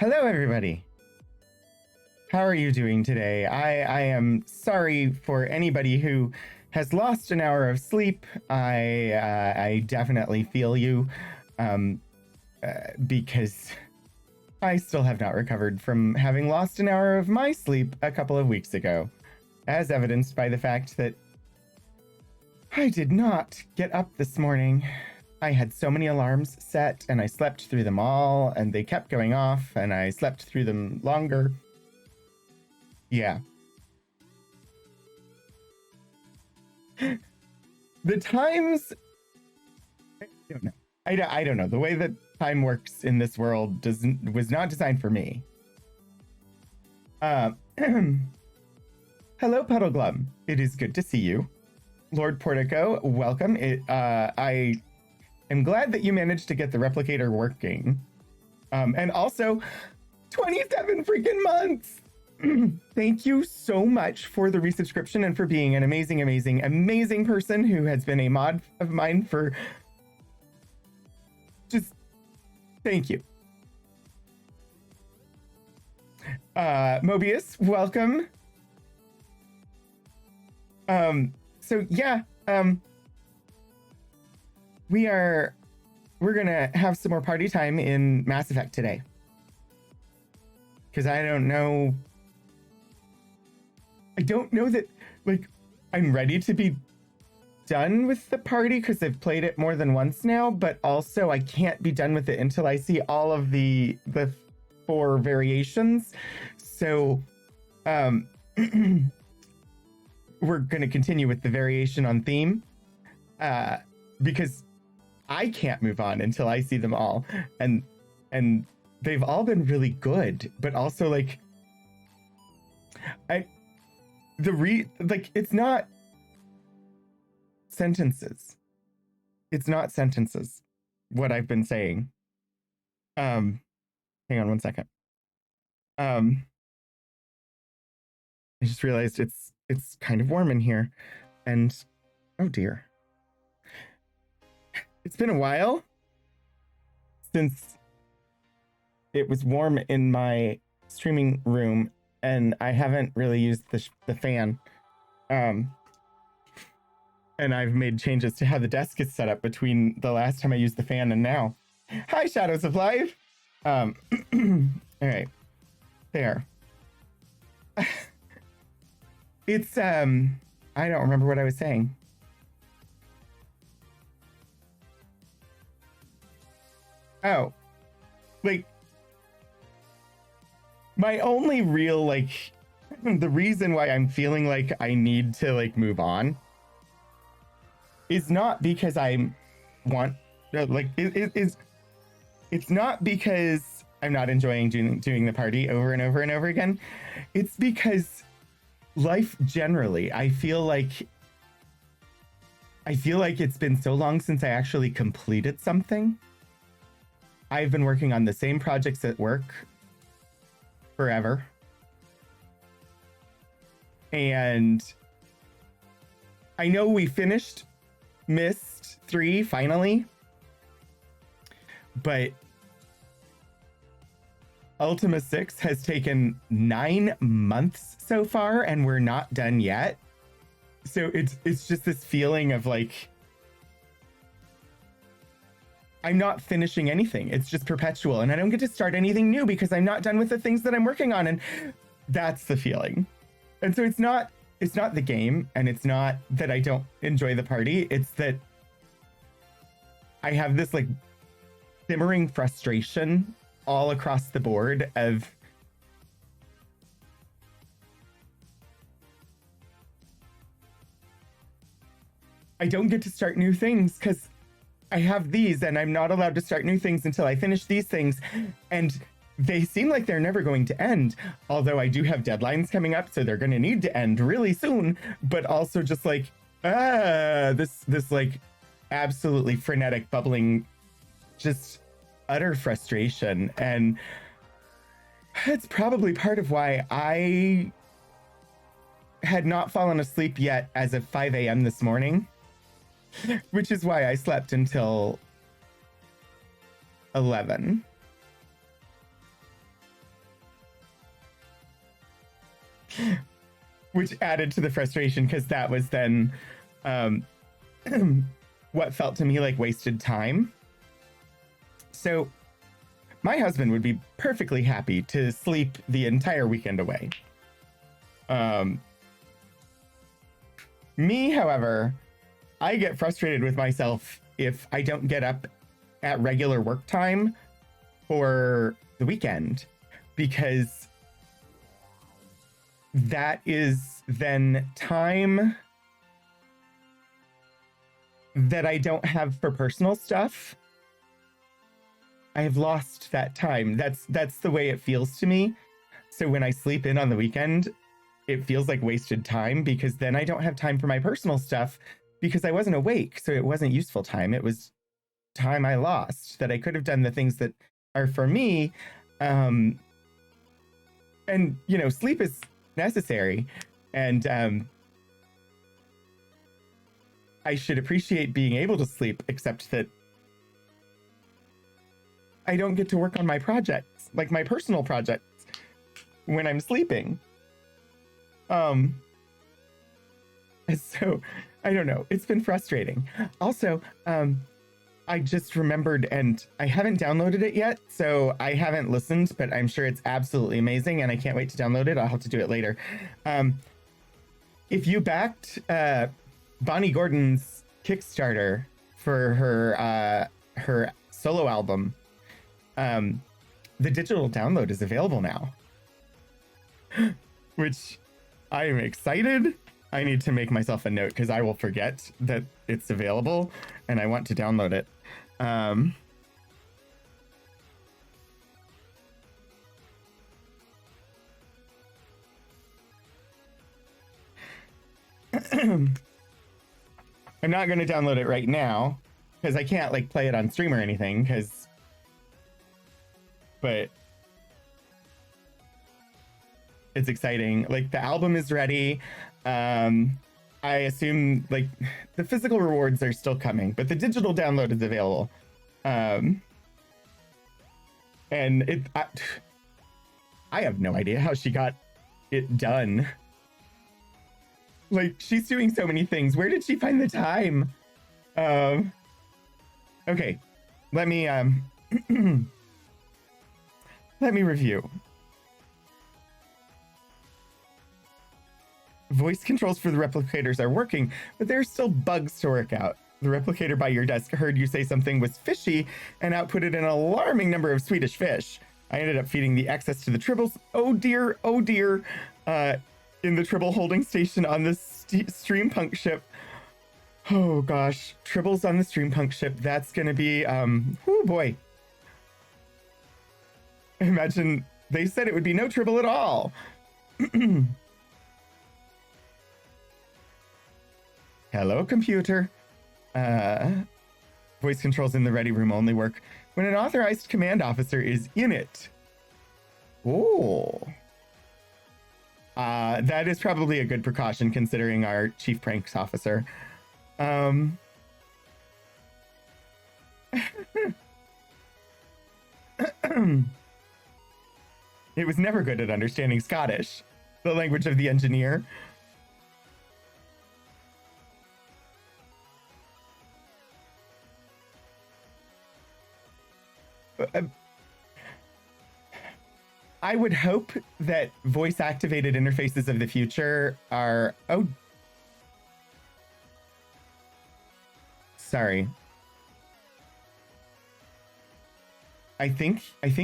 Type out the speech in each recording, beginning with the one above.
Hello, everybody. How are you doing today? I am sorry for anybody who has lost an hour of sleep. I definitely feel you, because I still have not recovered from having lost an hour of my sleep a couple of weeks ago, as evidenced by the fact that I did not get up this morning. I had so many alarms set and I slept through them all and they kept going off and I slept through them longer. Yeah. The times, I don't know. I don't know. The way that time works in this world was not designed for me. Hello, Puddle Glum. It is good to see you. Lord Portico, welcome. I am glad that you managed to get the replicator working. And also, 27 freaking months! Thank you so much for the resubscription and for being an amazing, amazing, amazing person who has been a mod of mine for just thank you. Mobius, welcome. So yeah, we're gonna have some more party time in Mass Effect today. Because I don't know that, like, I'm ready to be done with the party because I've played it more than once now, but also I can't be done with it until I see all of the 4 variations. So, we're going to continue with the variation on theme, because I can't move on until I see them all. And they've all been really good, but also, like, it's not sentences. It's not sentences, what I've been saying. Hang on one second. I just realized it's kind of warm in here, and oh dear. It's been a while since it was warm in my streaming room, and I haven't really used the fan. And I've made changes to how the desk is set up between the last time I used the fan and now. Hi, Shadows of Life. All right, there. It's I don't remember what I was saying. Oh, like, my only real, like, the reason why I'm feeling like I need to, like, move on is not because I want, like, it's not because I'm not enjoying doing the party over and over and over again. It's because life generally, I feel like it's been so long since I actually completed something. I've been working on the same projects at work forever. And I know we finished Myst 3 finally, but Ultima 6 has taken 9 months so far and we're not done yet. So it's just this feeling of, like, I'm not finishing anything. It's just perpetual, and I don't get to start anything new because I'm not done with the things that I'm working on, and that's the feeling. And so it's not the game, and it's not that I don't enjoy the party. It's that I have this, like, simmering frustration all across the board of I don't get to start new things because I have these and I'm not allowed to start new things until I finish these things. And they seem like they're never going to end. Although I do have deadlines coming up, so they're going to need to end really soon. But also just like, this like absolutely frenetic, bubbling, just utter frustration. And it's probably part of why I had not fallen asleep yet as of 5 a.m. this morning. Which is why I slept until 11. which added to the frustration because that was then um, what felt to me like wasted time. So my husband would be perfectly happy to sleep the entire weekend away. Me, however, I get frustrated with myself if I don't get up at regular work time for the weekend, because that is then time that I don't have for personal stuff. I have lost that time. That's the way it feels to me. So when I sleep in on the weekend, it feels like wasted time, because then I don't have time for my personal stuff because I wasn't awake. So it wasn't useful time. It was time I lost that I could have done the things that are for me. And, you know, sleep is necessary. And I should appreciate being able to sleep, except that I don't get to work on my projects, like my personal projects, when I'm sleeping. So I don't know. It's been frustrating. Also, I just remembered, and I haven't downloaded it yet, so I haven't listened, but I'm sure it's absolutely amazing, and I can't wait to download it. I'll have to do it later. If you backed Bonnie Gordon's Kickstarter for her solo album, the digital download is available now, which I am excited. I need to make myself a note because I will forget that it's available and I want to download it. I'm not going to download it right now because I can't like play it on stream or anything, but it's exciting. Like, the album is ready. I assume like the physical rewards are still coming, but the digital download is available. And I have no idea how she got it done. Like, she's doing so many things. Where did she find the time? Okay, let me let me review. Voice controls for the replicators are working, but there are still bugs to work out. The replicator by your desk heard you say something was fishy and outputted an alarming number of Swedish fish. I ended up feeding the excess to the tribbles. Oh dear, oh dear. In the tribble holding station on the Streampunk ship. Oh gosh, tribbles on the Streampunk ship. That's gonna be, oh boy. Imagine they said it would be no tribble at all. Hello, computer. Voice controls in the ready room only work when an authorized command officer is in it. Oh. That is probably a good precaution considering our chief pranks officer. It was never good at understanding Scottish, the language of the engineer. I would hope that voice-activated interfaces of the future are... Oh. Sorry. I think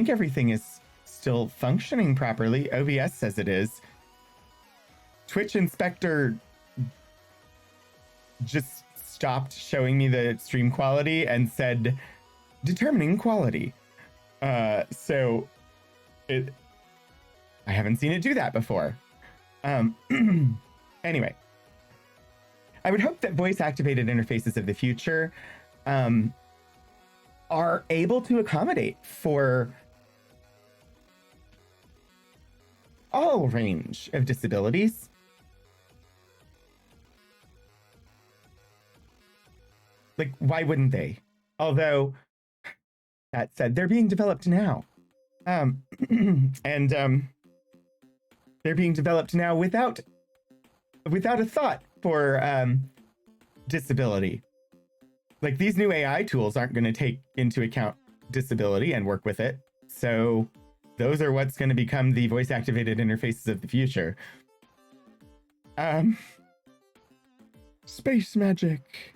everything is still functioning properly. OBS says it is. Twitch Inspector just stopped showing me the stream quality and said, determining quality. So I haven't seen it do that before. Anyway, I would hope that voice-activated interfaces of the future are able to accommodate for all range of disabilities. Like, why wouldn't they? Although, that said, they're being developed now. And They're being developed now without a thought for disability. Like, these new AI tools aren't going to take into account disability and work with it. So those are what's going to become the voice activated interfaces of the future. Space magic.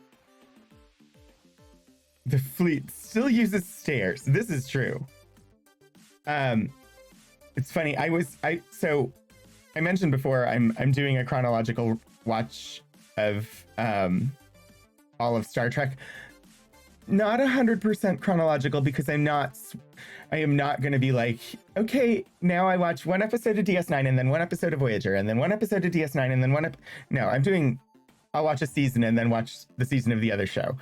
The fleet still uses stairs. This is true. It's funny. So I mentioned before I'm doing a chronological watch of all of Star Trek. Not 100% chronological, because I am not going to be like, okay, now I watch one episode of DS9 and then one episode of Voyager and then one episode of DS9 and then no, I'll watch a season and then watch the season of the other show.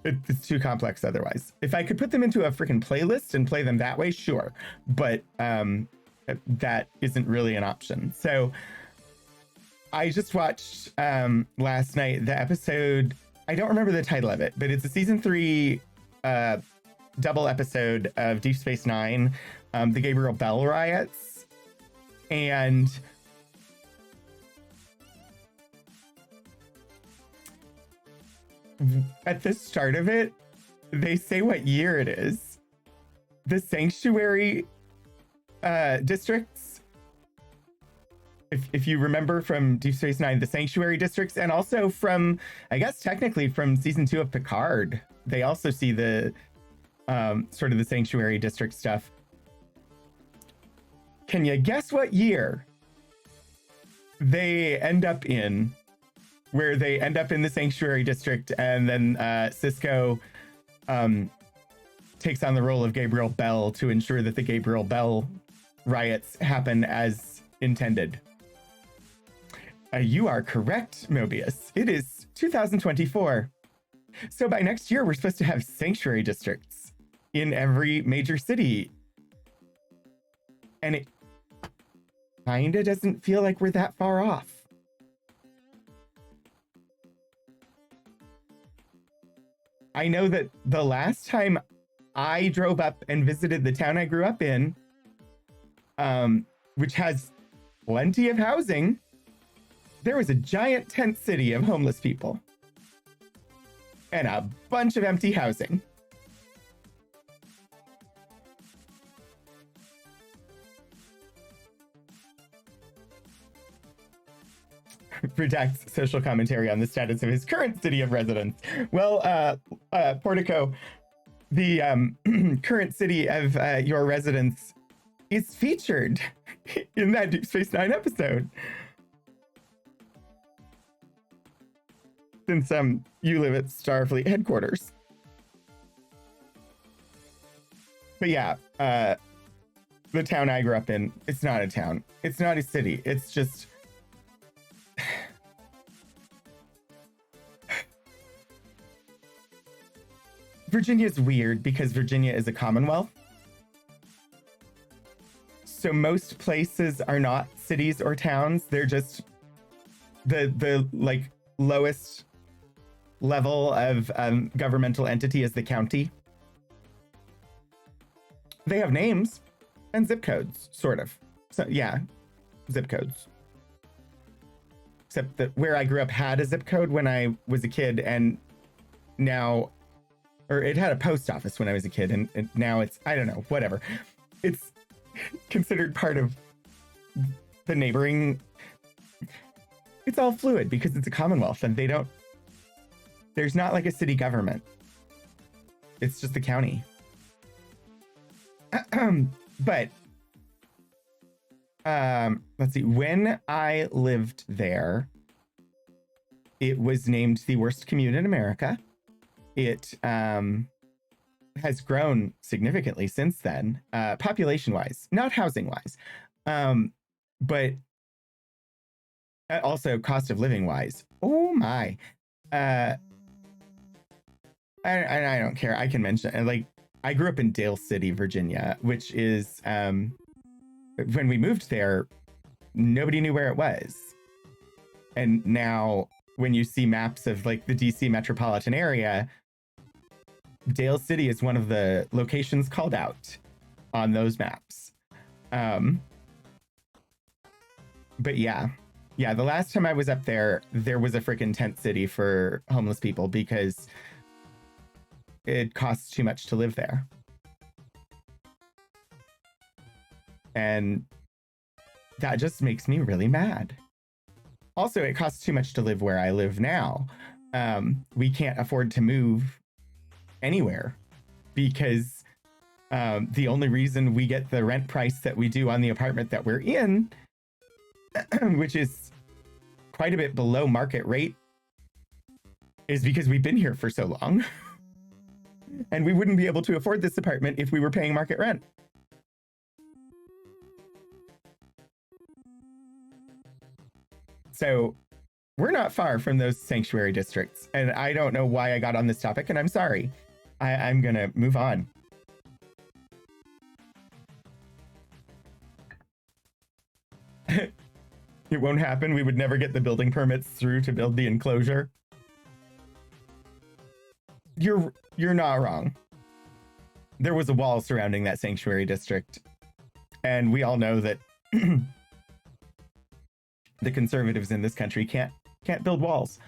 It's too complex otherwise. If I could put them into a freaking playlist and play them that way, sure. But that isn't really an option. So I just watched last night the episode. I don't remember the title of it, but it's a season 3 double episode of Deep Space Nine, the Gabriel Bell riots. And at the start of it, they say what year it is. The sanctuary districts, if you remember from Deep Space Nine, the sanctuary districts, and also from, I guess technically from season 2 of Picard, they also see the sort of the sanctuary district stuff. Can you guess what year they end up in? Where they end up in the sanctuary district, and then Cisco takes on the role of Gabriel Bell to ensure that the Gabriel Bell riots happen as intended. You are correct, Mobius. It is 2024. So by next year, we're supposed to have sanctuary districts in every major city. And it kinda doesn't feel like we're that far off. I know that the last time I drove up and visited the town I grew up in, which has plenty of housing, there was a giant tent city of homeless people and a bunch of empty housing. Redacts social commentary on the status of his current city of residence. Well, Portico, the current city of your residence is featured in that Deep Space Nine episode. Since you live at Starfleet headquarters. But yeah, the town I grew up in, it's not a town. It's not a city. It's just... Virginia is weird because Virginia is a commonwealth. So most places are not cities or towns. They're just the like lowest level of governmental entity is the county. They have names and zip codes, sort of. So yeah, zip codes. Except that where I grew up had a zip code when I was a kid, and now, or it had a post office when I was a kid, and now it's, I don't know, whatever. It's considered part of the neighboring. It's all fluid because it's a commonwealth, and there's not like a city government. It's just the county. But let's see, when I lived there, it was named the worst commune in America. It has grown significantly since then, population wise, not housing wise, but also cost of living wise. Oh my. I don't care. I can mention it. Like, I grew up in Dale City, Virginia, which is, when we moved there, nobody knew where it was. And now when you see maps of like the DC metropolitan area, Dale City is one of the locations called out on those maps. But yeah. Yeah, the last time I was up there, there was a freaking tent city for homeless people because it costs too much to live there. And that just makes me really mad. Also, it costs too much to live where I live now. We can't afford to move anywhere because the only reason we get the rent price that we do on the apartment that we're in, which is quite a bit below market rate, is because we've been here for so long. And we wouldn't be able to afford this apartment if we were paying market rent. So we're not far from those sanctuary districts. And I don't know why I got on this topic, and I'm sorry. I'm going to move on. It won't happen. We would never get the building permits through to build the enclosure. You're not wrong. There was a wall surrounding that sanctuary district. And we all know that the conservatives in this country can't build walls.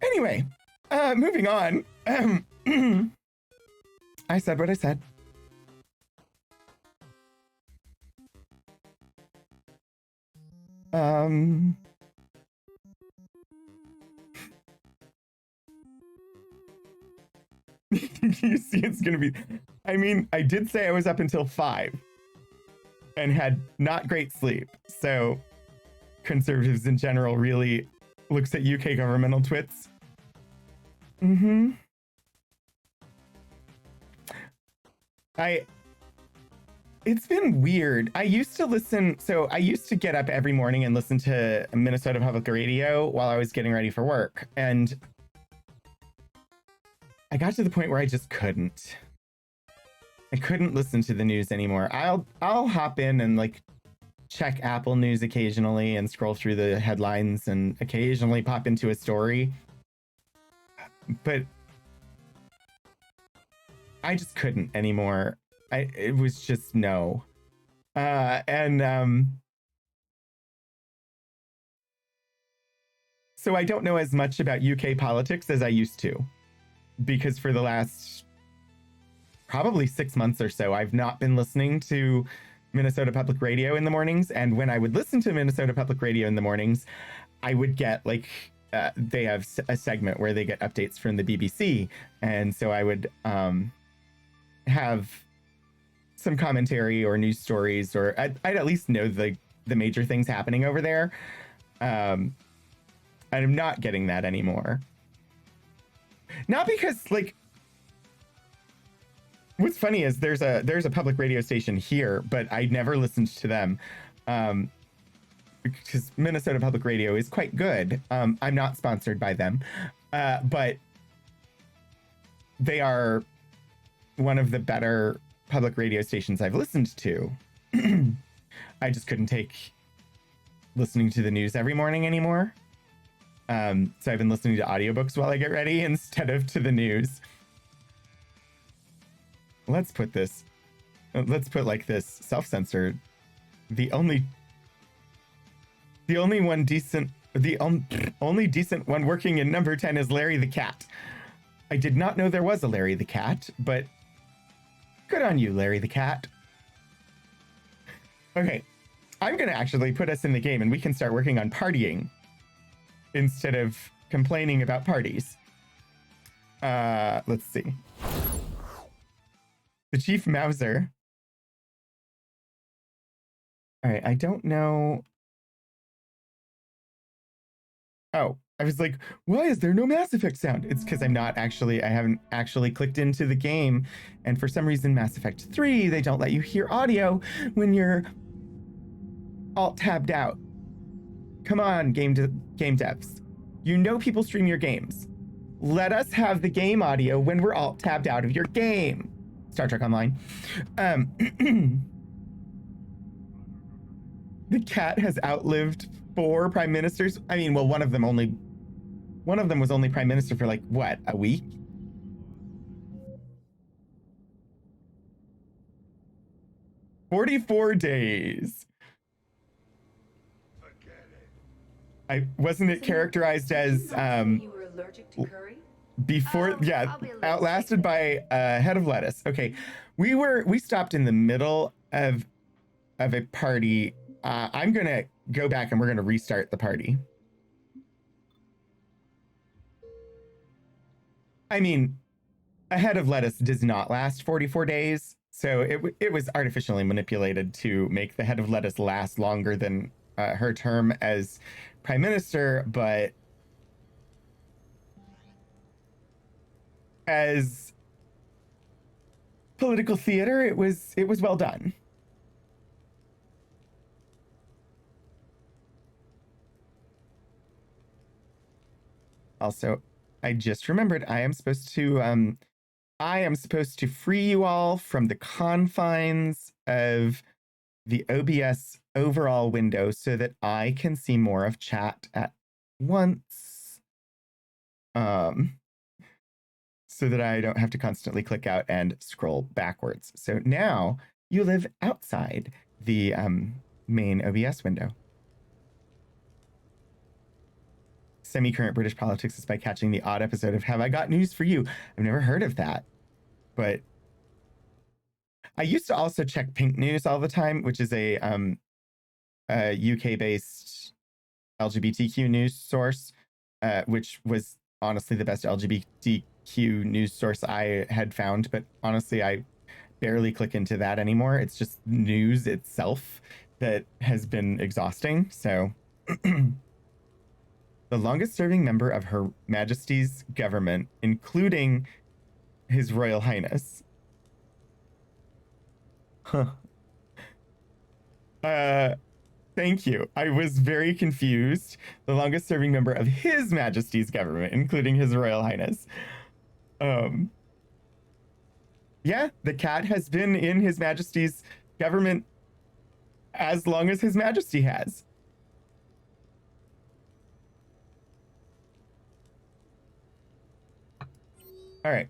Anyway, moving on. I said what I said. You see, it's gonna be, I mean, I did say I was up until 5 and had not great sleep. So conservatives in general really looks at UK governmental twits. It's been weird. I used to get up every morning and listen to Minnesota Public Radio while I was getting ready for work. And I got to the point where I just couldn't. I couldn't listen to the news anymore. I'll hop in and like check Apple News occasionally and scroll through the headlines and occasionally pop into a story. But I just couldn't anymore. It was just no. So I don't know as much about UK politics as I used to, because for the last probably 6 months or so, I've not been listening to Minnesota Public Radio in the mornings. And when I would listen to Minnesota Public Radio in the mornings, I would get like, they have a segment where they get updates from the BBC. And so I would have some commentary or news stories, or I'd at least know the major things happening over there. And I'm not getting that anymore. Not because, like, what's funny is there's a public radio station here, but I never listened to them. Because Minnesota Public Radio is quite good. I'm not sponsored by them, but they are one of the better public radio stations I've listened to. I just couldn't take listening to the news every morning anymore. So I've been listening to audiobooks while I get ready instead of to the news. Let's put like this, self-censored. The only decent one working in number 10 is Larry the Cat. I did not know there was a Larry the Cat, but good on you, Larry the Cat. Okay, I'm gonna actually put us in the game and we can start working on partying instead of complaining about parties. Let's see. The Chief Mauser. All right, I don't know. Oh, I was like, why is there no Mass Effect sound? It's because I haven't actually clicked into the game. And for some reason, Mass Effect 3, they don't let you hear audio when you're alt-tabbed out. Come on, game devs. You know people stream your games. Let us have the game audio when we're alt-tabbed out of your game. Star Trek Online. The cat has outlived 4 prime ministers. I mean, well, one of them was only prime minister for like, what, a week? 44 days. I wasn't it characterized as you were allergic to curry? before, Oh, yeah, I'll be a little outlasted sick. by a head of lettuce. Okay, we stopped in the middle of a party. I'm gonna go back and we're gonna restart the party. I mean, a head of lettuce does not last 44 days, so it was artificially manipulated to make the head of lettuce last longer than her term as prime minister, but as political theater, it was well done. Also, I just remembered I am supposed to free you all from the confines of the OBS overall window so that I can see more of chat at once. So that I don't have to constantly click out and scroll backwards. So now you live outside the main OBS window. Semi-current British politics is by catching the odd episode of Have I Got News for You? I've never heard of that, but I used to also check Pink News all the time, which is a UK-based LGBTQ news source, which was honestly the best LGBTQ news source I had found. But honestly, I barely click into that anymore. It's just news itself that has been exhausting. So the longest serving member of Her Majesty's government, including His Royal Highness. Huh. Thank you. I was very confused. The longest serving member of His Majesty's government, including His Royal Highness. Yeah, the cat has been in His Majesty's government as long as His Majesty has. All right.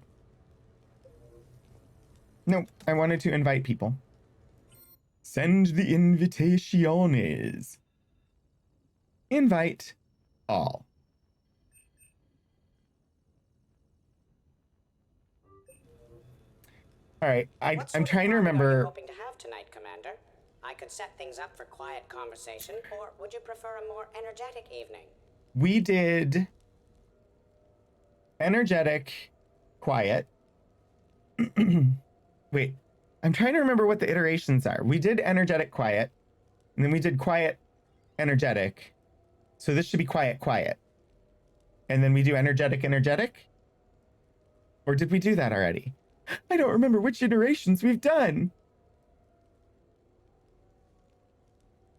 No, I wanted to invite people. Send the invitaciones. Invite all. All right, I'm trying to remember. What are you hoping to have tonight, Commander? I could set things up for quiet conversation, or would you prefer a more energetic evening? We did energetic, quiet. Wait, I'm trying to remember what the iterations are. We did energetic, quiet, and then we did quiet, energetic. So this should be quiet, quiet. And then we do energetic, energetic? Or did we do that already? I don't remember which iterations we've done.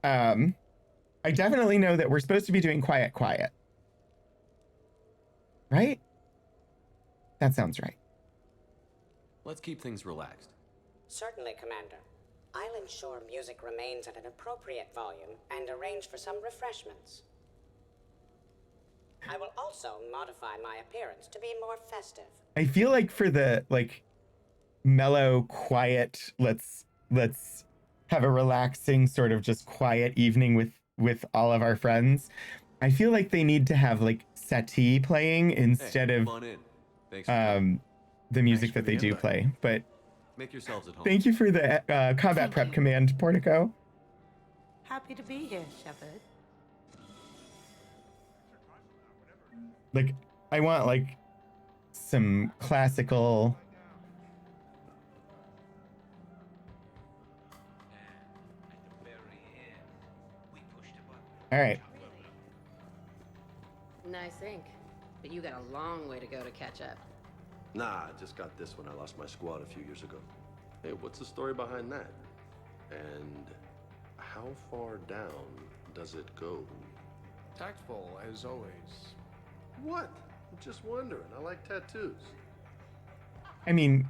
I definitely know that we're supposed to be doing quiet, quiet. Right? That sounds right. Let's keep things relaxed. Certainly, Commander. I'll ensure music remains at an appropriate volume and arrange for some refreshments. I will also modify my appearance to be more festive. I feel like for the mellow, quiet, let's have a relaxing sort of just quiet evening with all of our friends. I feel like they need to have settee playing instead of the music that they do play. But make yourselves at home. Thank you for the combat prep command, Portico. Happy to be here, Shepard. I want some classical. All right. Nice ink, but you got a long way to go to catch up. Nah, I just got this when I lost my squad a few years ago. Hey, what's the story behind that? And how far down does it go? Tactful, as always. What? I'm just wondering. I like tattoos. I mean,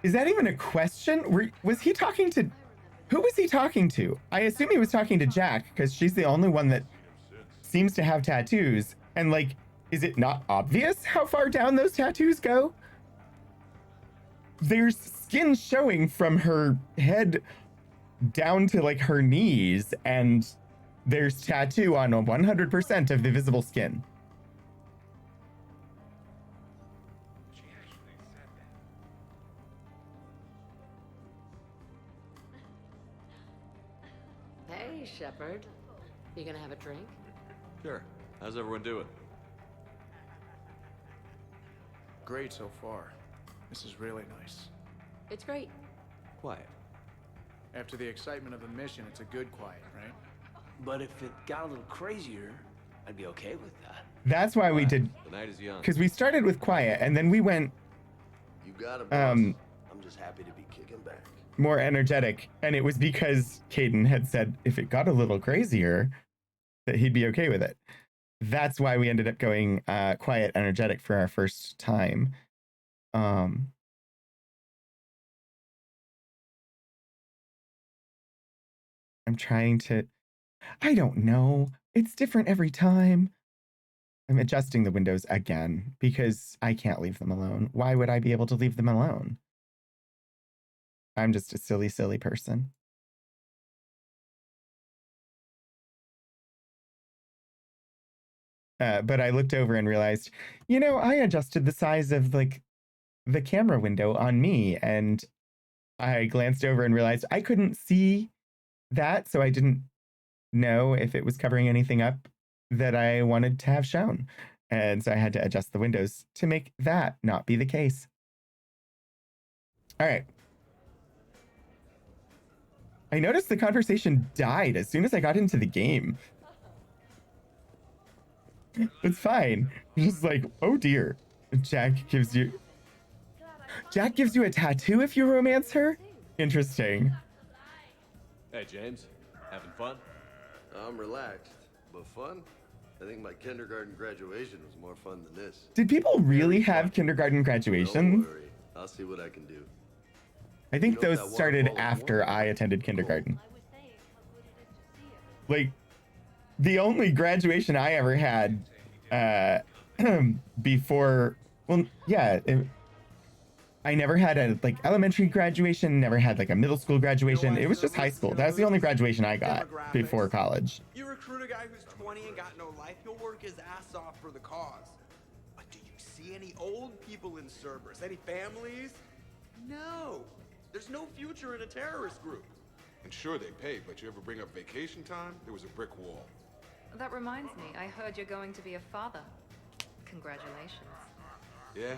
is that even a question? Was he talking to... Who was he talking to? I assume he was talking to Jack, because she's the only one that seems to have tattoos. And is it not obvious how far down those tattoos go? there's skin showing from her head down to like her knees, and there's tattoo on 100% of the visible skin. Hey, Shepard. You gonna have a drink? Sure. How's everyone doing? Great so far. This is really nice. It's great. Quiet. After the excitement of the mission, it's a good quiet, right? But if it got a little crazier, I'd be okay with that. That's why we did, The night is young. because we started with quiet and then we went You got it, boss. I'm just happy to be kicking back. more energetic, and it was because Caden had said if it got a little crazier that he'd be okay with it. That's why we ended up going quiet energetic for our first time. I'm trying to, I don't know, it's different every time. I'm adjusting the windows again because I can't leave them alone. Why would I be able to leave them alone? I'm just a silly person. But I looked over and realized, you know, I adjusted the size of like the camera window on me, and I glanced over and realized I couldn't see that, so I didn't know if it was covering anything up that I wanted to have shown. And so I had to adjust the windows to make that not be the case. All right. I noticed the conversation died as soon as I got into the game. It's fine. Just like, oh dear. Jack gives you a tattoo if you romance her? Interesting. Hey, James. Having fun? I'm relaxed, but fun? I think my kindergarten graduation was more fun than this. Did people really have kindergarten Don't graduations? worry. I'll see what I can do. I think You know, those that started waterfall is after warm. I attended kindergarten. Like, the only graduation I ever had before, well, yeah, I never had a like elementary graduation, never had like a middle school graduation. It was just high school. That was the only graduation I got before college. You recruit a guy who's 20 and got no life, he'll work his ass off for the cause. But do you see any old people in Cerberus? Any families? No. There's no future in a terrorist group. And sure, they paid, but you ever bring up vacation time, there was a brick wall. That reminds me, I heard you're going to be a father. Congratulations. Yeah?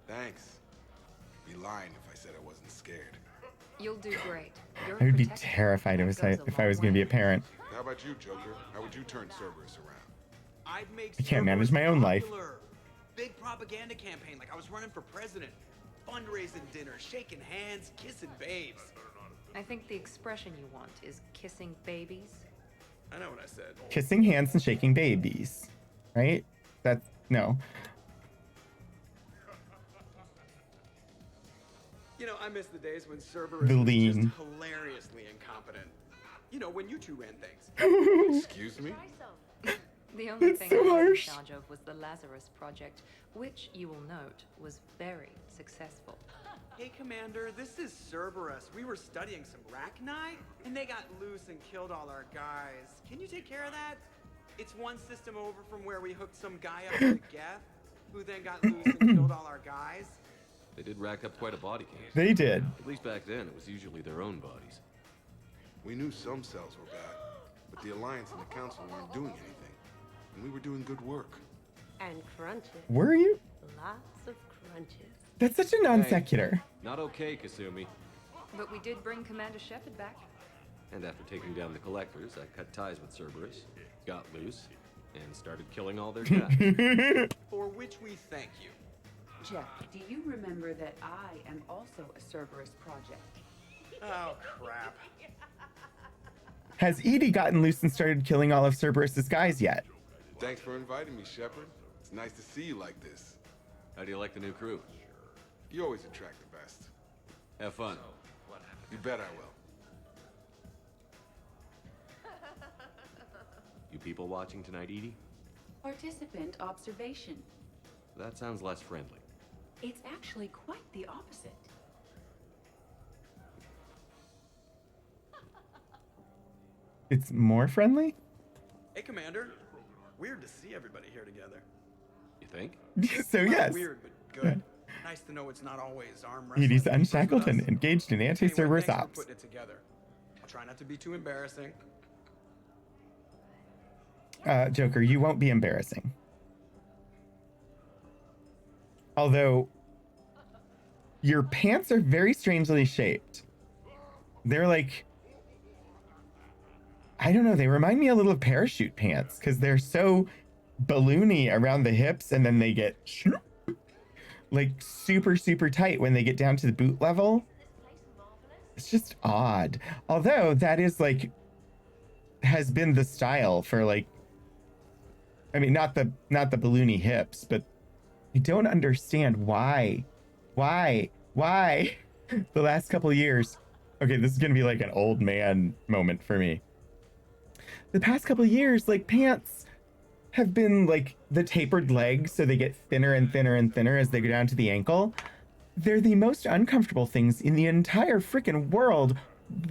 Thanks. Be lying if I said I wasn't scared. You'll do great. You're I would be protected. terrified That if goes a I was long going to be way. a parent. How about you, Joker? How would you turn Cerberus around? I'd make I can't manage Cerberus my own life. popular. Big propaganda campaign, like I was running for president. Fundraising dinner, shaking hands, kissing babes. I think the expression you want is kissing babies. I know what I said. Kissing hands and shaking babies, right? That's no. You know, I miss the days when Cerberus The was lean. just hilariously incompetent. You know, when you two ran things. Excuse me? The only That's thing so I was in harsh. charge of was the Lazarus Project, which you will note was very successful. Hey, Commander, this is Cerberus. We were studying some Rachni, and they got loose and killed all our guys. Can you take care of that? It's one system over from where we hooked some guy up with Geth, who then got loose and killed all our guys. They did rack up quite a body count. They did. At least back then, it was usually their own bodies. We knew some cells were bad, but the Alliance and the Council weren't doing anything. And we were doing good work. And crunches. Were you? Lots of crunches. That's such a non sequitur. Not okay, Kasumi. But we did bring Commander Shepard back. And after taking down the collectors, I cut ties with Cerberus, got loose, and started killing all their guys. For which we thank you. Jeff, do you remember that I am also a Cerberus project? Oh, crap. Has Edie gotten loose and started killing all of Cerberus's guys yet? Thanks for inviting me, Shepard. It's nice to see you like this. How do you like the new crew? You always attract the best. Have fun. You bet I will. You people watching tonight, Edie? Participant observation. That sounds less friendly. It's actually quite the opposite. it's more friendly. Hey, Commander. Weird to see everybody here together. You think? So Well, yes, weird, but good. Nice to know it's not always arm wrestling. Hades with us. unshackled and engaged in anti-Cerberus Anyway, thanks for ops. putting it together. I'll try not to be too embarrassing. Joker, you won't be embarrassing. Although, your pants are very strangely shaped. They're like, I don't know, they remind me a little of parachute pants because they're so balloony around the hips and then they get like super, super tight when they get down to the boot level. It's just odd. Although that is like, has been the style for like, I mean, not the balloony hips, but I don't understand why the last couple of years. Okay, this is gonna be like an old man moment for me. The past couple of years, like pants have been like the tapered legs, so they get thinner and thinner and thinner as they go down to the ankle. They're the most uncomfortable things in the entire freaking world.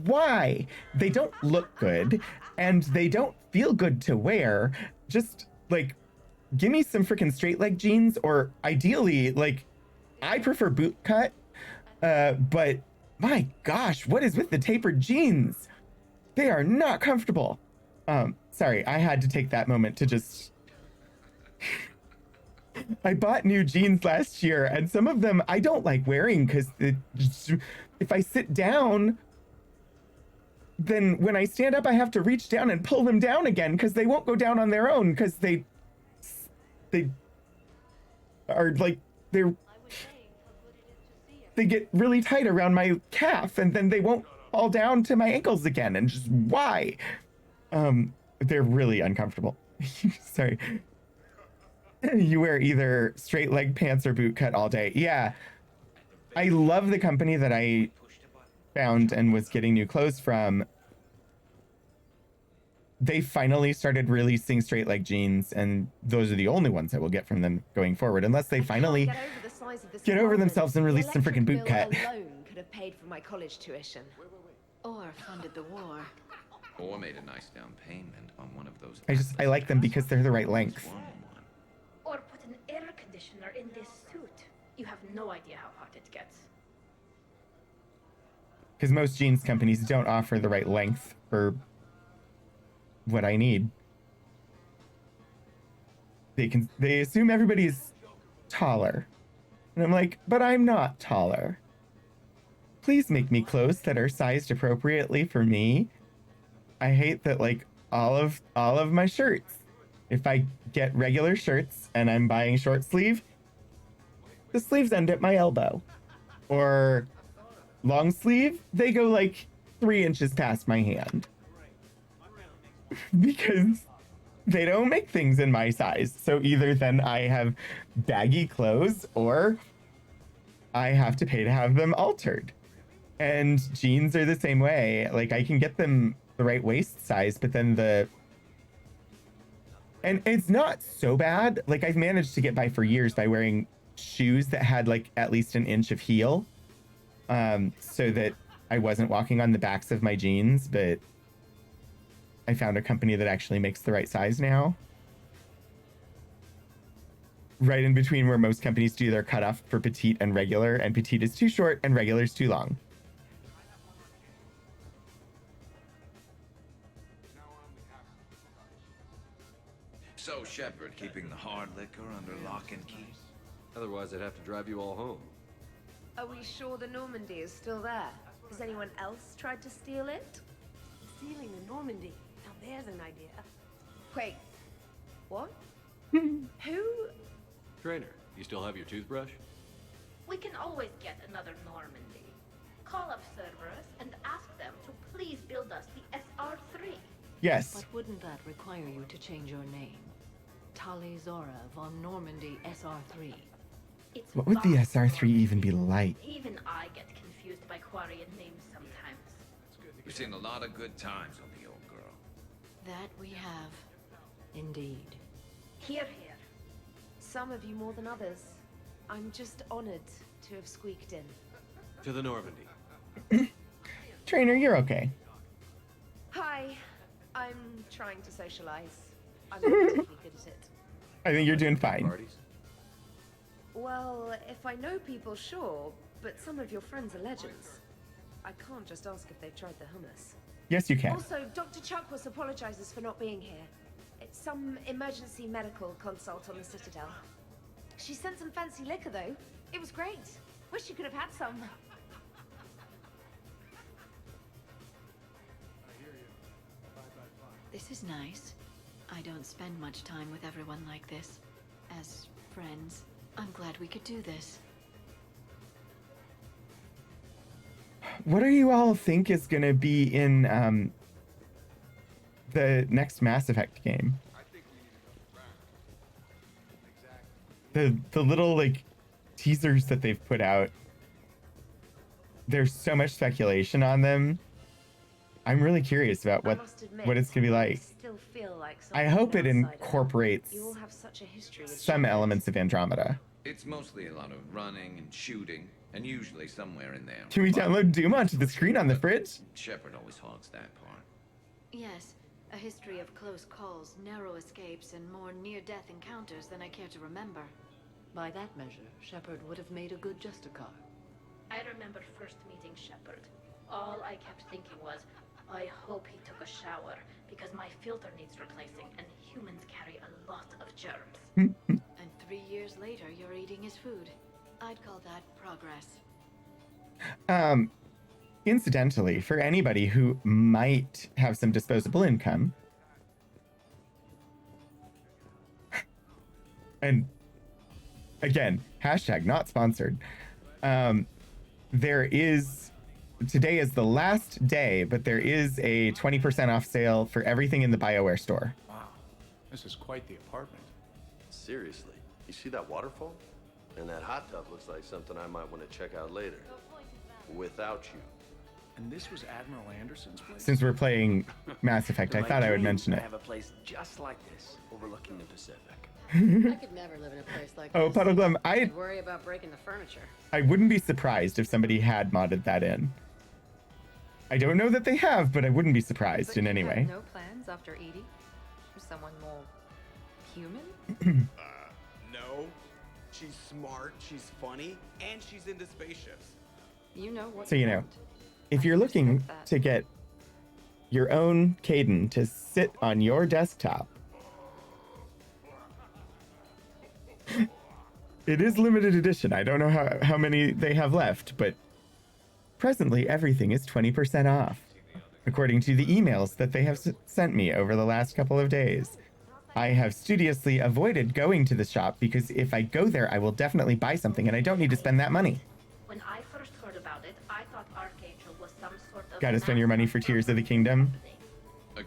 Why? They don't look good and they don't feel good to wear. Just like, give me some freaking straight leg jeans, or ideally, like, I prefer boot cut, but my gosh, what is with the tapered jeans? They are not comfortable. Sorry, I had to take that moment to just... I bought new jeans last year, and some of them I don't like wearing because if I sit down, then when I stand up, I have to reach down and pull them down again because they won't go down on their own because they are like, they get really tight around my calf and then they won't fall down to my ankles again. And just why? They're really uncomfortable. Sorry. You wear either straight leg pants or boot cut all day. Yeah. I love the company that I found and was getting new clothes from. They finally started releasing straight leg jeans, and those are the only ones I will get from them going forward, unless they finally get over themselves and release some freaking boot cut. Alone could have paid for my college tuition. Or funded the war. Or made a nice down payment on one of those. I like them because they're the right length. Or put an air conditioner in this suit. You have no idea how hot it gets. Because most jeans companies don't offer the right length for what I need. They assume everybody's taller. And I'm like, but I'm not taller. Please make me clothes that are sized appropriately for me. I hate that, like, all of my shirts, if I get regular shirts and I'm buying short sleeve, the sleeves end at my elbow. Or long sleeve, they go like 3 inches past my hand. Because they don't make things in my size. So either then I have baggy clothes or I have to pay to have them altered. And jeans are the same way. Like, I can get them the right waist size, but then and it's not so bad. Like, I've managed to get by for years by wearing shoes that had like at least an inch of heel, so that I wasn't walking on the backs of my jeans. But I found a company that actually makes the right size now, right in between where most companies do their cutoff for petite and regular, and petite is too short and regular is too long. So, Shepard, keeping the hard liquor under lock and key? Otherwise, I'd have to drive you all home. Are we sure the Normandy is still there? Has anyone else tried to steal it? Stealing the Normandy. Now there's an idea. Wait, what? Who? Trainer, you still have your toothbrush? We can always get another Normandy. Call up Cerberus and ask them to please build us the SR3. Yes. But wouldn't that require you to change your name? Tali Zora von Normandy SR3. It's What would the SR3 even be like? Even I get confused by Quarian names sometimes. We've seen a lot of good times on the old girl. That we have. Indeed. Here, here. Some of you more than others. I'm just honored to have squeaked in. To the Normandy. Trainer, you're okay. Hi, trying to socialize. I'm not particularly good at it. I think you're doing fine. Parties? Well, if I know people, sure, but some of your friends are legends. I can't just ask if they've tried the hummus. Yes, you can. Also, Dr. Chuckworth apologizes for not being here. It's some emergency medical consult on the Citadel. She sent some fancy liquor, though. It was great. Wish you could have had some. This is nice. I don't spend much time with everyone like this. As friends, I'm glad we could do this. What do you all think is going to be in the next Mass Effect game? The little like teasers that they've put out. There's so much speculation on them. I'm really curious about what it's gonna be like. Still feel like I hope it incorporates you all have such a history with some elements of Andromeda. It's mostly a lot of running and shooting, and usually somewhere in there. Can we download Doom onto the screen on the fridge? Shepard always hogs that part. Yes, a history of close calls, narrow escapes, and more near-death encounters than I care to remember. By that measure, Shepard would have made a good Justicar. I remember first meeting Shepard. All I kept thinking was, I hope he took a shower, because my filter needs replacing, and humans carry a lot of germs. And 3 years later, you're eating his food. I'd call that progress. Incidentally, for anybody who might have some disposable income, and again, hashtag not sponsored, today is the last day, but there is a 20% off sale for everything in the BioWare store. Wow, this is quite the apartment. Seriously, you see that waterfall? And that hot tub looks like something I might want to check out later. Without you. And this was Admiral Anderson's place? Since we're playing Mass Effect, I thought I would mention I it. have a place just like this, overlooking the Pacific. I could never live in a place like Oh, this. Puddleglum, I'd worry about breaking the furniture. I wouldn't be surprised if somebody had modded that in. I don't know that they have, but I wouldn't be surprised But in you any had way. no plans after Edie? Someone more human? No. She's smart, she's funny, and she's into spaceships. You know what So, you know, if you're looking to get your own Caden to sit on your desktop, it is limited edition. I don't know how many they have left, but presently everything is 20% off, according to the emails that they have sent me over the last couple of days. I have studiously avoided going to the shop because if I go there, I will definitely buy something and I don't need to spend that money. When I first heard about it, I thought Archangel was some sort of... Gotta spend your money for Tears of the Kingdom.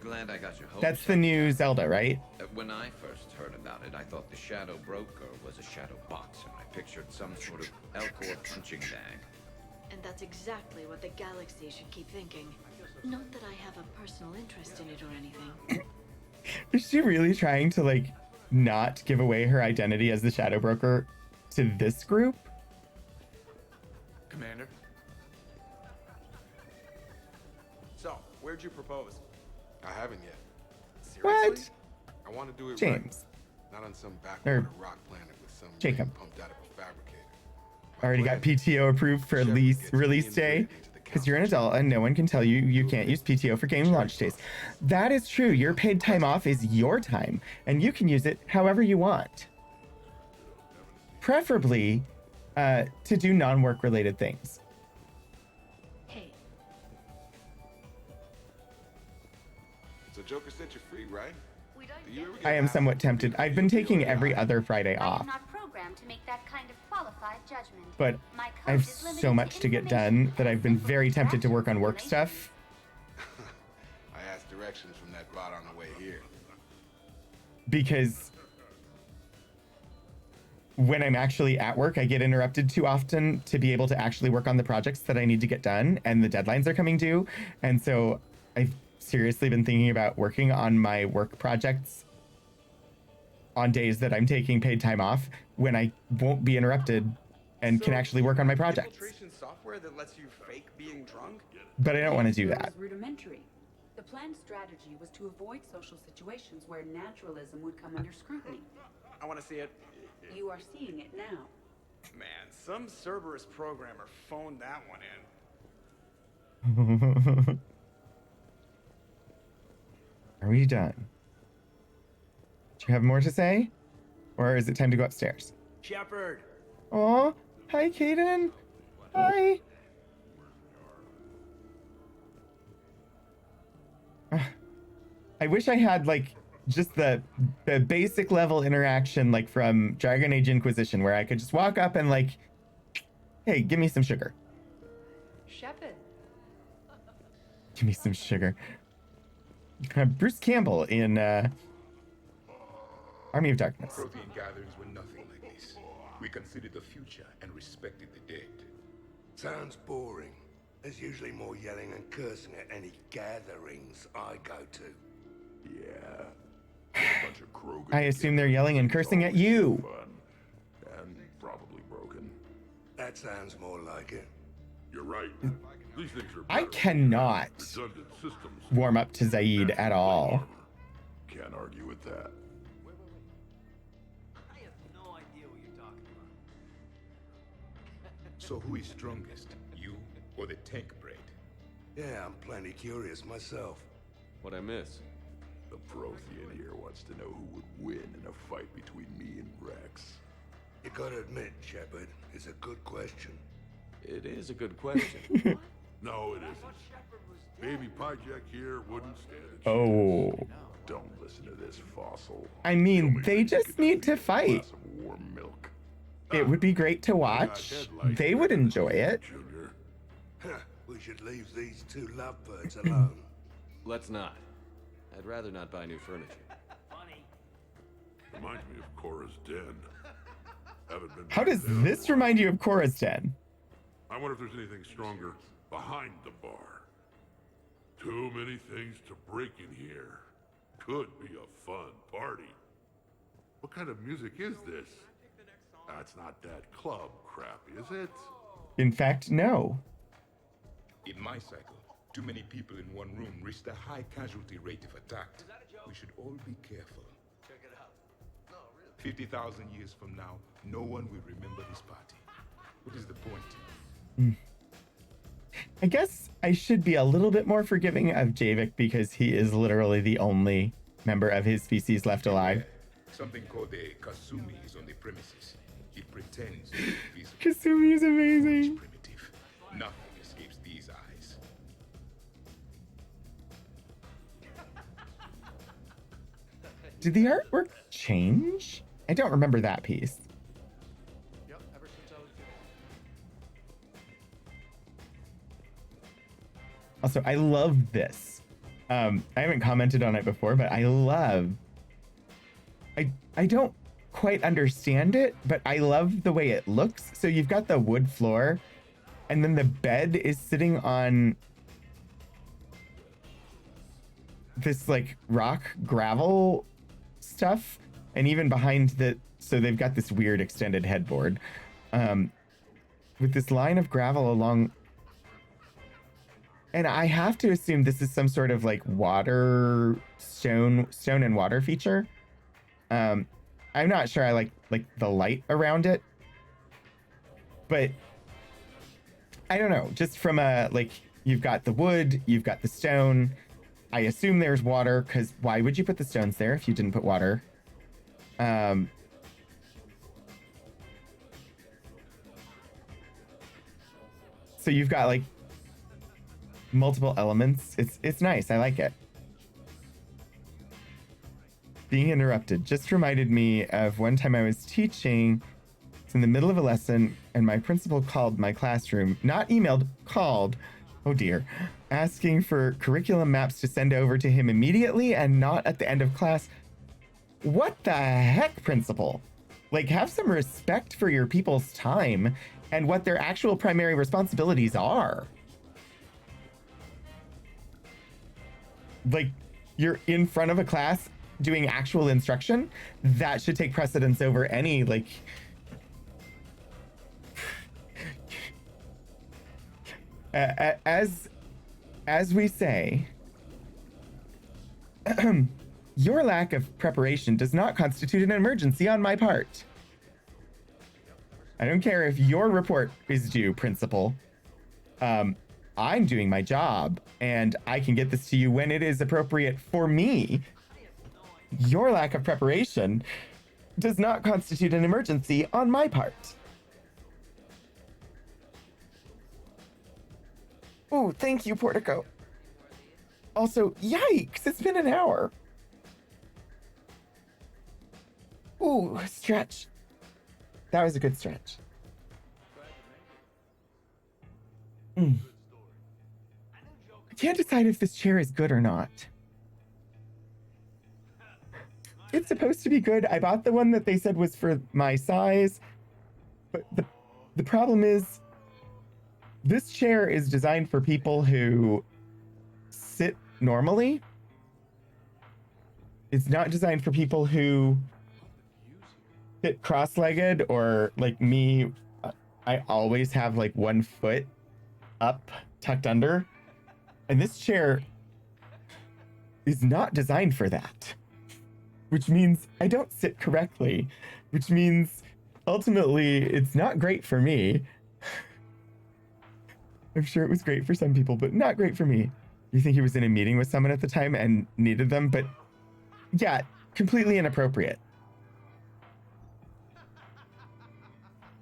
Glad I got your hopes That's the up. new Zelda, right? When I first heard about it, I thought the Shadow Broker was a shadow boxer. I pictured some sort of Elcor punching bag. And that's exactly what the galaxy should keep thinking. Not that I have a personal interest in it or anything. Is she really trying to, like, not give away her identity as the Shadow Broker to this group? Commander? So, where'd you propose? I haven't yet. What? I want to do it James. right, not on some backwater rock planet with some Jacob. brain pumped out of a fabricator. Already got PTO approved for release day? Because you're an adult and no one can tell you you can't use PTO for game launch days. That is true. Your paid time off is your time, and you can use it however you want. Preferably to do non-work related things. Hey, So Joker set you free, right? Do you ever get I am somewhat tempted. I've been taking every other Friday I am off, not programmed to make that kind of qualified judgment. but My I have code is limited so much to get done that I've been very tempted to work on work stuff. I asked directions from that bot on the way here. Because when I'm actually at work, I get interrupted too often to be able to actually work on the projects that I need to get done, and the deadlines are coming due. And so I've seriously been thinking about working on my work projects on days that I'm taking paid time off when I won't be interrupted and can actually work on my projects. Infiltration software that lets you fake being drunk? But I don't want to do It that. was rudimentary. The planned strategy was to avoid social situations where naturalism would come under scrutiny. I want to see it. You are seeing it now. Man, some Cerberus programmer phoned that one in. Are we done? Do you have more to say? Or is it time to go upstairs? Shepard! Aw, hi, Kaden. Hi. I wish I had, like, just the basic level interaction, like, from Dragon Age Inquisition, where I could just walk up and, like, hey, give me some sugar. Shepard. Give me some sugar. Bruce Campbell in Army of Darkness. Protein gatherings were nothing like this. We considered the future and respected the dead. Sounds boring. There's usually more yelling and cursing at any gatherings I go to. Yeah. A bunch of Krogan I assume they're yelling and cursing at you. fun. And probably broken. That sounds more like it. You're right. These things are I cannot redundant systems. warm up to Zaid at all. Can't argue with that. I have no idea what you're talking about. So who is strongest? You or the tank braid? Yeah, I'm plenty curious myself. What'd I miss? The Prothean here wants to know who would win in a fight between me and Rex. You gotta admit, Shepard, it's a good question. It is a good question. No, it isn't. Baby Pyjack here wouldn't stand a chance. Oh. Don't listen to this fossil. I mean, they just need to fight. Glass of warm milk. It would be great to watch. They would enjoy it. Junior. Huh, we should leave these two lovebirds alone. Let's not. I'd rather not buy new furniture. Reminds me of Cora's Den. Haven't been How back does there in a this while. remind you of Cora's Den? I wonder if there's anything stronger behind the bar. Too many things to break in here. Could be a fun party. What kind of music is this? That's not that club crap, is it? In fact, no. In my cycle, too many people in one room risked a high casualty rate if attacked. We should all be careful. Check it out. No, really. 50,000 years from now, no one will remember this party. What is the point? I guess I should be a little bit more forgiving of Javik because he is literally the only member of his species left alive. Something called a Kasumi is on the premises. It pretends to be visible. Kasumi is amazing. Primitive. Nothing escapes these eyes. Did the artwork change? I don't remember that piece. Yep, ever since I was young. Also, I love this. I haven't commented on it before, but I love... I don't quite understand it, but I love the way it looks. So you've got the wood floor, and then the bed is sitting on this like rock gravel stuff, and even behind the... So they've got this weird extended headboard with this line of gravel along... And I have to assume this is some sort of like water, stone and water feature. I'm not sure I like the light around it, but I don't know, just from a, like, you've got the wood, you've got the stone. I assume there's water, because why would you put the stones there if you didn't put water? So you've got like multiple elements. It's nice. I like it. Being interrupted just reminded me of one time I was teaching. It's in the middle of a lesson, and my principal called my classroom, not emailed, called, oh dear, asking for curriculum maps to send over to him immediately and not at the end of class. What the heck, principal? Like, have some respect for your people's time and what their actual primary responsibilities are. Like, you're in front of a class doing actual instruction. That should take precedence over any, like... as we say, Your lack of preparation does not constitute an emergency on my part. I don't care if your report is due, Principal. I'm doing my job, and I can get this to you when it is appropriate for me. Your lack of preparation does not constitute an emergency on my part. Oh, thank you, Portico. Also, yikes, it's been an hour. Ooh, stretch. That was a good stretch. I can't decide if this chair is good or not. It's supposed to be good. I bought the one that they said was for my size, but the problem is this chair is designed for people who sit normally. It's not designed for people who sit cross-legged or like me. I always have like one foot up, tucked under. And this chair is not designed for that, which means I don't sit correctly, which means ultimately it's not great for me. I'm sure it was great for some people, but not great for me. You think he was in a meeting with someone at the time and needed them, but yeah, completely inappropriate.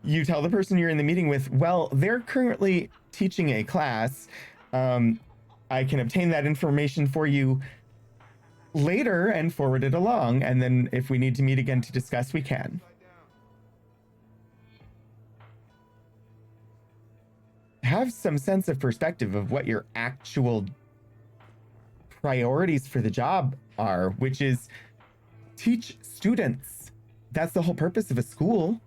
You tell the person you're in the meeting with, well, they're currently teaching a class. I can obtain that information for you later and forward it along. And then if we need to meet again to discuss, we can. Have some sense of perspective of what your actual priorities for the job are, which is teach students. That's the whole purpose of a school.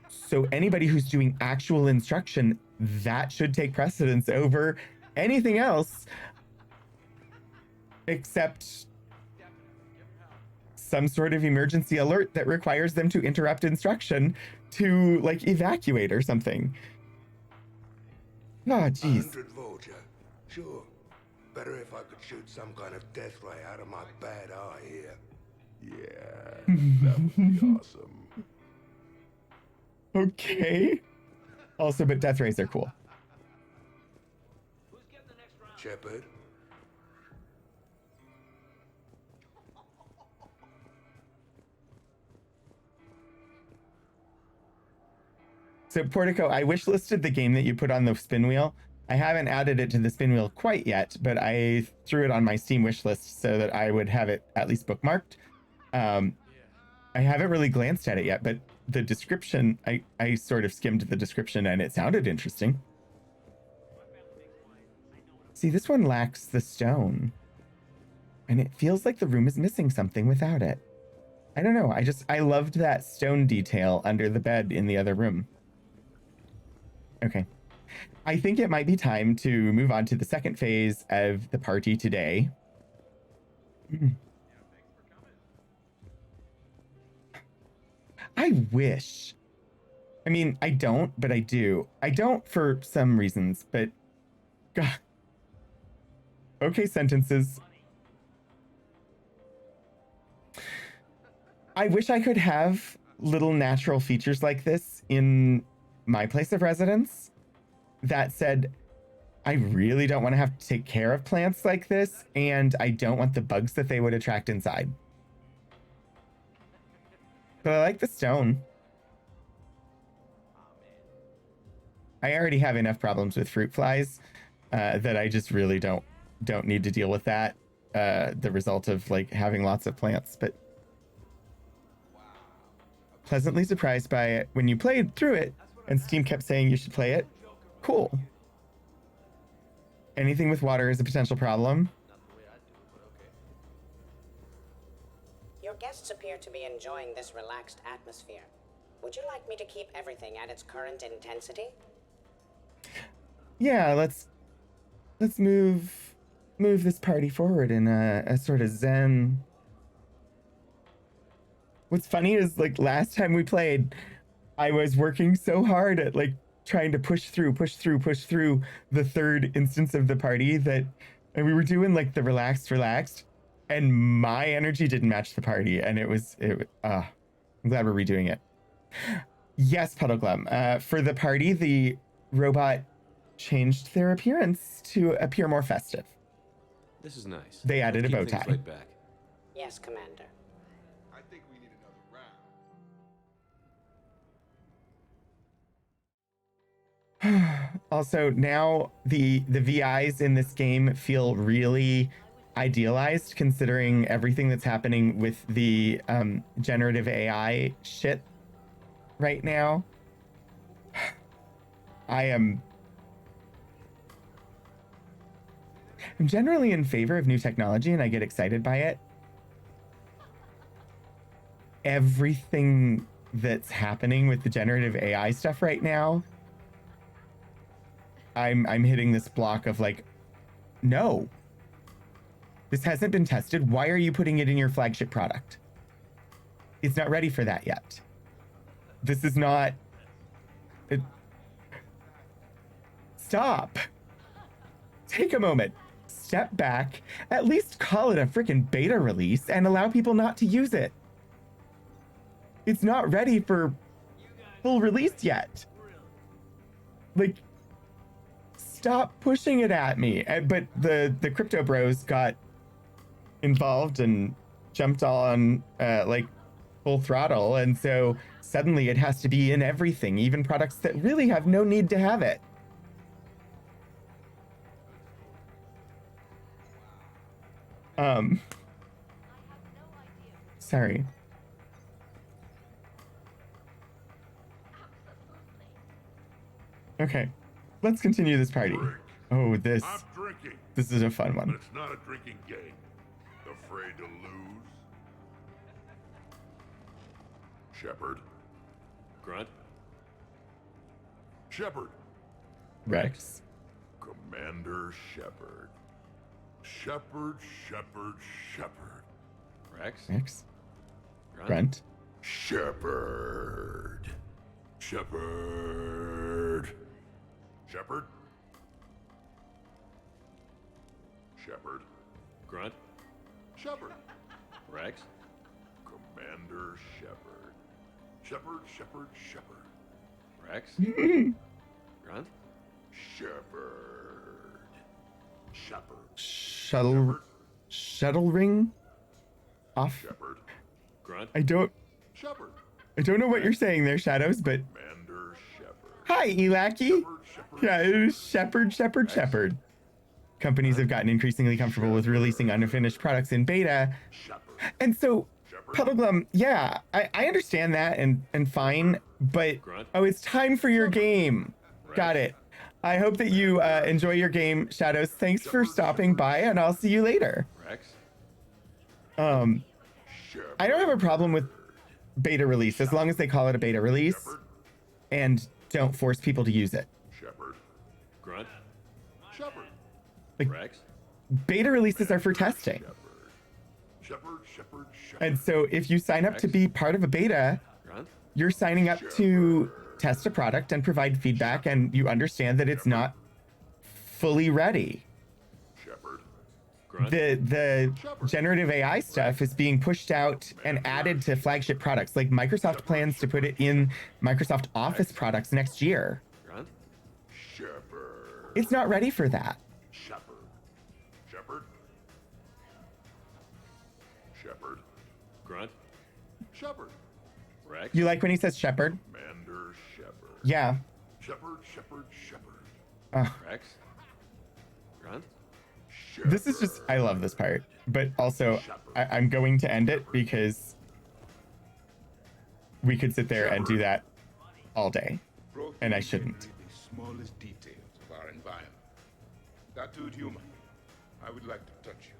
So anybody who's doing actual instruction, that should take precedence over anything else except some sort of emergency alert that requires them to interrupt instruction to like evacuate or something. Oh, geez. 100 Vulture. Sure. Better if I could shoot some kind of death ray out of my bad eye here. Yeah, that would be awesome. Okay. Also, but death rays are cool. Shepard. So Portico, I wish listed the game that you put on the spin wheel. I haven't added it to the spin wheel quite yet, but I threw it on my Steam wish list so that I would have it at least bookmarked. I haven't really glanced at it yet, but the description, I sort of skimmed the description and it sounded interesting. See, this one lacks the stone. And it feels like the room is missing something without it. I don't know. I loved that stone detail under the bed in the other room. Okay. I think it might be time to move on to the second phase of the party today. I wish. I mean, I don't, but I do. I don't for some reasons, but God. Okay, sentences. I wish I could have little natural features like this in my place of residence. That said, I really don't want to have to take care of plants like this, and I don't want the bugs that they would attract inside. But I like the stone. I already have enough problems with fruit flies that I just really don't need to deal with that. The result of like having lots of plants, but pleasantly surprised by it when you played through it and Steam kept saying you should play it. Cool. Anything with water is a potential problem. Your guests appear to be enjoying this relaxed atmosphere. Would you like me to keep everything at its current intensity? Yeah, let's move this party forward in a sort of zen. What's funny is like last time we played, I was working so hard at like trying to push through the third instance of the party that And we were doing like the relaxed, and my energy didn't match the party, and I'm glad we're redoing it. Yes, Puddleglum. For the party, the robot changed their appearance to appear more festive. This is nice. They added a Keep bow things tie. laid back. Yes, Commander. I think we need another round. Also, now the VIs in this game feel really idealized, considering everything that's happening with the generative AI shit right now. I'm generally in favor of new technology, and I get excited by it. Everything that's happening with the generative AI stuff right now, I'm hitting this block of like, no, this hasn't been tested. Why are you putting it in your flagship product? It's not ready for that yet. This is not. Stop. Take a moment. Step back. At least call it a freaking beta release and allow people not to use it. It's not ready for full release yet. Like, stop pushing it at me. But the crypto bros got involved and jumped on like full throttle, and so suddenly it has to be in everything, even products that really have no need to have it. Sorry. Okay, let's continue this party. Oh, this is a fun one. But it's not a drinking game. Afraid to lose? Shepard. Grunt. Shepard. Rex. Commander Shepard. Shepard. Rex. Rex. Grunt. Shepard. Shepard. Grunt. Shepard. Rex. Commander Shepard. Shepard. Rex. Grunt. Shepard. Shuttle ring off. Shepard. Grunt. I don't know what you're saying there, Shadows, but Commander Shepard. hi, Elaki. Yeah, it is Shepard. Companies have gotten increasingly comfortable with releasing unfinished products in beta. And so, Puddleglum, yeah, I understand that and fine, but oh, it's time for your game. Got it. I hope that you enjoy your game, Shadows. Thanks for stopping by, and I'll see you later. Rex. I don't have a problem with beta release as long as they call it a beta release and don't force people to use it. Shepard. Grunt. Shepard. Like, Rex. beta releases are for testing. Shepard. And so if you sign up to be part of a beta, Grunt. you're signing up to test a product and provide feedback, and you understand that it's not fully ready. Shepard. The generative AI stuff is being pushed out and added to flagship products. Like Microsoft plans to put it in Microsoft Office products next year. Grunt. Shepard. It's not ready for that. Shepard. Grunt. Shepard. Rex. You like when he says Shepherd? Commander Shepard. Yeah. Shepard. Rex. Grunt. This is just, I love this part, but also I'm going to end it because we could sit there and do that all day, and I shouldn't. The smallest details of our environment. Tattooed human. I would like to touch you.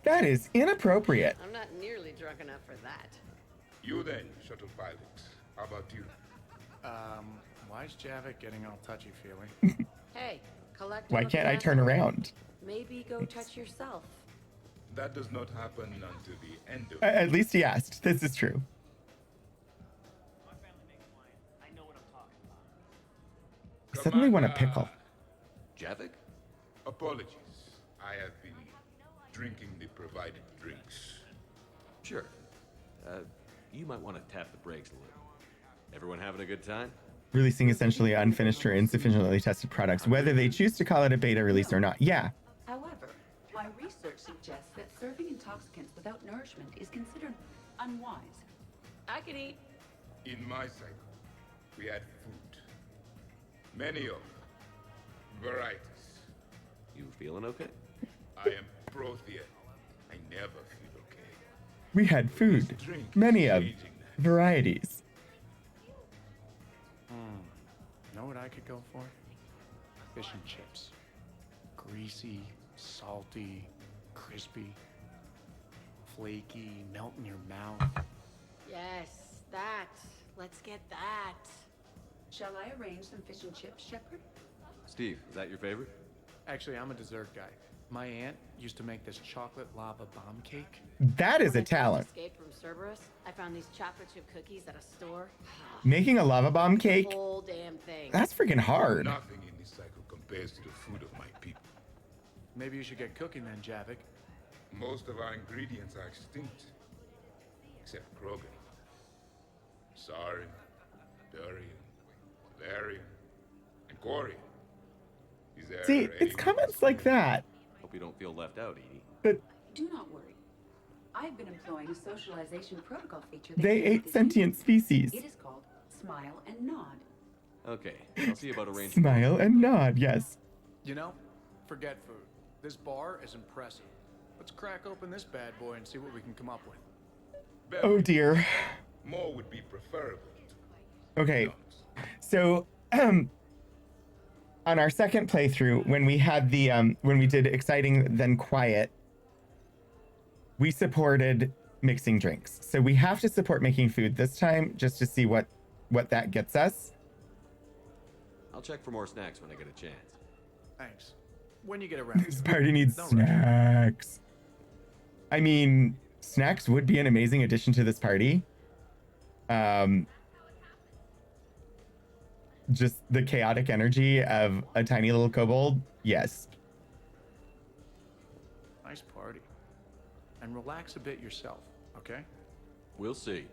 That is inappropriate. I'm not nearly drunk enough for that. You then, shuttle pilots. How about you? Why is Javik getting all touchy-feely? Hey, collect. Why can't I turn around? Maybe go touch yourself. That does not happen until the end of At least he asked. This is true. I suddenly want a pickle. Javik? Apologies. I have been drinking the provided drinks. Sure. You might want to tap the brakes a little. Everyone having a good time? Releasing essentially unfinished or insufficiently tested products, whether they choose to call it a beta release or not. Yeah. However, my research suggests that serving intoxicants without nourishment is considered unwise. I can eat. In my cycle, we had food. Many of them. Varieties. You feeling okay? I am Prothean. I never feel okay. We had food. Many of varieties. Know what I could go for? Fish and chips. Greasy, salty, crispy, flaky, melt in your mouth. Yes, that. Let's get that. Shall I arrange some fish and chips, Shepard? Steve, is that your favorite? Actually, I'm a dessert guy. My aunt used to make this chocolate lava bomb cake. That is a talent. Escaped from Cerberus. I found these chocolate chip cookies at a store. Making a lava bomb cake? The whole damn thing. That's freaking hard. Nothing in this cycle compares to the food of my people. Maybe you should get cooking then, Javik. Most of our ingredients are extinct. Except Krogan. Sarin, Durian, Valerian, and Quarian. Is there See, it's any- comments like that. Hope you don't feel left out, Edie. But Do not worry. I've been employing a socialization protocol feature. that they came ate with this sentient species. It is called Smile and Nod. Okay, I'll see about arranging. Smile and nod, yes. You know, forget food. This bar is impressive. Let's crack open this bad boy and see what we can come up with. Oh dear. More would be preferable. Okay. So, on our second playthrough, when we had the when we did exciting then quiet, we supported mixing drinks. So we have to support making food this time just to see what that gets us. I'll check for more snacks when I get a chance. Thanks. When you get around. This party needs Don't rush. snacks. I mean, snacks would be an amazing addition to this party. Just the chaotic energy of a tiny little kobold. Yes. Nice party. And relax a bit yourself, okay? We'll see.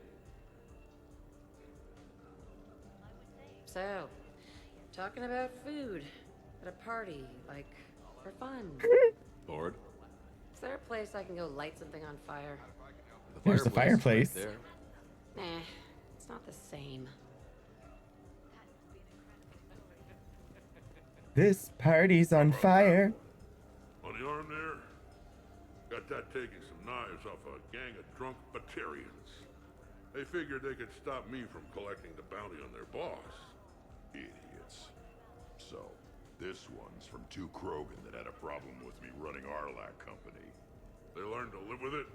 So, talking about food at a party, like, for fun. Bored? Is there a place I can go light something on fire? There's the fireplace. Right there. Nah, it's not the same. This party's on fire. On the arm there, got that taking some knives off a gang of drunk Batarians. They figured they could stop me from collecting the bounty on their boss. Idiots. So, this one's from two Krogan that had a problem with me running Arlac Company. They learned to live with it.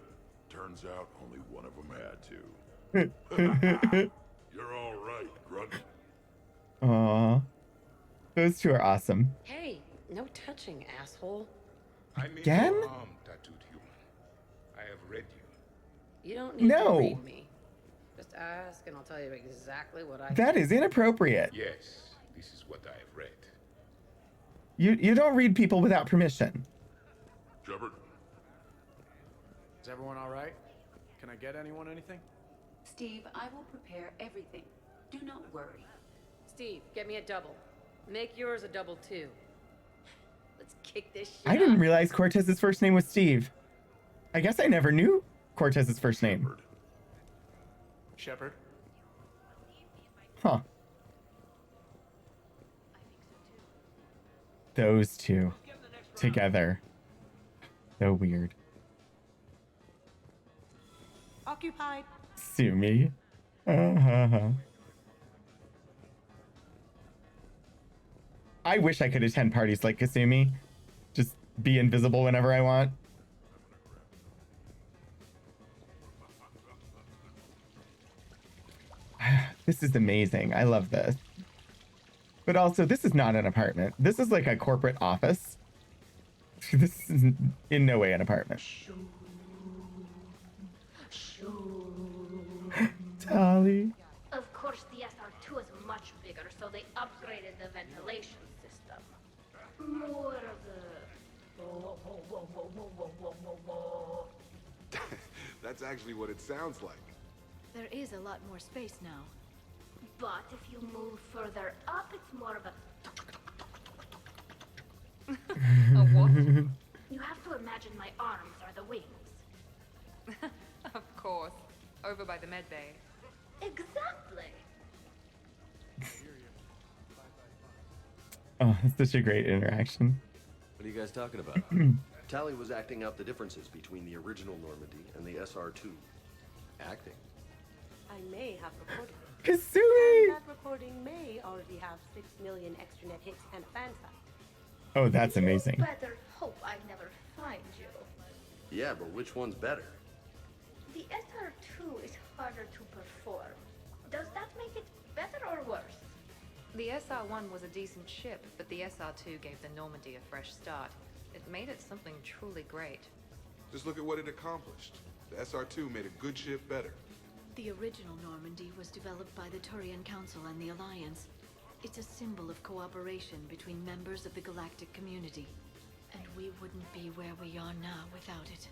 Turns out only one of them had to. You're all right, Grunt. Aw. Those two are awesome. Hey, no touching, asshole. I mean Again? no harm, tattooed human. I have read you. You don't need No. to read me. Just ask and I'll tell you exactly what I That is inappropriate. Yes, this is what I have read. You don't read people without permission. Shepard? Is everyone all right? Can I get anyone anything? Steve, I will prepare everything. Do not worry. Steve, get me a double. Make yours a double too. Let's kick this shit I didn't up. realize Cortez's first name was Steve. I guess I never knew Cortez's first name. Shepard? Huh. Those two together. So weird. Occupied. Sue me. I wish I could attend parties like Kasumi. Just be invisible whenever I want. This is amazing. I love this. But also, this is not an apartment. This is like a corporate office. This is in no way an apartment. Tali. Of course, the SR2 is much bigger, so they upgraded the ventilation system. More of the That's actually what it sounds like. There is a lot more space now. But if you move further up, it's more of a... A what? You have to imagine my arms are the wings. Of course. Over by the med bay. Exactly. Oh, it's such a great interaction. What are you guys talking about? Tally was acting out the differences between the original Normandy and the SR2. Acting. I may have recorded it. Kasumi! And that recording may already have 6 million extranet hits and a fan site. Oh, that's amazing. You better hope I never find you. Yeah, but which one's better? The SR2 is harder to perform. Does that make it better or worse? The SR-1 was a decent ship, but the SR-2 gave the Normandy a fresh start. It made it something truly great. Just look at what it accomplished. The SR2 made a good ship better. The original Normandy was developed by the Turian Council and the Alliance. It's a symbol of cooperation between members of the galactic community. And we wouldn't be where we are now without it.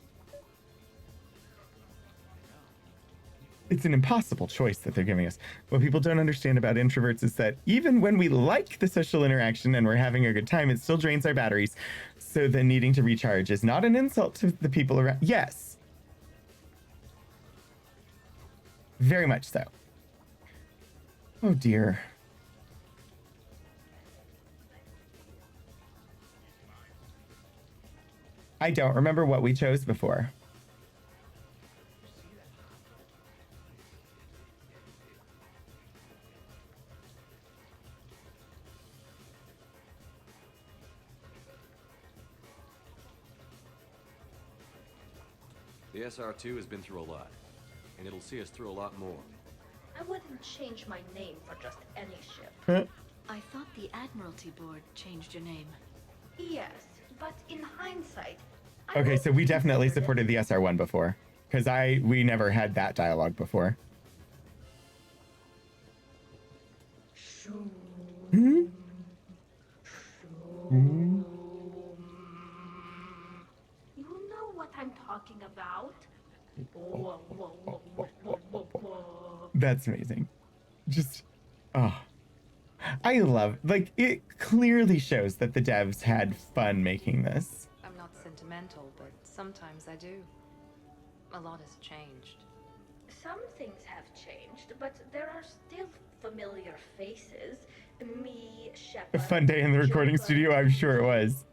It's an impossible choice that they're giving us. What people don't understand about introverts is that even when we like the social interaction and we're having a good time, it still drains our batteries. So the needing to recharge is not an insult to the people around. Yes. Very much so. Oh dear. I don't remember what we chose before. The SR2 has been through a lot, and it'll see us through a lot more. I wouldn't change my name for just any ship. I thought the Admiralty Board changed your name. Yes, but in hindsight, Okay, so we definitely supported the SR1 before, because we never had that dialogue before. Hmm? you know what I'm talking about. That's amazing. Just, oh. I love, like, it clearly shows that the devs had fun making this. I'm not sentimental, but sometimes I do. A lot has changed. Some things have changed, but there are still familiar faces. Me, A Shepard. fun day in the recording studio, I'm sure it was.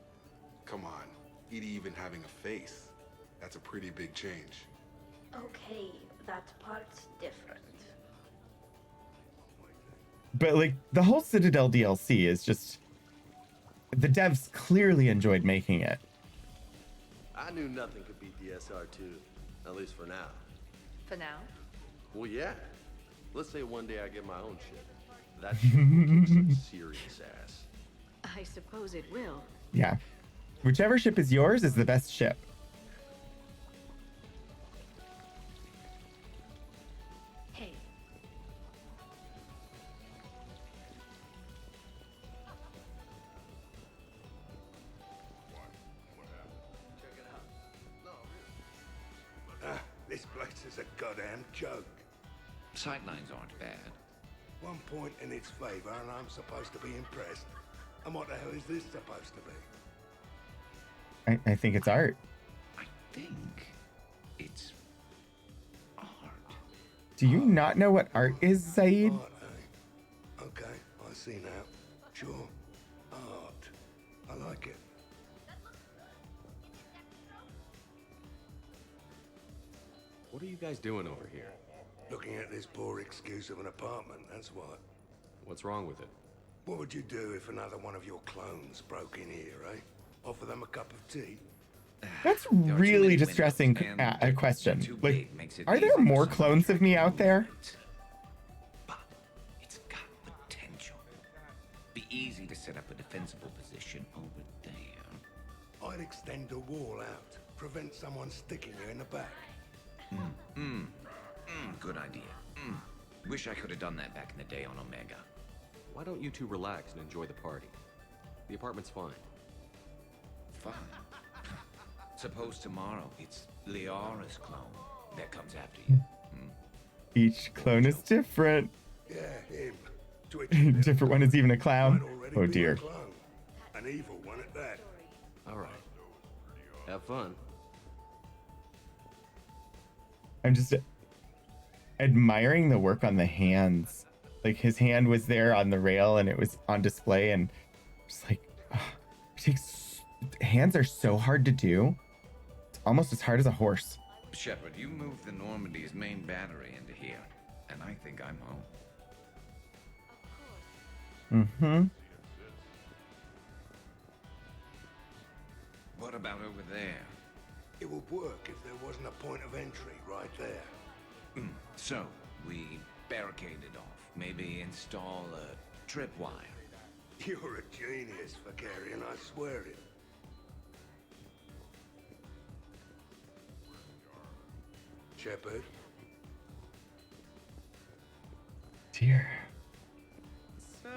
Come on, Edie even having a face. That's a pretty big change. Okay, that part's different. But, like, the whole Citadel DLC is just... The devs clearly enjoyed making it. I knew nothing could beat the SR2, at least for now. For now? Well, yeah. Let's say one day I get my own ship. That ship will kick some serious ass. I suppose it will. Yeah. Whichever ship is yours is the best ship. Hey. This place is a goddamn joke. Sightlines aren't bad. 1 point in its favor, and I'm supposed to be impressed. And what the hell is this supposed to be? I think it's art. I think it's art. Do you not know what art is, Zaid? Art, eh? Okay, I see now. Sure. Art. I like it. What are you guys doing over here? Looking at this poor excuse of an apartment, that's what. What's wrong with it? What would you do if another one of your clones broke in here, eh? Offer them a cup of tea? That's really distressing a question. Like, are there more clones of me out there? It's got potential. Be easy to set up a defensible position over there. I'd extend the wall out. Prevent someone sticking you in the back. Good idea. Wish I could have done that back in the day on Omega. Why don't you two relax and enjoy the party? The apartment's fine. Fun? Suppose tomorrow it's Liara's clone that comes after you. Each clone is different. Yeah, him. Different one is even a clown. Already Oh be a dear. clone. An evil one at that. All right. Have fun. I'm just admiring the work on the hands. Like his hand was there on the rail and it was on display, and just like hands are so hard to do. It's almost as hard as a horse. Shepard, you moved the Normandy's main battery into here, and I think I'm home. Mm-hmm. What about over there? It would work if there wasn't a point of entry right there. So, we barricade it off. Maybe install a tripwire. You're a genius, Vakarian, I swear it. Shepard? Dear. So,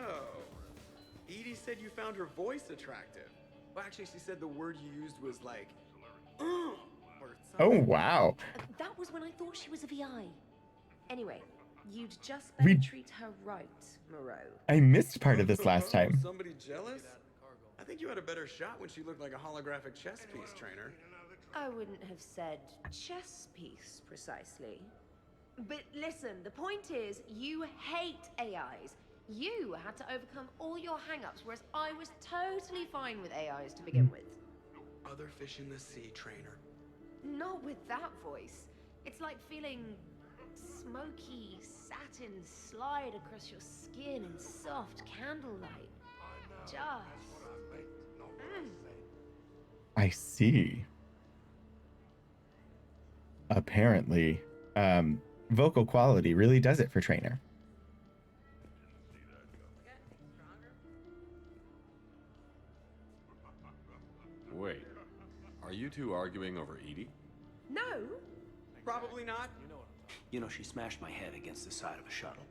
Edie said you found her voice attractive. Well, actually, she said the word you used was like, or Oh wow. That was when I thought she was a VI. Anyway, you'd just better We- treat her right, Moreau. I missed part of this last time. Somebody jealous? I think you had a better shot when she looked like a holographic chess piece, trainer. I wouldn't have said chess piece precisely. But listen, the point is, you hate AIs. You had to overcome all your hang-ups, whereas I was totally fine with AIs to begin with. Other fish in the sea, trainer. Not with that voice. It's like feeling smoky satin slide across your skin in soft candlelight. Just. I see. Apparently, vocal quality really does it for Trainer. Wait, are you two arguing over Edie? No. Probably not. You know, she smashed my head against the side of a shuttle.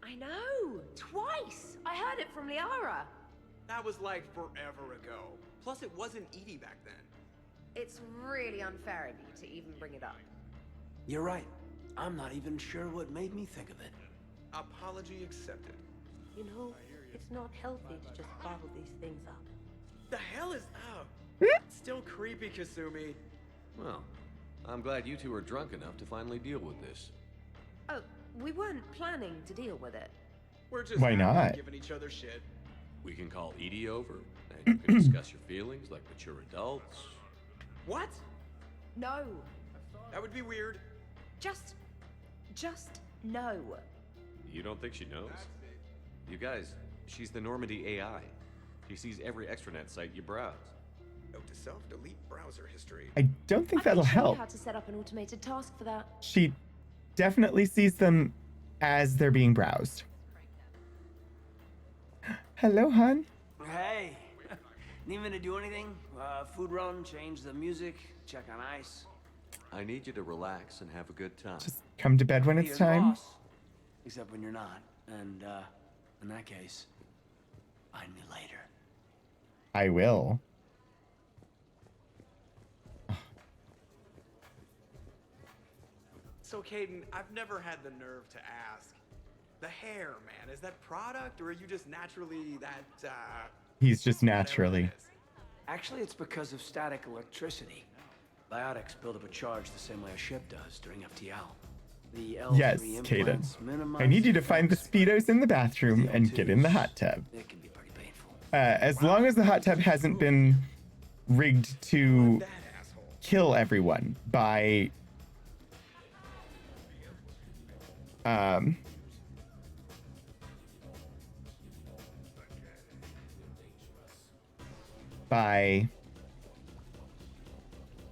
I know. Twice. I heard it from Liara. That was like forever ago. Plus, it wasn't Edie back then. It's really unfair of you to even bring it up. You're right. I'm not even sure what made me think of it. Apology accepted. You know, it's not healthy to just bottle these things up. The hell is up? Still creepy, Kasumi. Well, I'm glad you two are drunk enough to finally deal with this. Oh, we weren't planning to deal with it. We're just Why not? giving each other shit. We can call Edie over, and you can discuss your feelings like mature adults. What? No. That would be weird. Just no. You don't think she knows? You guys, she's the Normandy AI. She sees every extranet site you browse. Note to self, delete browser history. I don't think that'll I help. how to set up an automated task for that. She definitely sees them as they're being browsed. Hello, hon. Hey, need me to do anything? Food run, change the music, check on ice. I need you to relax and have a good time. Just come to bed when Be it's your time. boss. Except when you're not. And, in that case, find me later. I will. So, Caden, I've never had the nerve to ask. The hair, man, is that product, or are you just naturally that, He's just naturally. Actually, it's because of static electricity. Biotics build up a charge the same way a ship does during FTL. The L3 Yes, Caden. implants minimize I need you to find the Speedos in the bathroom and get in the hot tub. It can be pretty painful. As long as the hot tub hasn't been rigged to kill everyone by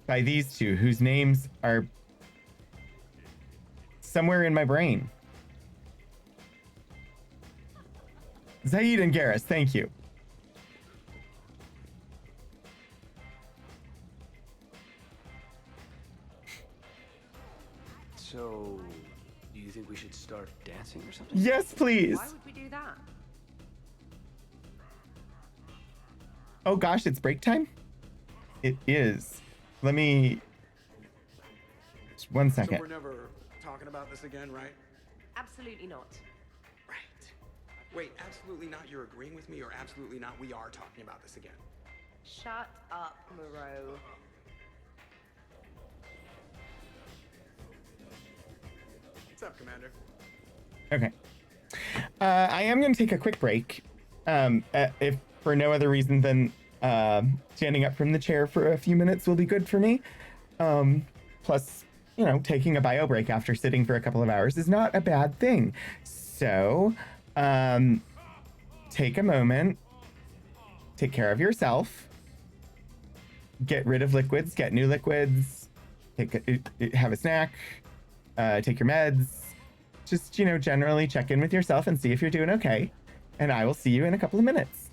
by these two whose names are somewhere in my brain. Zaid and Garrus, thank you. So, do you think we should start dancing or something? Yes, please. Why would we do that? Oh gosh, it's break time? It is. let me... Just one So second. we're never talking about this again, right? Absolutely not. Right. Wait, absolutely not. You're agreeing with me, or absolutely not. We are talking about this again. Shut up, Moreau. What's up, Commander? Okay. I am going to take a quick break. If for no other reason than standing up from the chair for a few minutes will be good for me. Plus, you know, taking a bio break after sitting for a couple of hours is not a bad thing. So, take a moment, take care of yourself, get rid of liquids, get new liquids, have a snack, take your meds. Just, you know, generally check in with yourself and see if you're doing okay. And I will see you in a couple of minutes.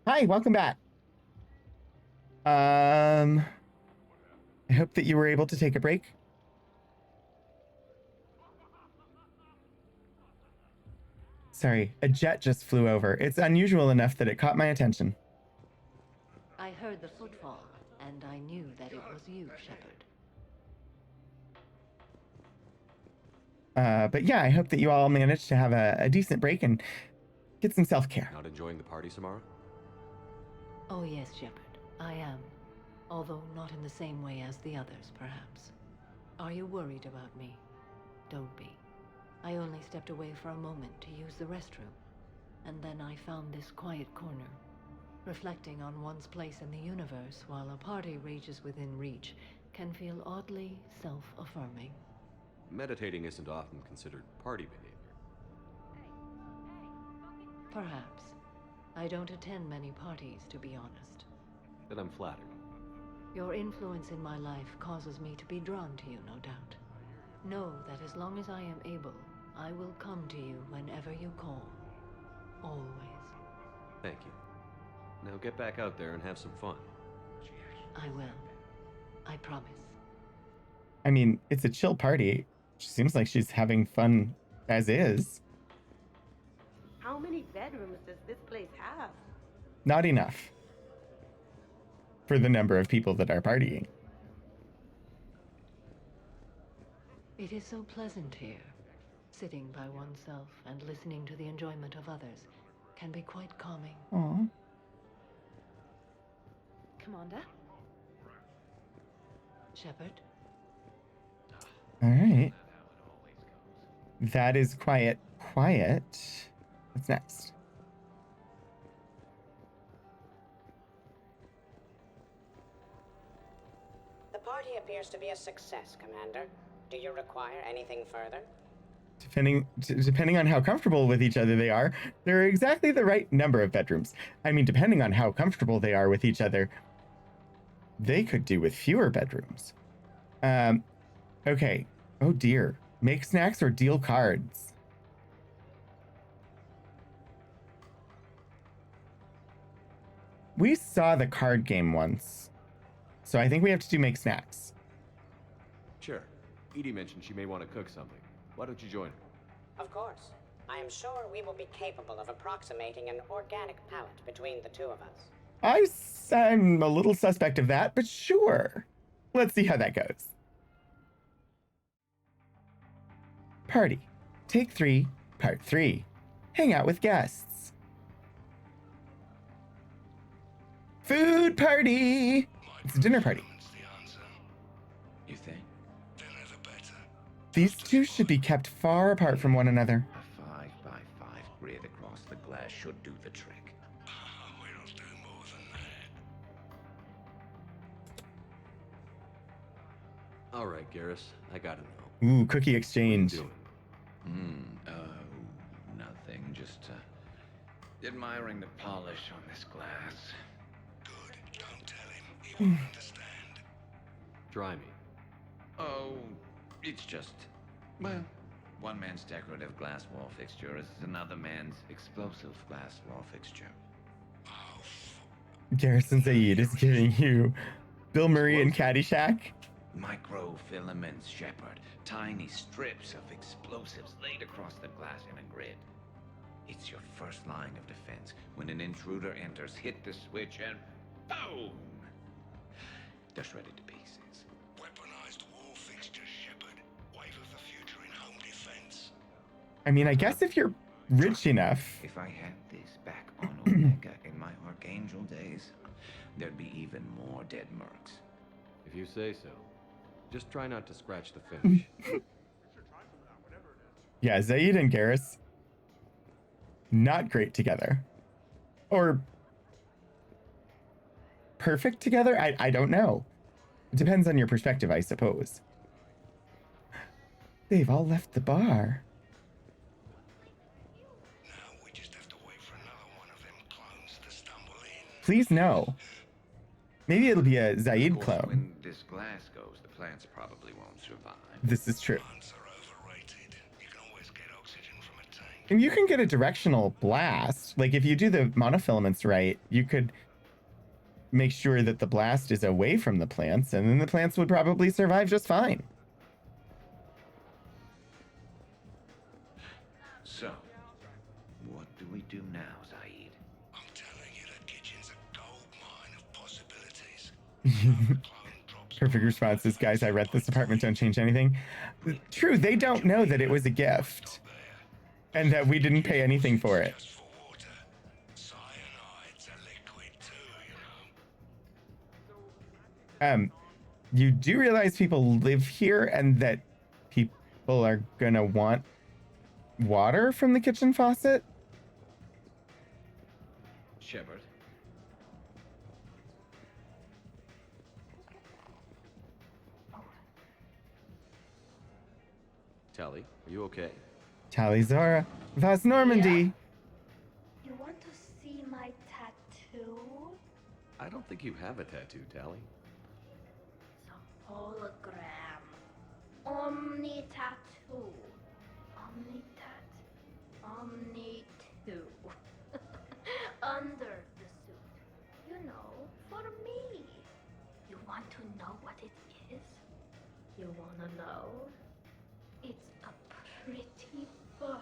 Hi, welcome back. I hope that you were able to take a break. Sorry, a jet just flew over. It's unusual enough that it caught my attention. I heard the footfall, and I knew that it was you, Shepard. But yeah, I hope that you all managed to have a decent break and get some self-care. Not enjoying the party, Samara? Oh yes, Shepard, I am. Although not in the same way as the others, perhaps. Are you worried about me? Don't be. I only stepped away for a moment to use the restroom, and then I found this quiet corner. Reflecting on one's place in the universe while a party rages within reach can feel oddly self-affirming. Meditating isn't often considered party behavior. Perhaps. I don't attend many parties, to be honest. Then I'm flattered. Your influence in my life causes me to be drawn to you, no doubt. Know that as long as I am able, I will come to you whenever you call. Always. Thank you. Now get back out there and have some fun. I will. I promise. I mean, it's a chill party. She seems like she's having fun as is. How many bedrooms does this place have? Not enough for the number of people that are partying. It is so pleasant here. Sitting by oneself and listening to the enjoyment of others can be quite calming. Aww. Commander? Shepard? All right. That is quiet. What's next? The party appears to be a success, Commander. Do you require anything further? Depending on how comfortable with each other they are, there are exactly the right number of bedrooms. I mean, depending on how comfortable they are with each other, they could do with fewer bedrooms. Okay. Oh dear. Make snacks or deal cards. We saw the card game once, so I think we have to do make snacks. Sure. Edie mentioned she may want to cook something. Why don't you join her? Of course. I am sure we will be capable of approximating an organic palette between the two of us. I'm a little suspect of that, but sure. Let's see how that goes. Party. Take 3, Part 3. Hang out with guests. Food party! It's a dinner party. You think? These two should be kept far apart from one another. A 5x5 grid across the glass should do the trick. We'll do more than that. All right, Garrus. I gotta know. Ooh, cookie exchange. Nothing. Just admiring the polish on this glass. Good. Don't tell him. He won't understand. Try me. Oh, it's just, well, one man's decorative glass wall fixture is another man's explosive glass wall fixture. Garrison Zaid is giving you Bill Murray and Caddyshack. Microfilaments, Shepard. Tiny strips of explosives laid across the glass in a grid. It's your first line of defense. When an intruder enters, hit the switch and boom! They're shredded to pieces. Weaponized wall fixtures, Shepard. Wave of the future in home defense. I mean, I guess if you're rich enough. If I had this back on Omega in my Archangel days, there'd be even more dead mercs. If you say so. Just try not to scratch the finish. Yeah, Zaid and Garrus, not great together. Or perfect together? I don't know. It depends on your perspective, I suppose. They've all left the bar. Now we just have to wait for another one of them clones to stumble in. Please no. Maybe it'll be a Zaid clone. When this glass goes, the plants probably won't survive. This is true. Plants are overrated. You can always get oxygen from a tank. And you can get a directional blast. Like if you do the monofilaments right, you could make sure that the blast is away from the plants, and then the plants would probably survive just fine. So, Perfect response is, guys, I read this apartment, don't change anything. True, they don't know that it was a gift. And that we didn't pay anything for it. You do realize people live here and that people are gonna want water from the kitchen faucet? Shepard. Tally, are you okay? Tally Zora, Vas Normandy. You want to see my tattoo? I don't think you have a tattoo, Tally. Hologram. Omni tattoo. Omni tat. Omni 2. Under the suit. You know, for me. You want to know what it is? You wanna know? It's a pretty bird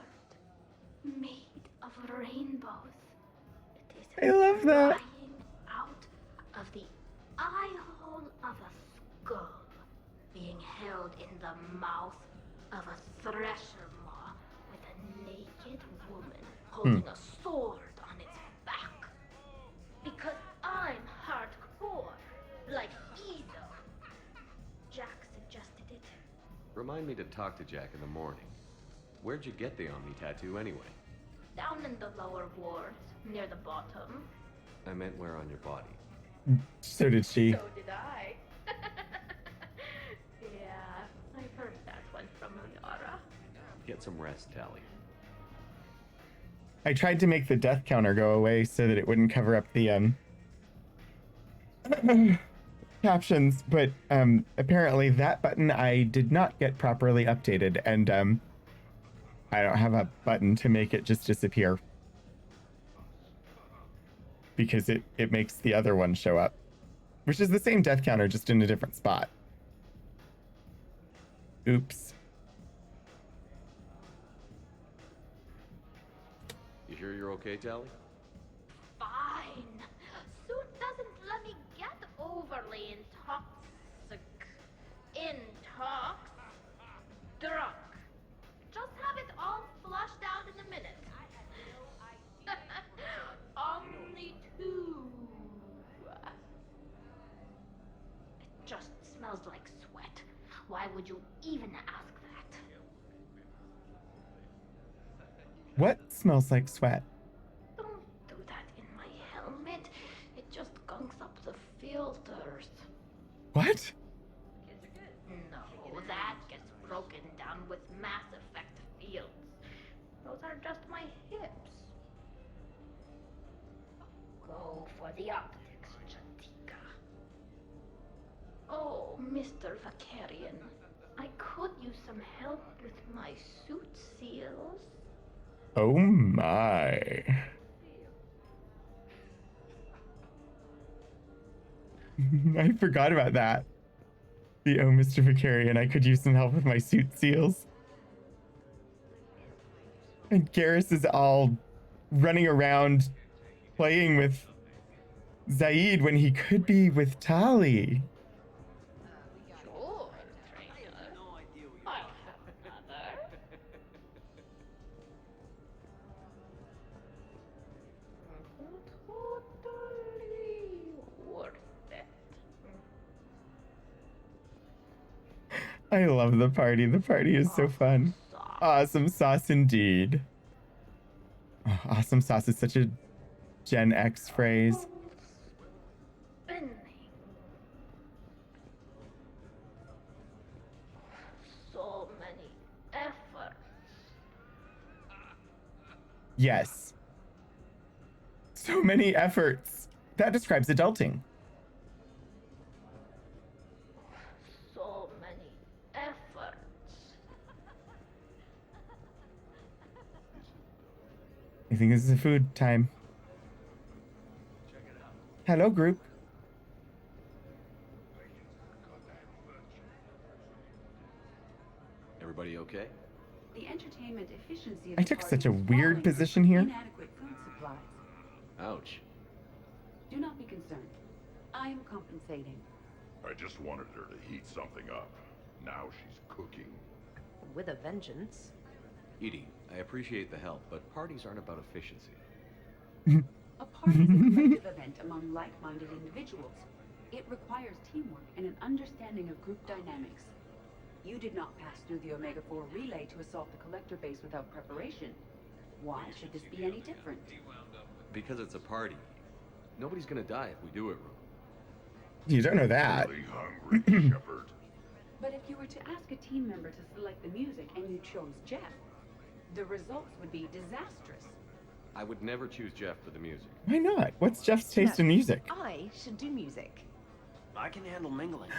made of rainbows. It is I love that. flying out of the eye hole of a skull, being held in the mouth of a thresher maw with a naked woman holding a sword on its back. Because I'm hardcore, like Edo. Jack suggested it. Remind me to talk to Jack in the morning. Where'd you get the Omni tattoo anyway? Down in the lower wards, near the bottom. I meant where on your body. So did she. So did I. Yeah, I heard that one from Liara. Get some rest, Tally. I tried to make the death counter go away so that it wouldn't cover up the captions, but apparently that button I did not get properly updated, and I don't have a button to make it just disappear because it makes the other one show up, which is the same death counter, just in a different spot. Oops. You sure you're okay, Tally? Fine. Suit doesn't let me get overly drunk. Just have it all flushed out in a minute. Only 2. It just smells like sweat. Why would you even ask that? What smells like sweat? Don't do that in my helmet. It just gunks up the filters. What? No, that gets broken down with Mass Effect fields. Those are just my hips. Go for the optics, Jatika. Oh, Mr. Vakarian, I could use some help with my suit seals. Oh my. I forgot about that. The oh, Mr. Vakarian, I could use some help with my suit seals. And Garrus is all running around playing with Zaid when he could be with Tali. Sure, trainer. I'll have another. Totally worth it. I love the party. The party is so fun. Awesome sauce indeed. Oh, awesome sauce is such a Gen X phrase. Spinning. So many efforts. Yes. So many efforts. That describes adulting. So many efforts. I think this is a food time. Hello, group. Everybody okay? The entertainment efficiency of I the took party such a has weird fallen position due to here. Inadequate food supplies. Ouch. Do not be concerned. I am compensating. I just wanted her to heat something up. Now she's cooking. With a vengeance. Edie, I appreciate the help, but parties aren't about efficiency. A party is a collective event among like-minded individuals. It requires teamwork and an understanding of group dynamics. You did not pass through the Omega-4 relay to assault the collector base without preparation. Why should this be any different? Because it's a party. Nobody's gonna die if we do it wrong. You don't know that. Really hungry, Shepard. But if you were to ask a team member to select the music and you chose Jeff, the results would be disastrous. I would never choose Jeff for the music. Why not? What's Jeff's taste in music? I should do music. I can handle mingling.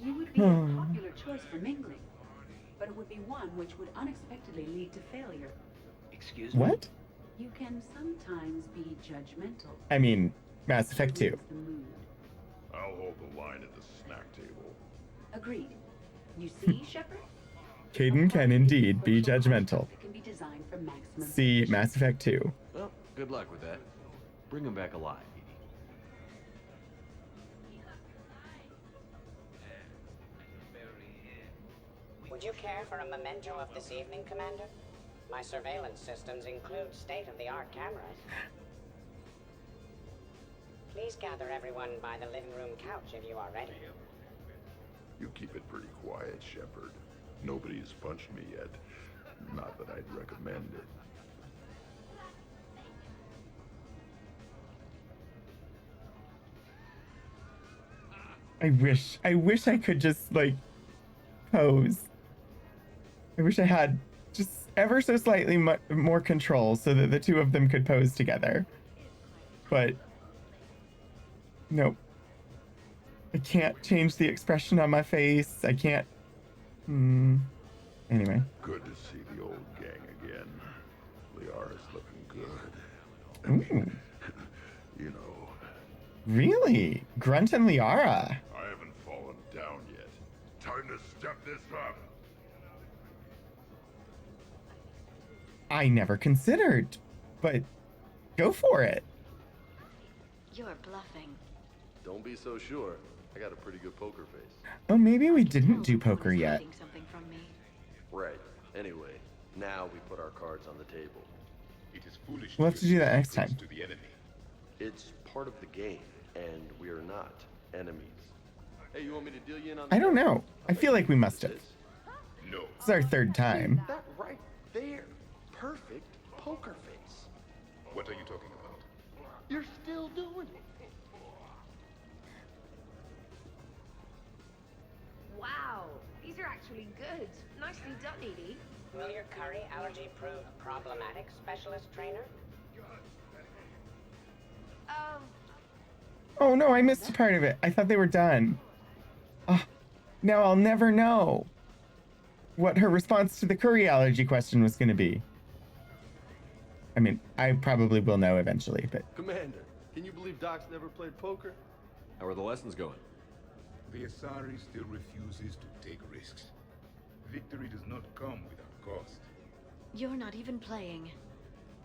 You would be a popular choice for mingling, but it would be one which would unexpectedly lead to failure. Excuse me? What? You can sometimes be judgmental. I mean, Mass Effect 2. The mood. I'll hold the line at the snack table. Agreed. You see, Shepard? Caden can indeed be judgmental. It can be designed for maximum. See Mass Effect 2. Well, good luck with that. Bring him back alive, Edie. Would you care for a memento of this evening, Commander? My surveillance systems include state-of-the-art cameras. Please gather everyone by the living room couch if you are ready. You keep it pretty quiet, Shepard. Nobody has punched me yet. Not that I'd recommend it. I wish I could just, like, pose. I wish I had just ever so slightly more control so that the two of them could pose together. But, nope. I can't change the expression on my face. I can't. Anyway. Good to see the old gang again. Liara's looking good. I mean, you know. Really? Grunt and Liara. I haven't fallen down yet. Time to step this up. I never considered, but go for it. You're bluffing. Don't be so sure. I got a pretty good poker face. Oh, maybe we didn't do poker yet. Hiding something from me. Right. Anyway, now we put our cards on the table. It is foolish. We'll have to do that next time. To the enemy. It's part of the game, and we are not enemies. Hey, you want me to deal you in on I don't know. I feel like we must have. No. It's our third time. That right there. Perfect poker face. What are you talking about? You're still doing it. Wow, these are actually good. Nicely done, Edie. Will your curry allergy prove problematic, Specialist Trainer? Oh no, I missed a part of it. I thought they were done. Now I'll never know what her response to the curry allergy question was going to be. I mean, I probably will know eventually, but... Commander, can you believe Doc's never played poker? How are the lessons going? The Asari still refuses to take risks. Victory does not come without cost. You're not even playing.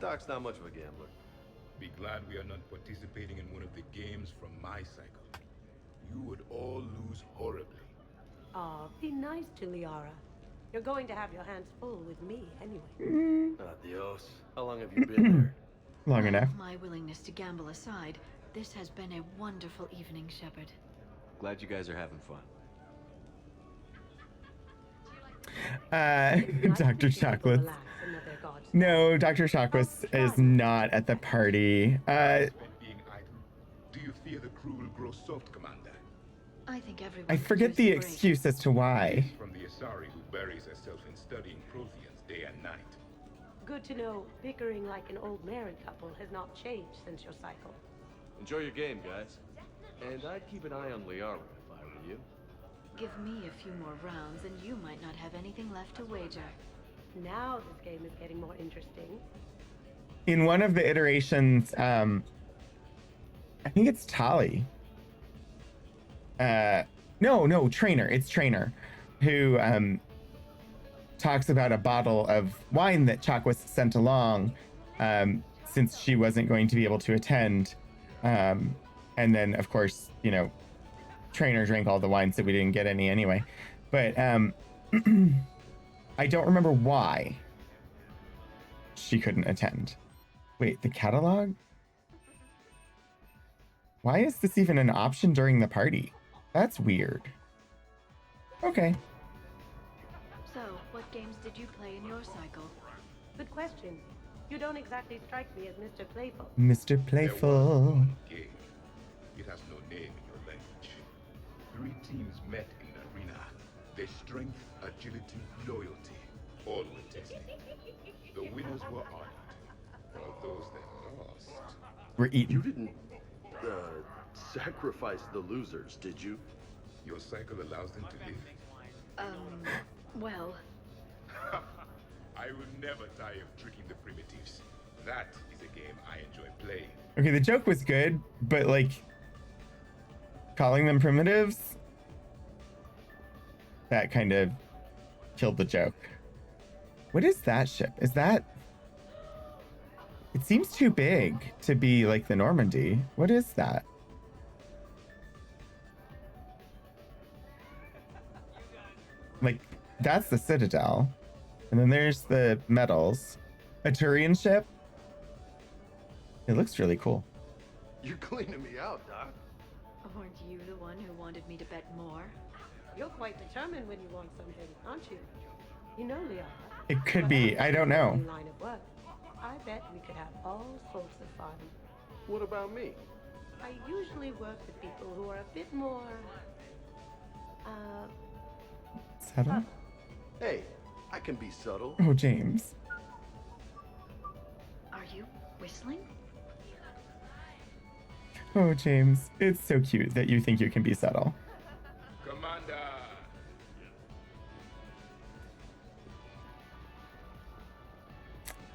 Doc's not much of a gambler. Be glad we are not participating in one of the games from my cycle. You would all lose horribly. Aw, be nice to Liara. You're going to have your hands full with me anyway. Adios. How long have you been there? Long enough. My willingness to gamble aside, this has been a wonderful evening, Shepard. Glad you guys are having fun. Dr. Chocolate. No, Dr. Chocolate is not at the party. Do you fear the crew will grow soft, Commander? I think everyone. I forget the excuse as to why. From the Asari who buries herself in studying Protheans day and night. Good to know bickering like an old married couple has not changed since your cycle. Enjoy your game, guys. And I'd keep an eye on Liara if I were you. Give me a few more rounds and you might not have anything left to wager. Now this game is getting more interesting. In one of the iterations, I think it's Tali. No, Trainer. It's Trainer, who talks about a bottle of wine that Chakwas sent along, since she wasn't going to be able to attend. And then, of course, you know, trainer drank all the wine, so we didn't get any anyway. But I don't remember why she couldn't attend. Wait, the catalog? Why is this even an option during the party? That's weird. Okay. So, what games did you play in your cycle? Good question. You don't exactly strike me as Mr. Playful. Mr. Playful. Game. It has no name in your language. 3 teams met in the arena. Their strength, agility, loyalty, all were tested. The winners were honored, while those that lost... We're eating. You didn't, sacrifice the losers, did you? Your cycle allows them to live. Well... I will never tire of tricking the primitives. That is a game I enjoy playing. Okay, the joke was good, but like calling them primitives, that kind of killed the joke. What is that ship? Is that... It seems too big to be like the Normandy. What is that? Like, that's the Citadel. And then there's the medals. A Turian ship. It looks really cool. You're cleaning me out, Doc. Aren't you the one who wanted me to bet more? You're quite determined when you want something, aren't you? You know, Liara. It could be. I don't know. Line of work. I bet we could have all sorts of fun. What about me? I usually work with people who are a bit more, Subtle? Hey, I can be subtle. Oh, James. Are you whistling? Oh, James. It's so cute that you think you can be subtle. Commander!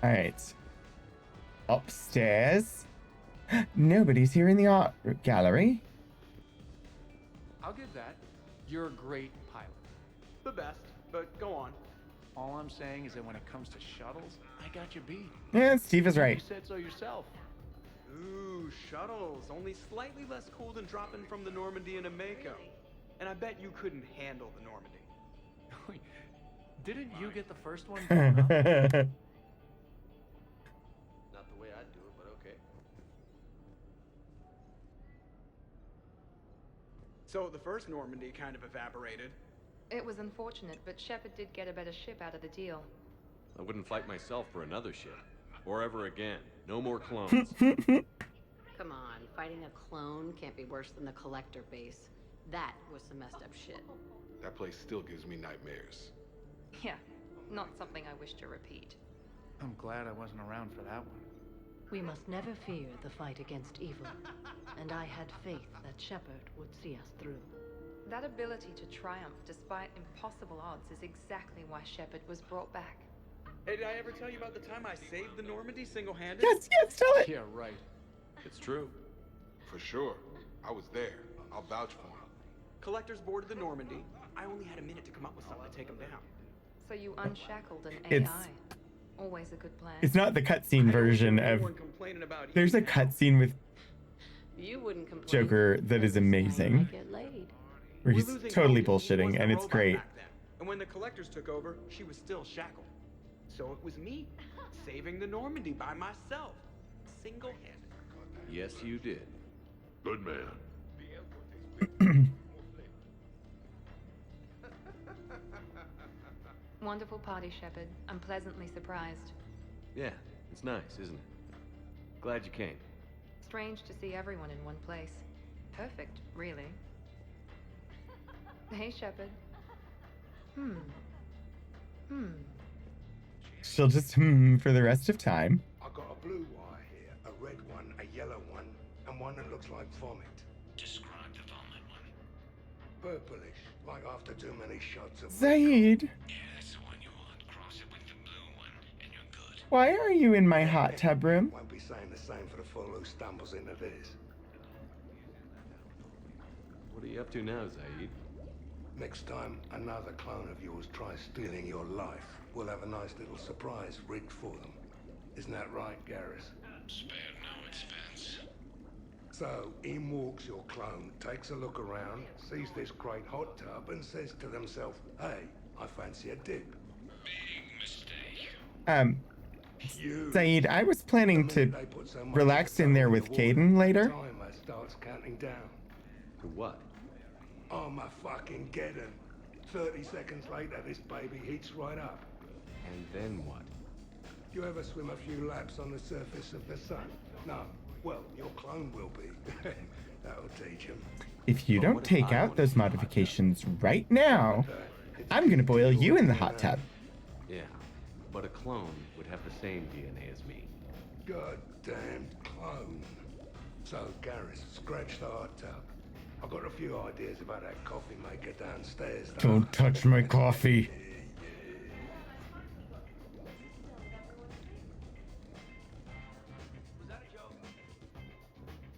All right. Upstairs. Nobody's here in the art gallery. I'll give that. You're a great pilot. The best, but go on. All I'm saying is that when it comes to shuttles, I got you beat. Yeah, Steve is right. You said so yourself. Ooh, shuttles. Only slightly less cool than dropping from the Normandy into Mako. And I bet you couldn't handle the Normandy. Didn't you get the first one? Not the way I'd do it, but okay. So the first Normandy kind of evaporated. It was unfortunate, but Shepard did get a better ship out of the deal. I wouldn't fight myself for another ship. Or ever again. No more clones. Come on, fighting a clone can't be worse than the Collector base. That was some messed up shit. That place still gives me nightmares. Yeah, not something I wish to repeat. I'm glad I wasn't around for that one. We must never fear the fight against evil, and I had faith that Shepard would see us through. That ability to triumph despite impossible odds is exactly why Shepard was brought back. Hey, did I ever tell you about the time I saved the Normandy single-handed? Yes, tell it. Yeah, right. It's true. For sure. I was there. I'll vouch for him. Collectors boarded the Normandy. I only had a minute to come up with something to take them down. So you unshackled an It's- AI. Always a good plan. It's not the cutscene version of... There's a cutscene with You wouldn't complain. Joker that is amazing. Get laid. Where he's totally bullshitting, and it's great. And when the Collectors took over, she was still shackled. So it was me, saving the Normandy by myself. Single-handed. Yes, you did. Good man. Wonderful party, Shepard. I'm pleasantly surprised. Yeah, it's nice, isn't it? Glad you came. Strange to see everyone in one place. Perfect, really. Hey, Shepard. She'll just for the rest of time. I got a blue wire here, a red one, a yellow one, and one that looks like vomit. Describe the vomit one. Purplish, like after too many shots of Zaid, Yeah, that's the one you want. Cross it with the blue one, and you're good. why are you in my hot tub room? Won't be saying the same for the fool who stumbles into this. What are you up to now, Zaid? Next time another clone of yours tries stealing your life, we'll have a nice little surprise rigged for them. Isn't that right, Garrus? Spare no expense. So in walks your clone, takes a look around, sees this great hot tub, and says to themselves, "Hey, I fancy a dip." Saeed, I was planning to relax in there with Caden later. Timer starts counting down. To what? Armageddon. 30 seconds later, this baby heats right up. And then what? You ever swim a few laps on the surface of the sun? No. Well, your clone will be. That'll teach him. If you don't take out those modifications right now, I'm gonna boil you in the hot tub. Yeah, but a clone would have the same DNA as me. Goddamn clone. So, Garrus, scratch the hot tub. I've got a few ideas about that coffee maker downstairs, though. Don't touch my coffee.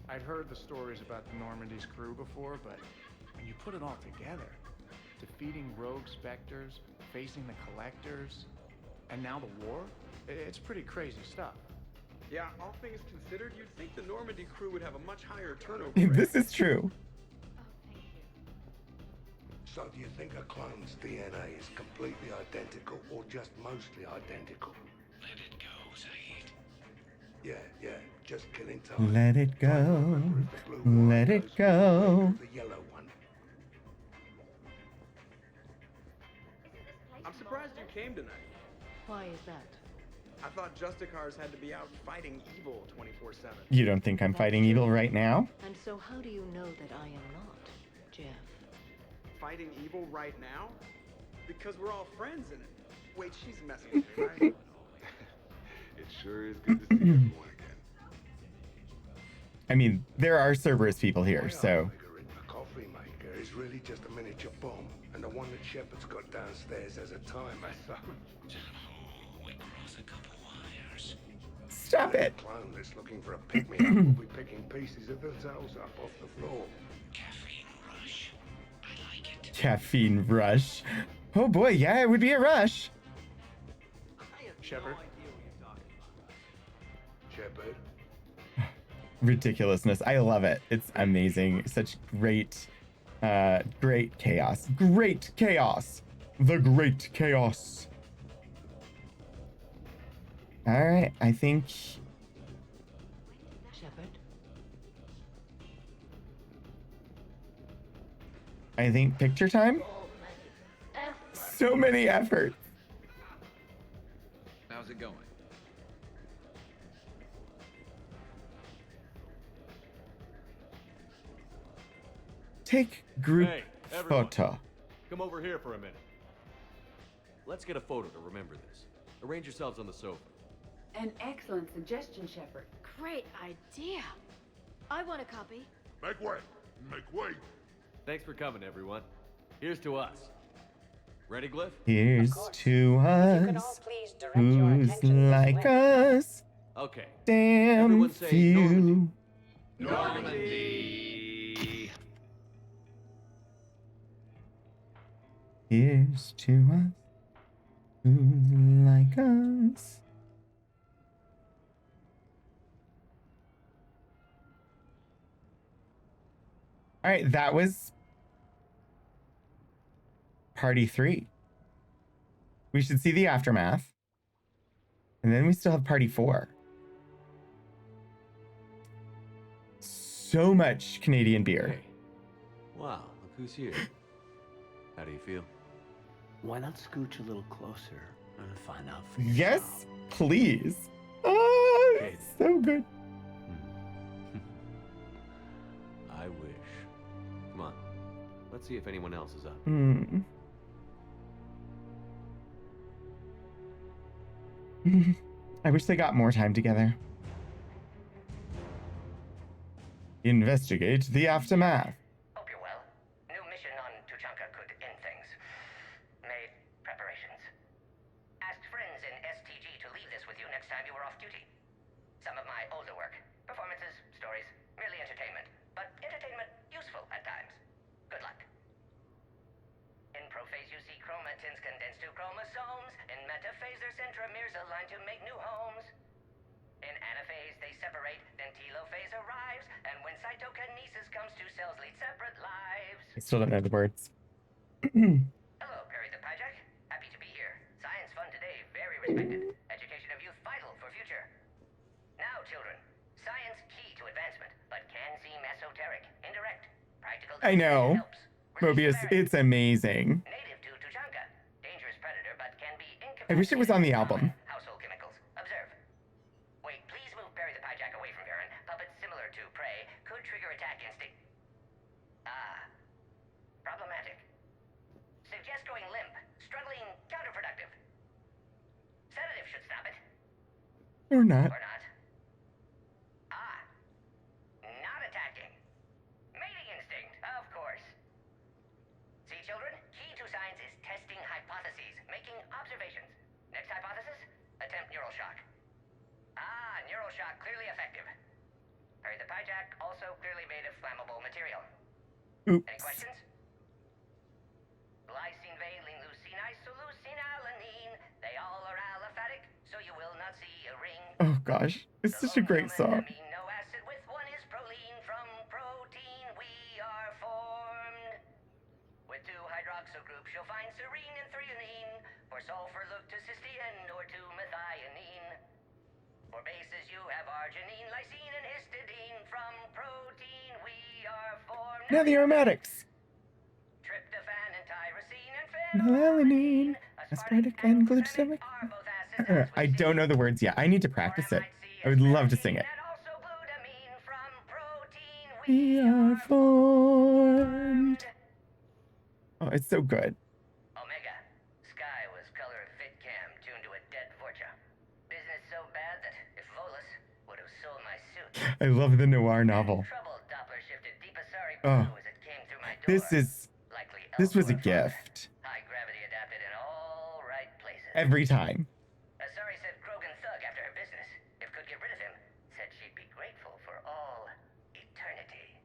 I'd heard the stories about the Normandy's crew before, but when you put it all together, defeating rogue specters, facing the collectors, and now the war, it's pretty crazy stuff. Yeah, all things considered, you'd think the Normandy crew would have a much higher turnover This is true. So do you think a clone's DNA is completely identical or just mostly identical? Let it go, Saeed. Yeah, just killing time. Let it go. Let it go. The yellow one. I'm surprised you came tonight. Why is that? I thought Justicars had to be out fighting evil 24/7. You don't think I'm fighting evil right now? And so how do you know that I am not, Jeff? Fighting evil right now? Because we're all friends in it. Wait, she's messing with me, right? It sure is good to see everyone again. I mean, there are Cerberus people here, so. A coffee maker is really just a miniature bomb, and the one that Shepard's got downstairs has a timer, so... We cross a couple wires. Stop it! The clone that's looking for a pick-me-up will be picking pieces of themselves up off the floor. Caffeine rush. Oh boy, yeah, it would be a rush. Shepard. Shepard. Ridiculousness. I love it. It's amazing. Such great, great chaos. Great chaos. The great chaos. All right, I think. Shepard. I think picture time. So many efforts. How's it going? Take group Hey, everyone. photo. Come over here for a minute. Let's get a photo to remember this. Arrange yourselves on the sofa. An excellent suggestion, Shepard. Great idea. I want a copy. Make way! Make way! Thanks for coming, everyone. Here's to us. Ready, Glyph? Here's to us. Who's like us? Okay. Damn Everyone say few. Normandy! Here's to us. Who's like us? All right, that was party 3. We should see the aftermath. And then we still have party 4. So much Canadian beer. Hey. Wow, look who's here. How do you feel? Why not scooch a little closer and find out for Yes, please. Oh, it's so good. I wish. Come on. Let's see if anyone else is up. I wish they got more time together. Investigate the aftermath. Hope you're well. New mission on Tuchanka could end things. Made preparations. Asked friends in STG to leave this with you next time you were off duty. Some of my older work. Performances, stories, merely entertainment. But entertainment useful at times. Good luck. In prophase you see chromatins condensed to chromosomes. In metaphase their centromeres align to make new homes. In anaphase they separate, then telophase arrives, and when comes to cells lead separate lives. I still don't know the words. Hello, Perry the Pyjack. Happy to be here. Science fun today, very respected. Education of youth vital for future. Now, children, science key to advancement, but can seem esoteric, indirect, practical. I know. Mobius, it's amazing. Native to Tuchanka. Dangerous predator, but can be I wish it was on the album. household chemicals. Observe. Wait, please move Perry the Pyjack away from Baron. Puppets similar to prey could trigger attack instinct. Ah. Problematic. Suggest going limp. Struggling counterproductive. Sedative should stop it. Or not. Or not. Ah. Not attacking. Mating instinct, of course. See, children? Key to science is testing hypotheses, making observations. Next hypothesis? Attempt neural shock. Ah, neural shock clearly effective. Perry the Pyjack also clearly made of flammable material. Oops. Any questions? Glycine, valine, leucine, isoleucine, alanine. They all are aliphatic, so you will not see a ring. Oh gosh, it's such a great song. Amino acid with one is proline. From protein we are formed. With 2 hydroxyl groups you'll find serine and threonine. For sulfur look to cysteine or to methionine. For bases you have arginine, lysine, and histidine. From protein we are formed. Now the aromatics. Tryptophan and tyrosine and Alanine, aspartic, and glutamic. I don't know the words yet. I need to practice it. I would love to sing it. We are formed. Oh, it's so good. Omega. Sky was color of VidCam tuned to a dead Vorcha. Business so bad that if Volus would have sold my suit. I love the noir novel. Trouble Doppler shifted Deepasari Oh, blue as it came through my door. this was a gift. High gravity adapted in all right places. Every time. Asari said Krogan thug after her business. If could get rid of him, said she'd be grateful for all eternity.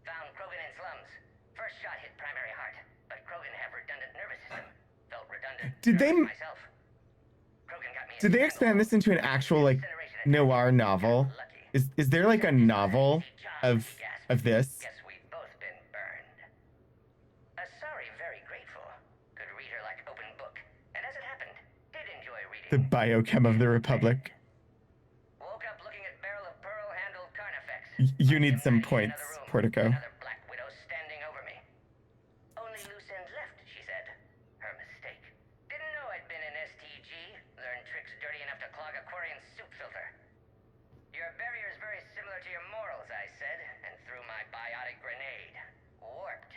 Found Krogan in slums. First shot hit primary heart, but Krogan have redundant nervous system. Felt redundant. Did they Myself. did they expand this into an actual like noir novel? Is there like a novel of this? Guess we've both been burned. Asari very grateful. Could read her like open book, and as it happened, did enjoy reading. The Biochem of the Republic. Woke up looking at barrel of pearl-handled Carnifex. You need some points, Portico. Black Widow standing over me. Only loose end left, she said. Her mistake. Didn't know I'd been in STG. Learned tricks dirty enough to clog a Quarian soup filter. Your barrier is very similar to your morals, I said, and threw my biotic grenade. Warped.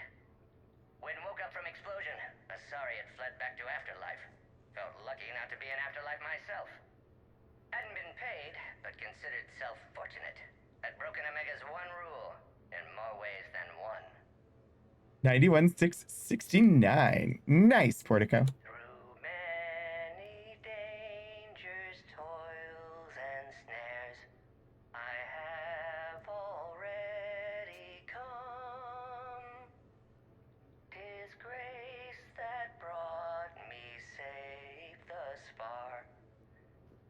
When woke up from explosion, Asari had fled back to afterlife. Felt lucky not to be in afterlife myself. Hadn't been paid, but considered self-fortunate. Had broken Omega's one rule, in more ways than one. 91,669. Nice, Portico. Through many dangers, toils, and snares, I have already come. 'Tis grace that brought me safe thus far,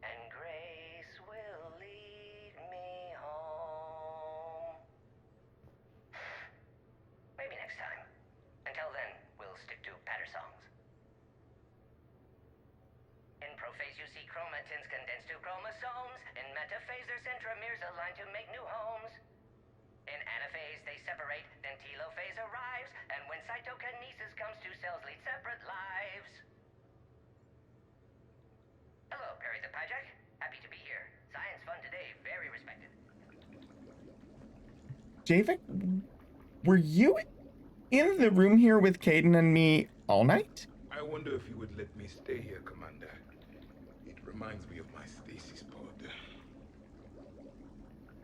and grace will lead me home. Maybe next time. Until then, we'll stick to patter songs. In prophase you see chromatins condensed to chromosomes. In metaphase their centromeres align to make new homes. In anaphase they separate, then telophase arrives. And when cytokinesis comes, 2 cells lead separate lives. Hello, Perry the Pyjack. Happy to be here. Science fun today, very respected. Javik, were you in the room here with Caden and me all night? I wonder if you would let me stay here, Commander. It reminds me of my stasis pod.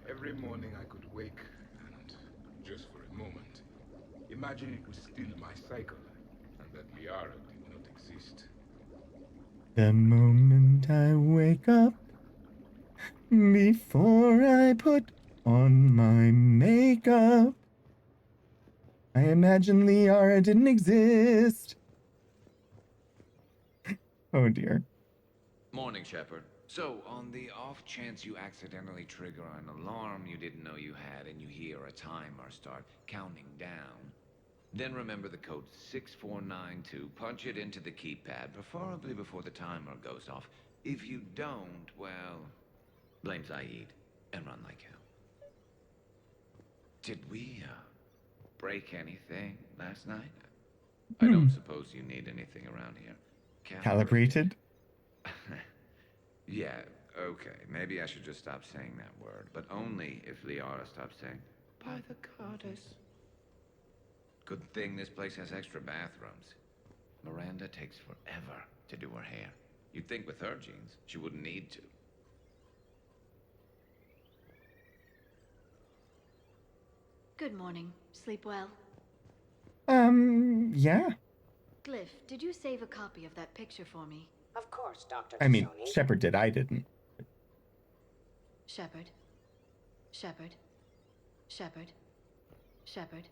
Every morning I could wake and, just for a moment, imagine it was still my cycle and that Liara did not exist. The moment I wake up, before I put on my makeup, I imagine Liara didn't exist. Oh dear. Morning, Shepard. So, on the off chance you accidentally trigger an alarm you didn't know you had and you hear a timer start counting down, then remember the code 6492, punch it into the keypad, preferably before the timer goes off. If you don't, well, blame Zaid and run like hell. Did we, break anything last night? I don't suppose you need anything around here. Calibrated? Yeah, okay. Maybe I should just stop saying that word, but only if Liara stops saying, by the goddess. Good thing this place has extra bathrooms. Miranda takes forever to do her hair. You'd think with her genes, she wouldn't need to. Good morning. Sleep well? Yeah. Glyph, did you save a copy of that picture for me? Of course, Dr. I mean, Tassoni. Shepard did, I didn't. Shepard. Shepard. Shepard. Shepard.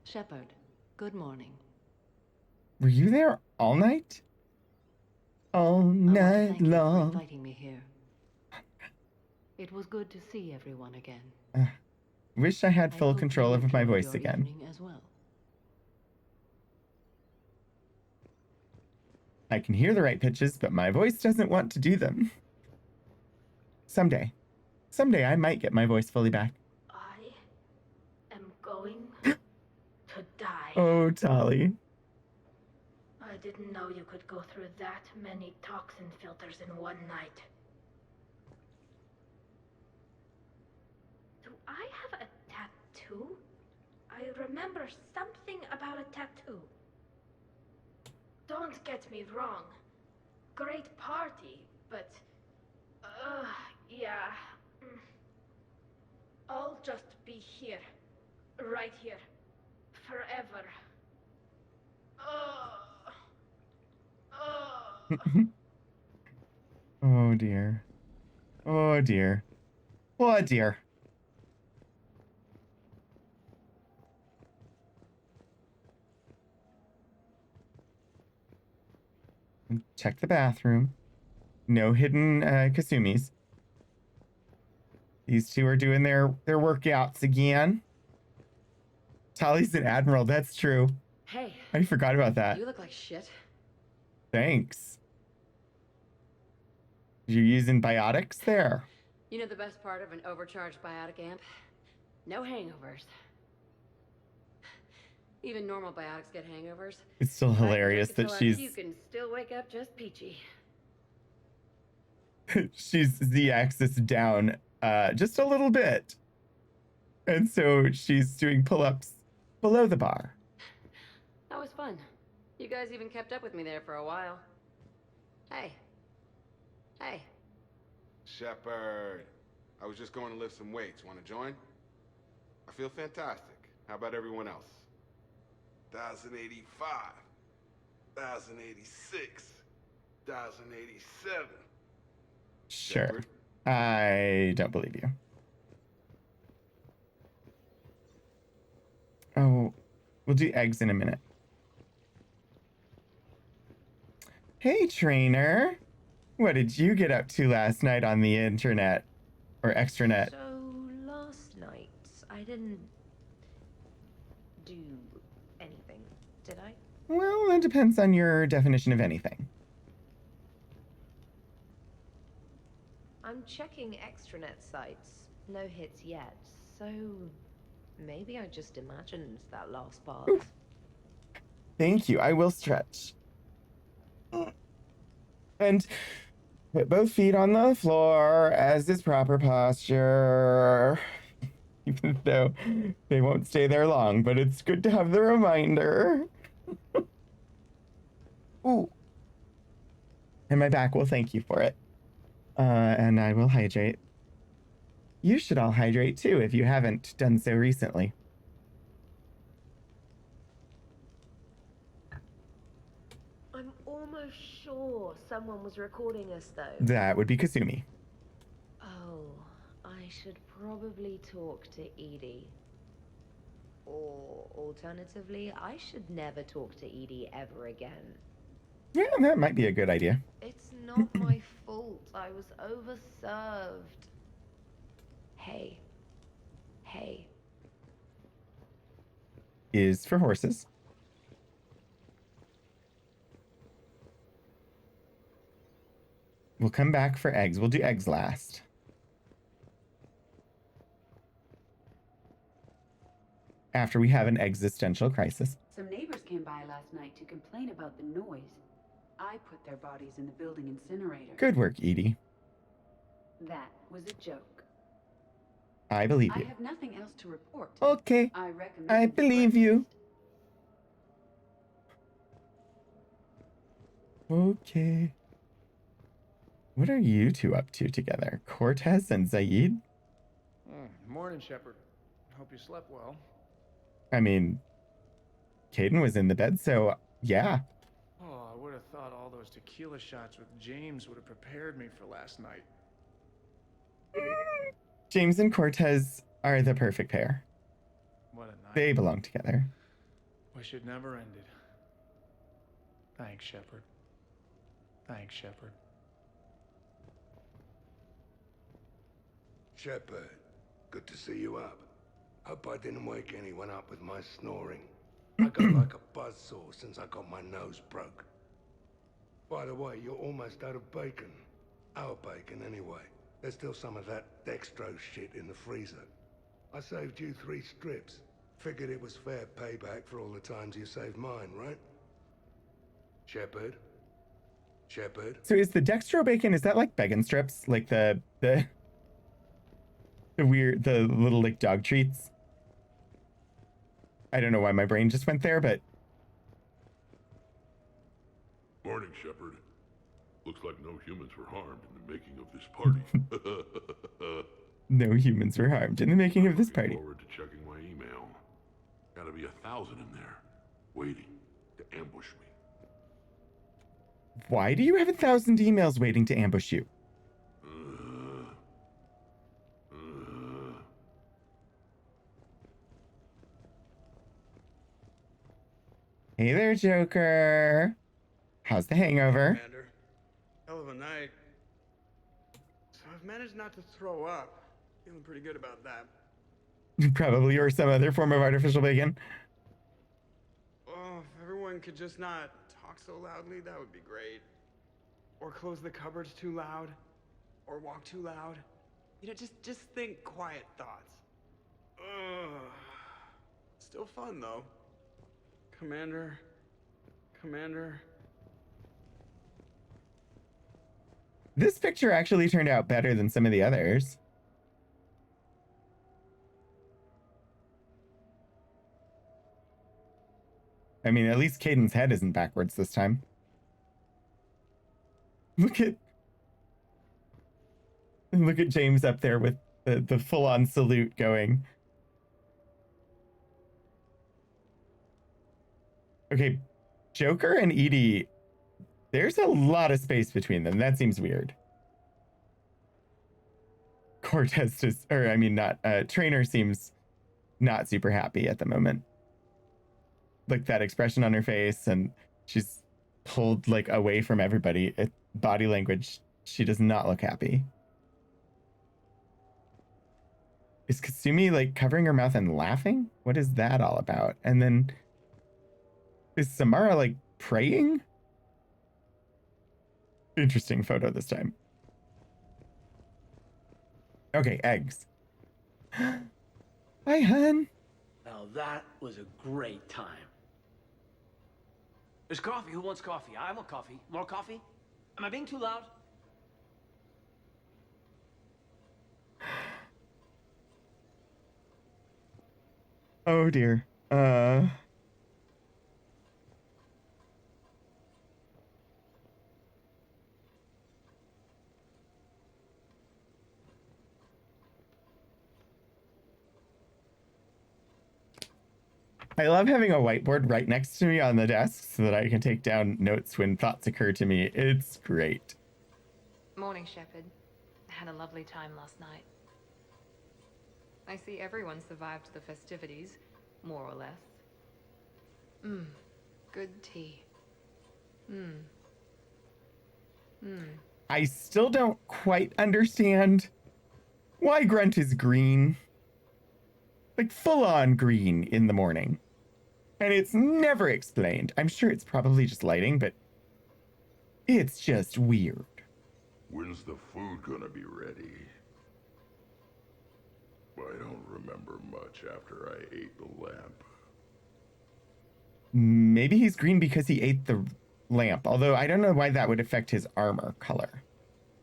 Shepard, good morning. Were you there all night? All night Thank you for long. inviting me here. It was good to see everyone again. Wish I had I full hope control you over my enjoyed voice your again. evening as well. I can hear the right pitches, but my voice doesn't want to do them. Someday. Someday I might get my voice fully back. I am going to die. Oh, Tali. I didn't know you could go through that many toxin filters in one night. Do I have a tattoo? I remember something about a tattoo. Don't get me wrong. Great party, but... yeah. I'll just be here. Right here. Forever. Oh, dear. Oh, dear. Oh, dear. Check the bathroom. No hidden Kasumis. These two are doing their workouts again. Tali's an admiral, that's true. Hey. I forgot about that. You look like shit. Thanks. You're using biotics there. You know the best part of an overcharged biotic amp? No hangovers. Even normal biotics get hangovers. It's still hilarious that she's You can still wake up just peachy. she's Z-axis down just a little bit. And so she's doing pull-ups below the bar. That was fun. You guys even kept up with me there for a while. Hey. Hey. Shepard, I was just going to lift some weights. Want to join? I feel fantastic. How about everyone else? 1,085, 1,086, 1,087. Sure. Shepard? I don't believe you. Oh, we'll do eggs in a minute. Hey, trainer. What did you get up to last night on the internet? Or extranet? So, last night, I didn't do anything, did I? Well, that depends on your definition of anything. I'm checking extranet sites. No hits yet, so maybe I just imagined that last part. Ooh. Thank you. I will stretch. And put both feet on the floor as is proper posture. Even though they won't stay there long, but it's good to have the reminder. Ooh. And my back will thank you for it. And I will hydrate. You should all hydrate too if you haven't done so recently. I'm almost sure someone was recording us, though. That would be Kasumi. Oh, I should probably talk to Edie. Or alternatively, I should never talk to Edie ever again. Yeah, that might be a good idea. It's not my fault. I was overserved. Hey. Hey. Is for horses. We'll come back for eggs. We'll do eggs last. After we have an existential crisis. Some neighbors came by last night to complain about the noise. I put their bodies in the building incinerator. Good work, Edie. That was a joke. I believe I you. have nothing else to report. Okay. I recommend I believe you. Okay. What are you two up to together? Cortez and Zaid? Morning, Shepard. Hope you slept well. I mean, Caden was in the bed, so yeah. Oh, I would have thought all those tequila shots with James would have prepared me for last night. James and Cortez are the perfect pair. What a night. They belong together. Wish it never ended. Thanks, Shepard. Thanks, Shepard. Shepard, good to see you up. Hope I didn't wake anyone up with my snoring. I got like a buzzsaw since I got my nose broke. By the way, you're almost out of bacon. Our bacon, anyway. There's still some of that dextrose shit in the freezer. I saved you 3 strips. Figured it was fair payback for all the times you saved mine, right? Shepard? Shepard? So is the dextro bacon, is that like bacon strips? Like the weird, the little like dog treats? I don't know why my brain just went there, but... Morning, Shepard. Looks like no humans were harmed in the making of this party. No humans were harmed in the making of this party. Forward to checking my email. Gotta be 1,000 in there, waiting to ambush me. Why do you have 1,000 emails waiting to ambush you? Hey there, Joker. How's the hangover? Commander. Hell of a night. So I've managed not to throw up. Feeling pretty good about that. Probably, or some other form of artificial bacon. Oh, if everyone could just not talk so loudly, that would be great. Or close the cupboards too loud. Or walk too loud. You know, just think quiet thoughts. Ugh. Still fun, though. Commander. This picture actually turned out better than some of the others. I mean, at least Caden's head isn't backwards this time. Look at James up there with the full-on salute going. Okay, Joker and Edie, there's a lot of space between them. That seems weird. Cortez just, or I mean not, Trainer seems not super happy at the moment. Like that expression on her face, and she's pulled like away from everybody. Body language, she does not look happy. Is Kasumi like covering her mouth and laughing? What is that all about? And then is Samara like praying? Interesting photo this time. Okay, eggs. Hi, hun. Now that was a great time. There's coffee. Who wants coffee? I want coffee. More coffee? Am I being too loud? Oh dear. I love having a whiteboard right next to me on the desk so that I can take down notes when thoughts occur to me. It's great. Morning, Shepard. Had a lovely time last night. I see everyone survived the festivities, more or less. Good tea. I still don't quite understand why Grunt is green. Like full on green in the morning. And it's never explained. I'm sure it's probably just lighting, but it's just weird. When's the food gonna be ready? I don't remember much after I ate the lamp. Maybe he's green because he ate the lamp, although I don't know why that would affect his armor color.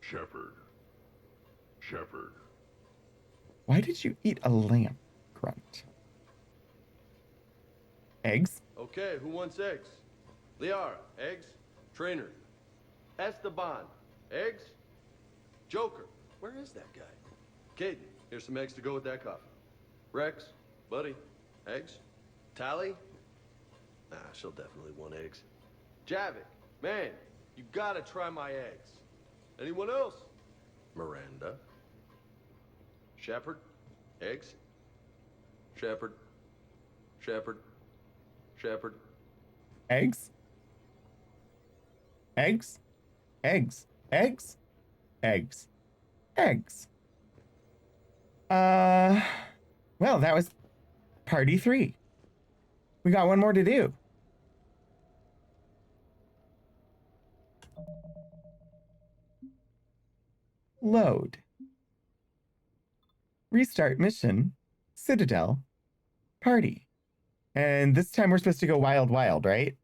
Shepard. Shepard. Why did you eat a lamp, Grunt? Eggs? Okay, who wants eggs? Liara, eggs? Trainer. Esteban, eggs? Joker, where is that guy? Caden, here's some eggs to go with that coffee. Rex, buddy, eggs? Tally? Nah, she'll definitely want eggs. Javik, man, you gotta try my eggs. Anyone else? Miranda. Shepard, eggs? Shepard. Shepard. Shepard. Eggs? Eggs? Eggs? Eggs? Eggs? Eggs? Well, that was party 3. We got one more to do. Load. Restart mission. Citadel. Party. And this time we're supposed to go wild, wild, right?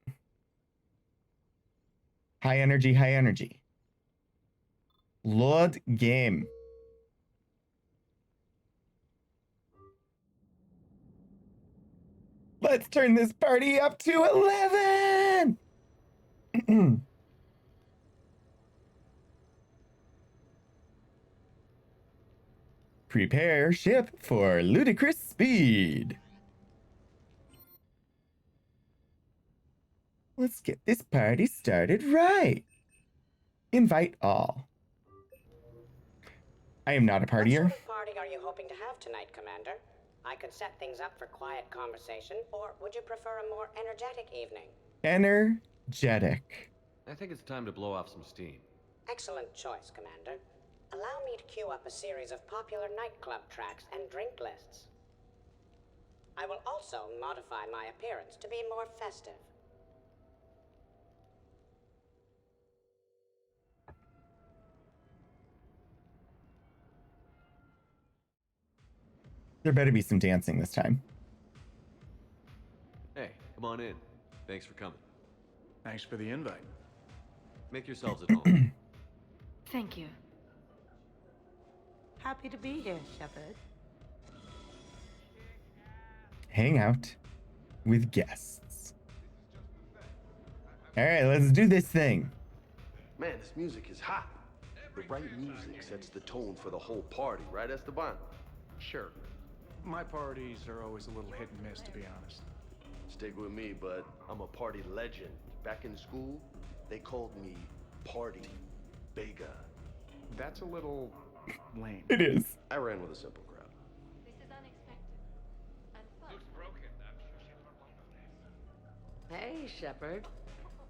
High energy, high energy. Load game. Let's turn this party up to 11! Prepare ship for ludicrous speed. Let's get this party started right. Invite all. I am not a partier. What sort of party are you hoping to have tonight, Commander? I could set things up for quiet conversation, or would you prefer a more energetic evening? Energetic. I think it's time to blow off some steam. Excellent choice, Commander. Allow me to queue up a series of popular nightclub tracks and drink lists. I will also modify my appearance to be more festive. There better be some dancing this time. Hey, come on in. Thanks for coming. Thanks for the invite. Make yourselves at home. Thank you. Happy to be here, Shepard. Hang out with guests. All right, let's do this thing. Man, this music is hot. The right music sets the tone for the whole party, right, Esteban? Sure. My parties are always a little hit and miss, to be honest. Stick with me, bud. I'm a party legend. Back in school, they called me Party Vega. That's a little lame. It is. I ran with a simple crowd. This is unexpected. And fun. Looks broken. Hey, Shepard.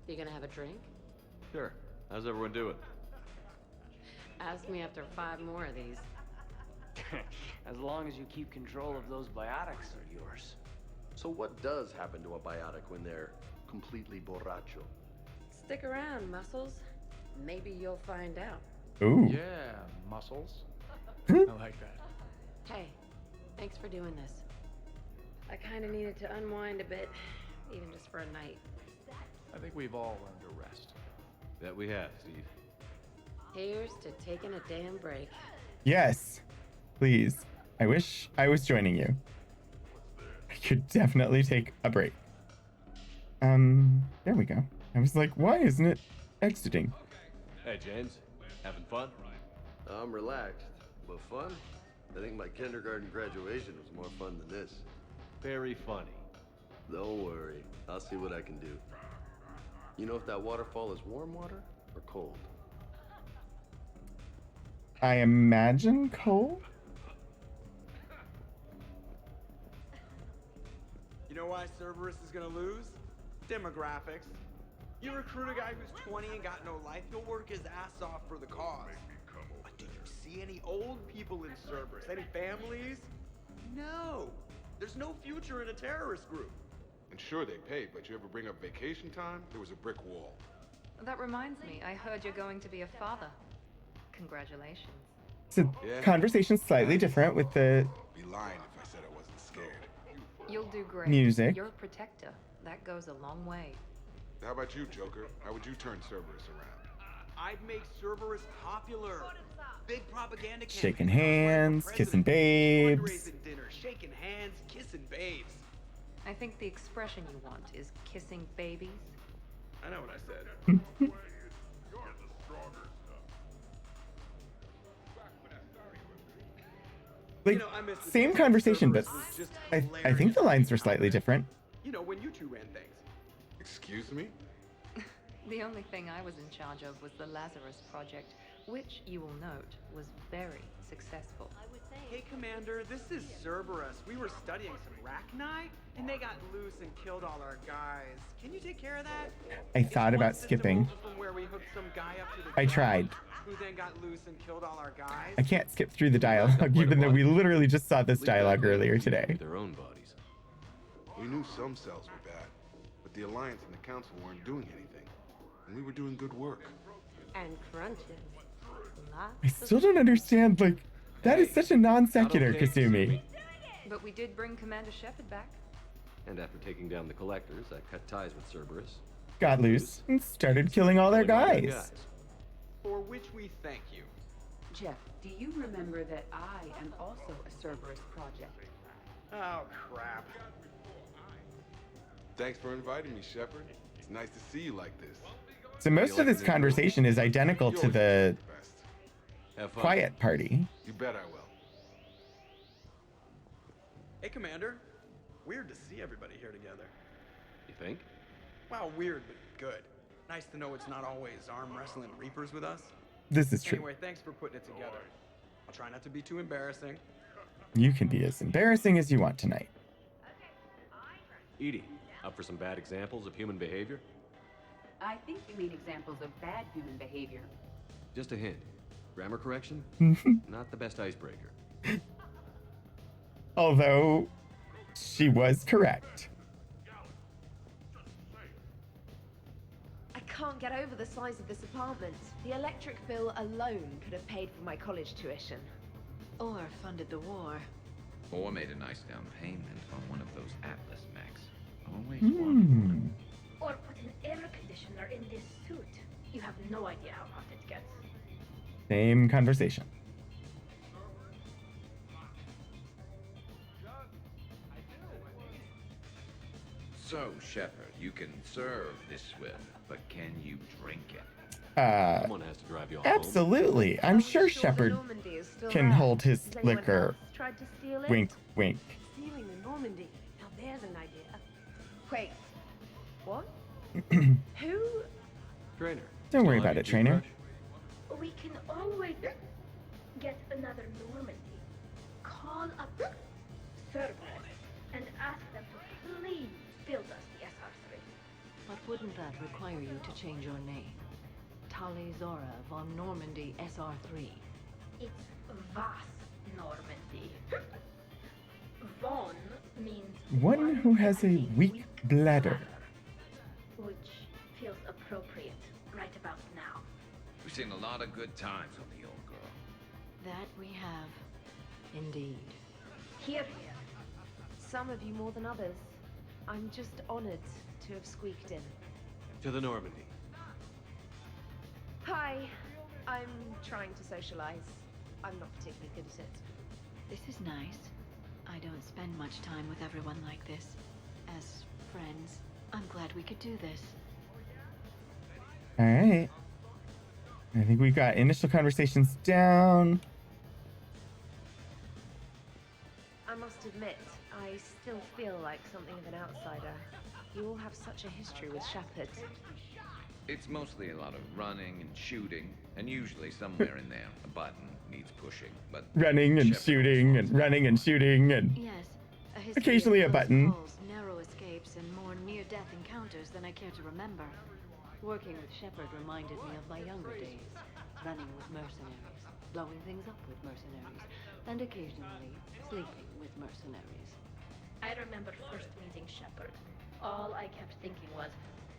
You gonna have a drink? Sure. How's everyone doing? Ask me after 5 more of these. As long as you keep control of those biotics of yours. So what does happen to a biotic when they're completely borracho? Stick around, Muscles. Maybe you'll find out. Ooh. Yeah, muscles. I like that. Hey, thanks for doing this. I kind of needed to unwind a bit, even just for a night. I think we've all learned to rest. That we have, Steve. Here's to taking a damn break. Yes, please. I wish I was joining you. I could definitely take a break. There we go. I was like, why isn't it exiting? Hey, James. Having fun? I'm relaxed, but fun? I think my kindergarten graduation was more fun than this. Very funny. Don't worry. I'll see what I can do. You know if that waterfall is warm water or cold? I imagine cold? You know why Cerberus is gonna lose? Demographics. You recruit a guy who's 20 and got no life, he'll work his ass off for the cause. But did you see any old people in Cerberus? Any families? No. There's no future in a terrorist group. And sure they pay, but you ever bring up vacation time, there was a brick wall. That reminds me, I heard you're going to be a father. Congratulations. So conversation's slightly different with the Be lying if I said I wasn't scared. You'll do great. Music. You're a protector. That goes a long way. How about you, Joker? How would you turn Cerberus around? I'd make Cerberus popular. Big propaganda campaign. shaking hands, kissing babes. Fundraising dinner, shaking hands, kissing babes. I think the expression you want is kissing babies. I know what I said. Like, same conversation, but I think the lines were slightly different. You know, when you two ran things. Excuse me? The only thing I was in charge of was the Lazarus Project, which, you will note, was very successful. Hey, Commander, this is Cerberus. We were studying some Rachni, and they got loose and killed all our guys. Can you take care of that? I thought about skipping. From where we hooked some guy up to the I tried. who then got loose and killed all our guys. I can't skip through the dialogue, even though we literally just saw this dialogue earlier today. Their own bodies. We knew some cells were bad, but the Alliance and the Council weren't doing anything. And we were doing good work. And crunches. I still don't understand, like, that is such a non sequitur, Kasumi. But we did bring Commander Shepard back. And after taking down the collectors, I cut ties with Cerberus. Got loose and started killing all their guys. For which we thank you. Jeff, do you remember that I am also a Cerberus project? Oh, crap. Thanks for inviting me, Shepard. It's nice to see you like this. So most of this conversation is identical to the quiet party. You bet I will. Hey, Commander. Weird to see everybody here together. You think? Well, weird, but good. Nice to know it's not always arm wrestling Reapers with us. This is true. Anyway, thanks for putting it together. I'll try not to be too embarrassing. You can be as embarrassing as you want tonight. Edie, up for some bad examples of human behavior? I think you mean examples of bad human behavior. Just a hint. Grammar correction? Not the best icebreaker. Although, she was correct. I can't get over the size of this apartment. The electric bill alone could have paid for my college tuition. Or funded the war. Or made a nice down payment on one of those Atlas mechs. Always Hmm. Or put an air conditioner in this suit. You have no idea how hot it gets. Same conversation. So, Shepard, you can serve this swill, but can you drink it? Someone has to drive you all Absolutely. I'm sure Shepard Normandy is still can there. hold his Has anyone liquor. else tried to steal it? Wink, wink. Stealing the Normandy. Now there's an idea. Wait. What? Who? Trainer. Don't worry about it, trainer. We can always get another Normandy. Call up Cerberus and ask them to please build us the SR3. But wouldn't that require you to change your name? Tali Zora von Normandy SR3. It's Vas Normandy. Von means One who has a weak bladder. which feels appropriate right about now. We've seen a lot of good times on the old girl. That we have. Indeed. Here. Some of you more than others. I'm just honored to have squeaked in. To the Normandy. Hi. I'm trying to socialize. I'm not particularly good at it. This is nice. I don't spend much time with everyone like this. As friends, I'm glad we could do this. All right. I think we got initial conversations down. I must admit, I still feel like something of an outsider. You all have such a history with Shepard. It's mostly a lot of running and shooting, and usually somewhere in there, a button needs pushing, but... Running and shooting and running and shooting and Yes, a history occasionally a of close button. calls, narrow escapes, and more near-death encounters than I care to remember. Working with Shepard reminded me of my younger days, running with mercenaries, blowing things up with mercenaries, and occasionally sleeping with mercenaries. I remember first meeting Shepard. All I kept thinking was,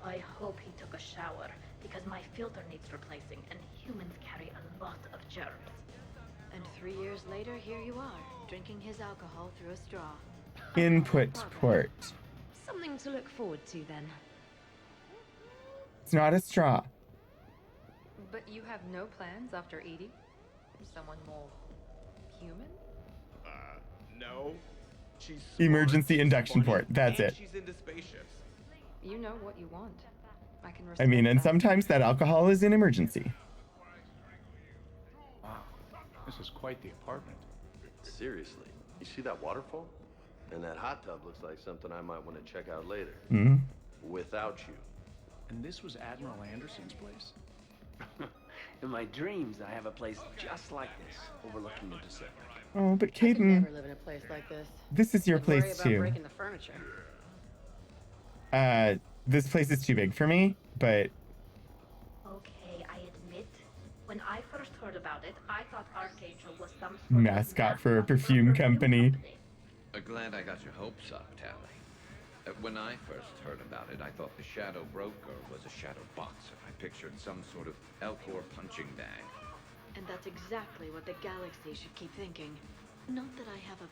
I hope he took a shower, because my filter needs replacing, and humans carry a lot of germs. And 3 years later, here you are, drinking his alcohol through a straw. Input port. Something to look forward to then. It's not a straw. But you have no plans after Edie? Someone more human? No. She's Emergency smart, induction funny, port. That's and it. She's into spaceships. You know what you want. I can I respect mean, and that. sometimes that alcohol is an emergency. Wow, this is quite the apartment. Seriously, you see that waterfall? And that hot tub looks like something I might want to check out later. Hmm. Without you. And this was Admiral Anderson's place? In my dreams, I have a place just like this, overlooking the Pacific. Oh, but I could Caden, never live in a place like this. this is your I'd worry place about too. breaking the furniture. This place is too big for me, but Okay, I admit, when I first heard about it, I thought Archangel was some sort of mascot for a perfume company. Glad I got your hopes up, Tally. When I first heard about it, I thought the Shadow Broker was a shadow boxer. I pictured some sort of Elcor punching bag. And that's exactly what the galaxy should keep thinking. Not that I have a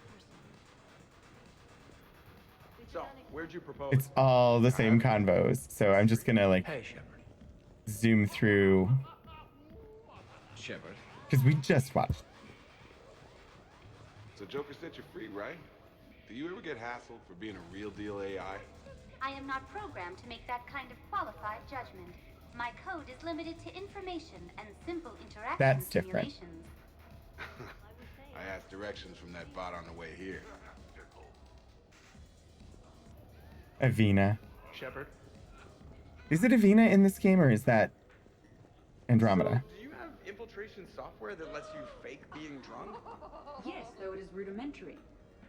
So, where'd you propose? It's all the same convos. So I'm just gonna like Hey, Shepard. zoom through Shepard. because we just watched. So Joker set you free, right? Do you ever get hassled for being a real deal AI? I am not programmed to make that kind of qualified judgment. My code is limited to information and simple interaction That's different. simulations. I asked directions from that bot on the way here. Avina. Shepard? Is it Avina in this game or is that Andromeda? So, do you have infiltration software that lets you fake being drunk? Yes, though it is rudimentary.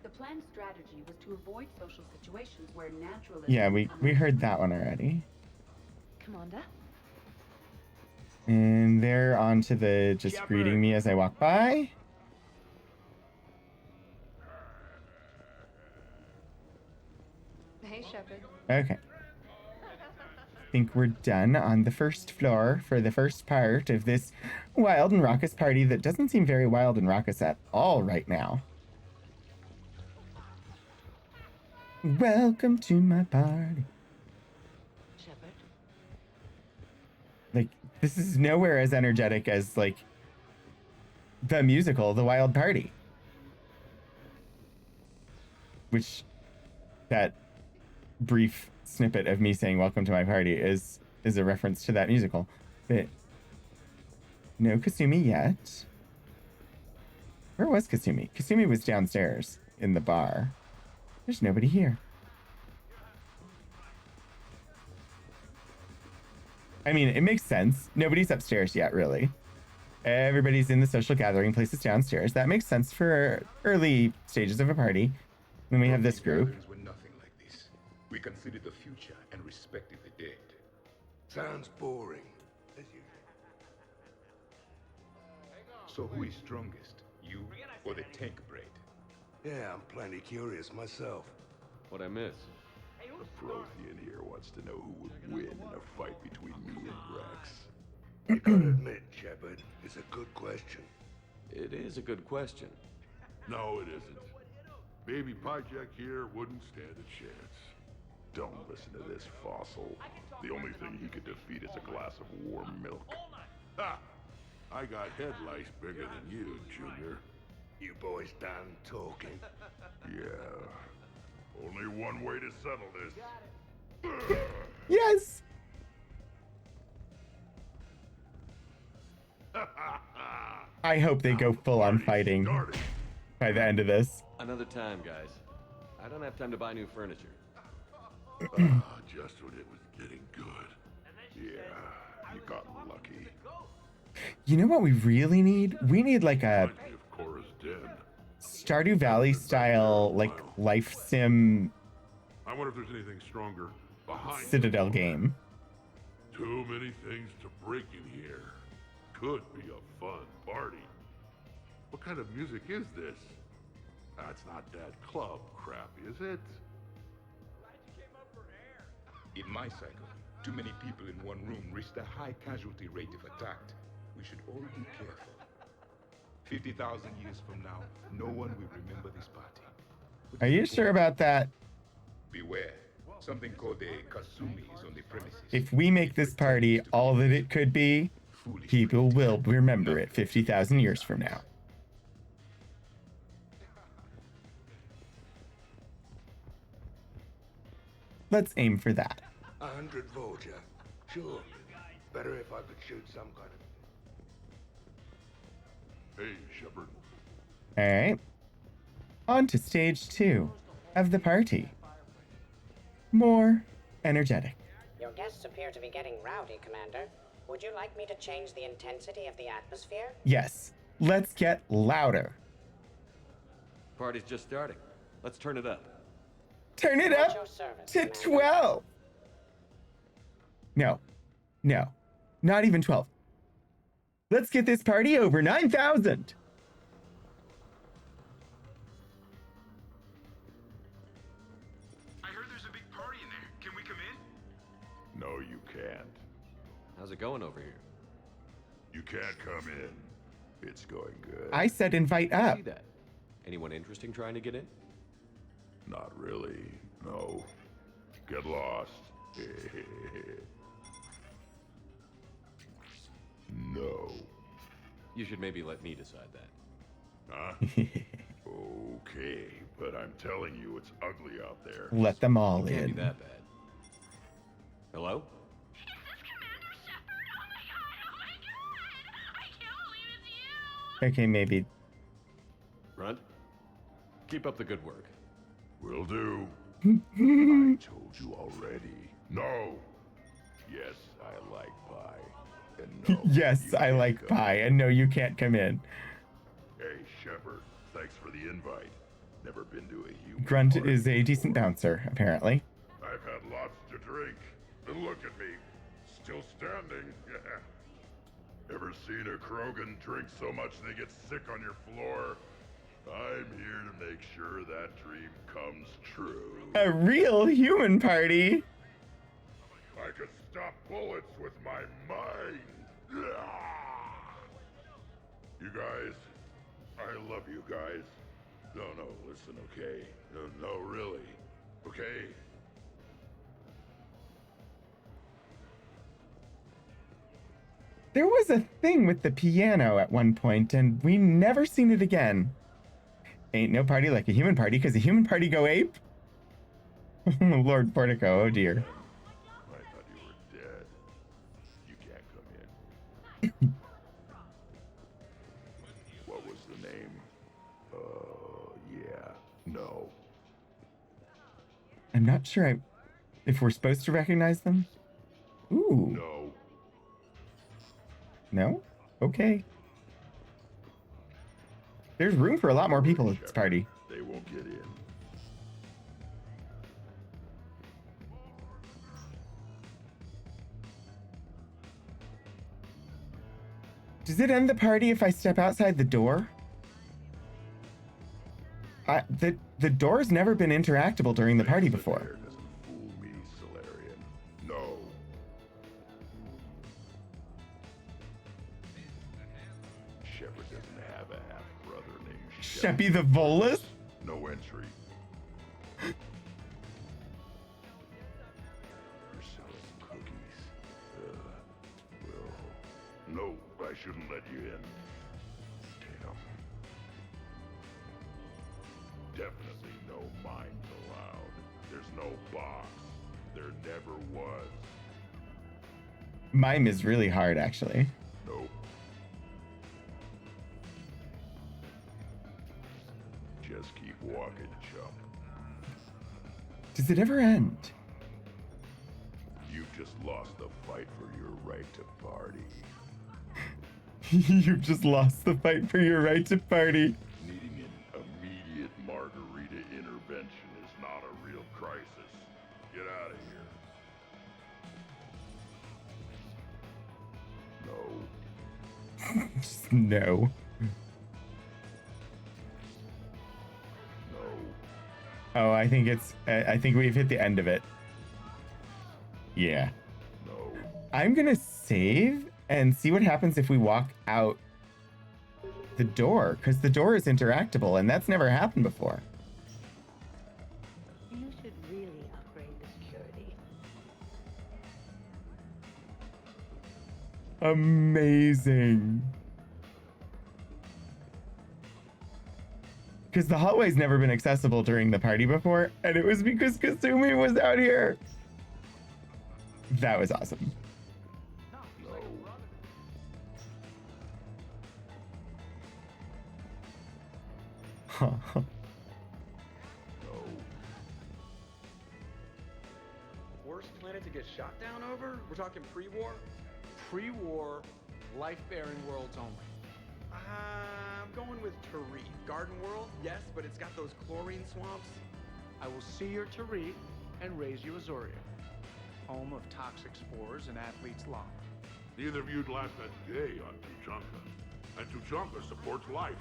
The planned strategy was to avoid social situations where naturalism... Yeah, we heard that one already. Commander? And they're on to the just greeting me as I walk by. Hey, Shepard. Okay. Think we're done on the first floor for the first part of this wild and raucous party that doesn't seem very wild and raucous at all right now. Welcome to my party. Shepard. Like, this is nowhere as energetic as, like, the musical, The Wild Party. Which, that brief snippet of me saying welcome to my party is a reference to that musical. But no Kasumi yet. Where was Kasumi? Kasumi was downstairs in the bar. There's nobody here. I mean, it makes sense. Nobody's upstairs yet, really. Everybody's in the social gathering places downstairs. That makes sense for early stages of a party. When we have this group. Were nothing like this. We considered the future and respected the dead. Sounds boring. As usual. So who is strongest? You or the tank braid? Yeah, I'm plenty curious myself. What I miss? The Prothean here wants to know who would win in a fight between me and Rex. You gotta admit, Shepard, it's a good question. It is a good question. No, it isn't. Baby Pyjak here wouldn't stand a chance. Don't listen to this fossil. The only thing he could defeat is a glass of warm milk. Ha! I got head lice bigger than you, Junior. You boys done talking? Yeah. Only one way to settle this. Yes! I hope they go full on fighting by the end of this. Another time, guys. I don't have time to buy new furniture. Just when it was getting good. Yeah, you got lucky. You know what we really need? We need like a If Cora's dead. Stardew Valley style, like, life sim I wonder if there's anything stronger behind Citadel game. Too many things to break in here. Could be a fun party. What kind of music is this? That's not that club crap, is it? In my cycle, too many people in one room risked a high casualty rate if attacked. We should all be careful. 50,000 years from now, no one will remember this party. Are you sure about that? Beware. Something called a Kasumi is on the premises. If we make this party all that it could be, people will remember it 50,000 years from now. Let's aim for that. 100 Vulture. Sure. Better if I could shoot some kind of... Hey, Shepard. All right. On to stage 2 of the party. More energetic. Your guests appear to be getting rowdy, Commander. Would you like me to change the intensity of the atmosphere? Yes. Let's get louder. Party's just starting. Let's turn it up. Turn it up to 12. No. No. Not even 12. Let's get this party over 9,000. No, you can't. How's it going over here? You can't come in. It's going good. I said invite up. See that? Anyone interesting trying to get in? Not really. No. Get lost. No. You should maybe let me decide that. Huh? Okay, but I'm telling you, it's ugly out there. Let them all It can't in. be that bad. Hello? Okay, maybe. Runt? Keep up the good work. Will do. I told you already. No. Yes, I like pie. And no, Yes, I like pie, and no, you can't come in. Hey, Shepard. Thanks for the invite. Never been to a human Grunt party. is a decent bouncer, apparently. I've had lots to drink. And look at me. Still standing. Ever seen a Krogan drink so much they get sick on your floor? I'm here to make sure that dream comes true. A real human party. I could stop bullets with my mind. You guys, I love you guys. No, listen, okay? No, really. Okay? There was a thing with the piano at one point, and we never seen it again. Ain't no party like a human party, because a human party go ape? Lord Portico, oh dear. I thought you were dead. You can't come in. What was the name? Yeah. No. I'm not sure if we're supposed to recognize them. Ooh. No. No? Okay. There's room for a lot more people at this party. They won't get in. Does it end the party if I step outside the door? The door's never been interactable during the party before. Fool me, Solarian. No. Shepard doesn't have a half-brother named Sheppy the Volus? No entry. You're selling cookies. Well, no, I shouldn't let you in. Damn. Definitely no mines allowed. There's no box. There never was. Mime is really hard, actually. Nope. Just keep walking, chump. Does it ever end? You've just lost the fight for your right to party. You've just lost the fight for your right to party. Needing an immediate margarita intervention is not a real crisis. Get out of here. Just no. Oh, I think we've hit the end of it. Yeah. I'm gonna save and see what happens if we walk out the door, because the door is interactable, and that's never happened before. You should really upgrade the security. Amazing. Because the hallway's never been accessible during the party before, and it was because Kasumi was out here. That was awesome. Huh. Worst planet to get shot down over? We're talking pre-war? Pre-war, life-bearing worlds only. I'm going with Tariq. Garden World, yes, but it's got those chlorine swamps. I will see your Tariq and raise you Azoria, home of toxic spores and athlete's lung. Neither of you'd last a day on Tuchanka. And Tuchanka supports life.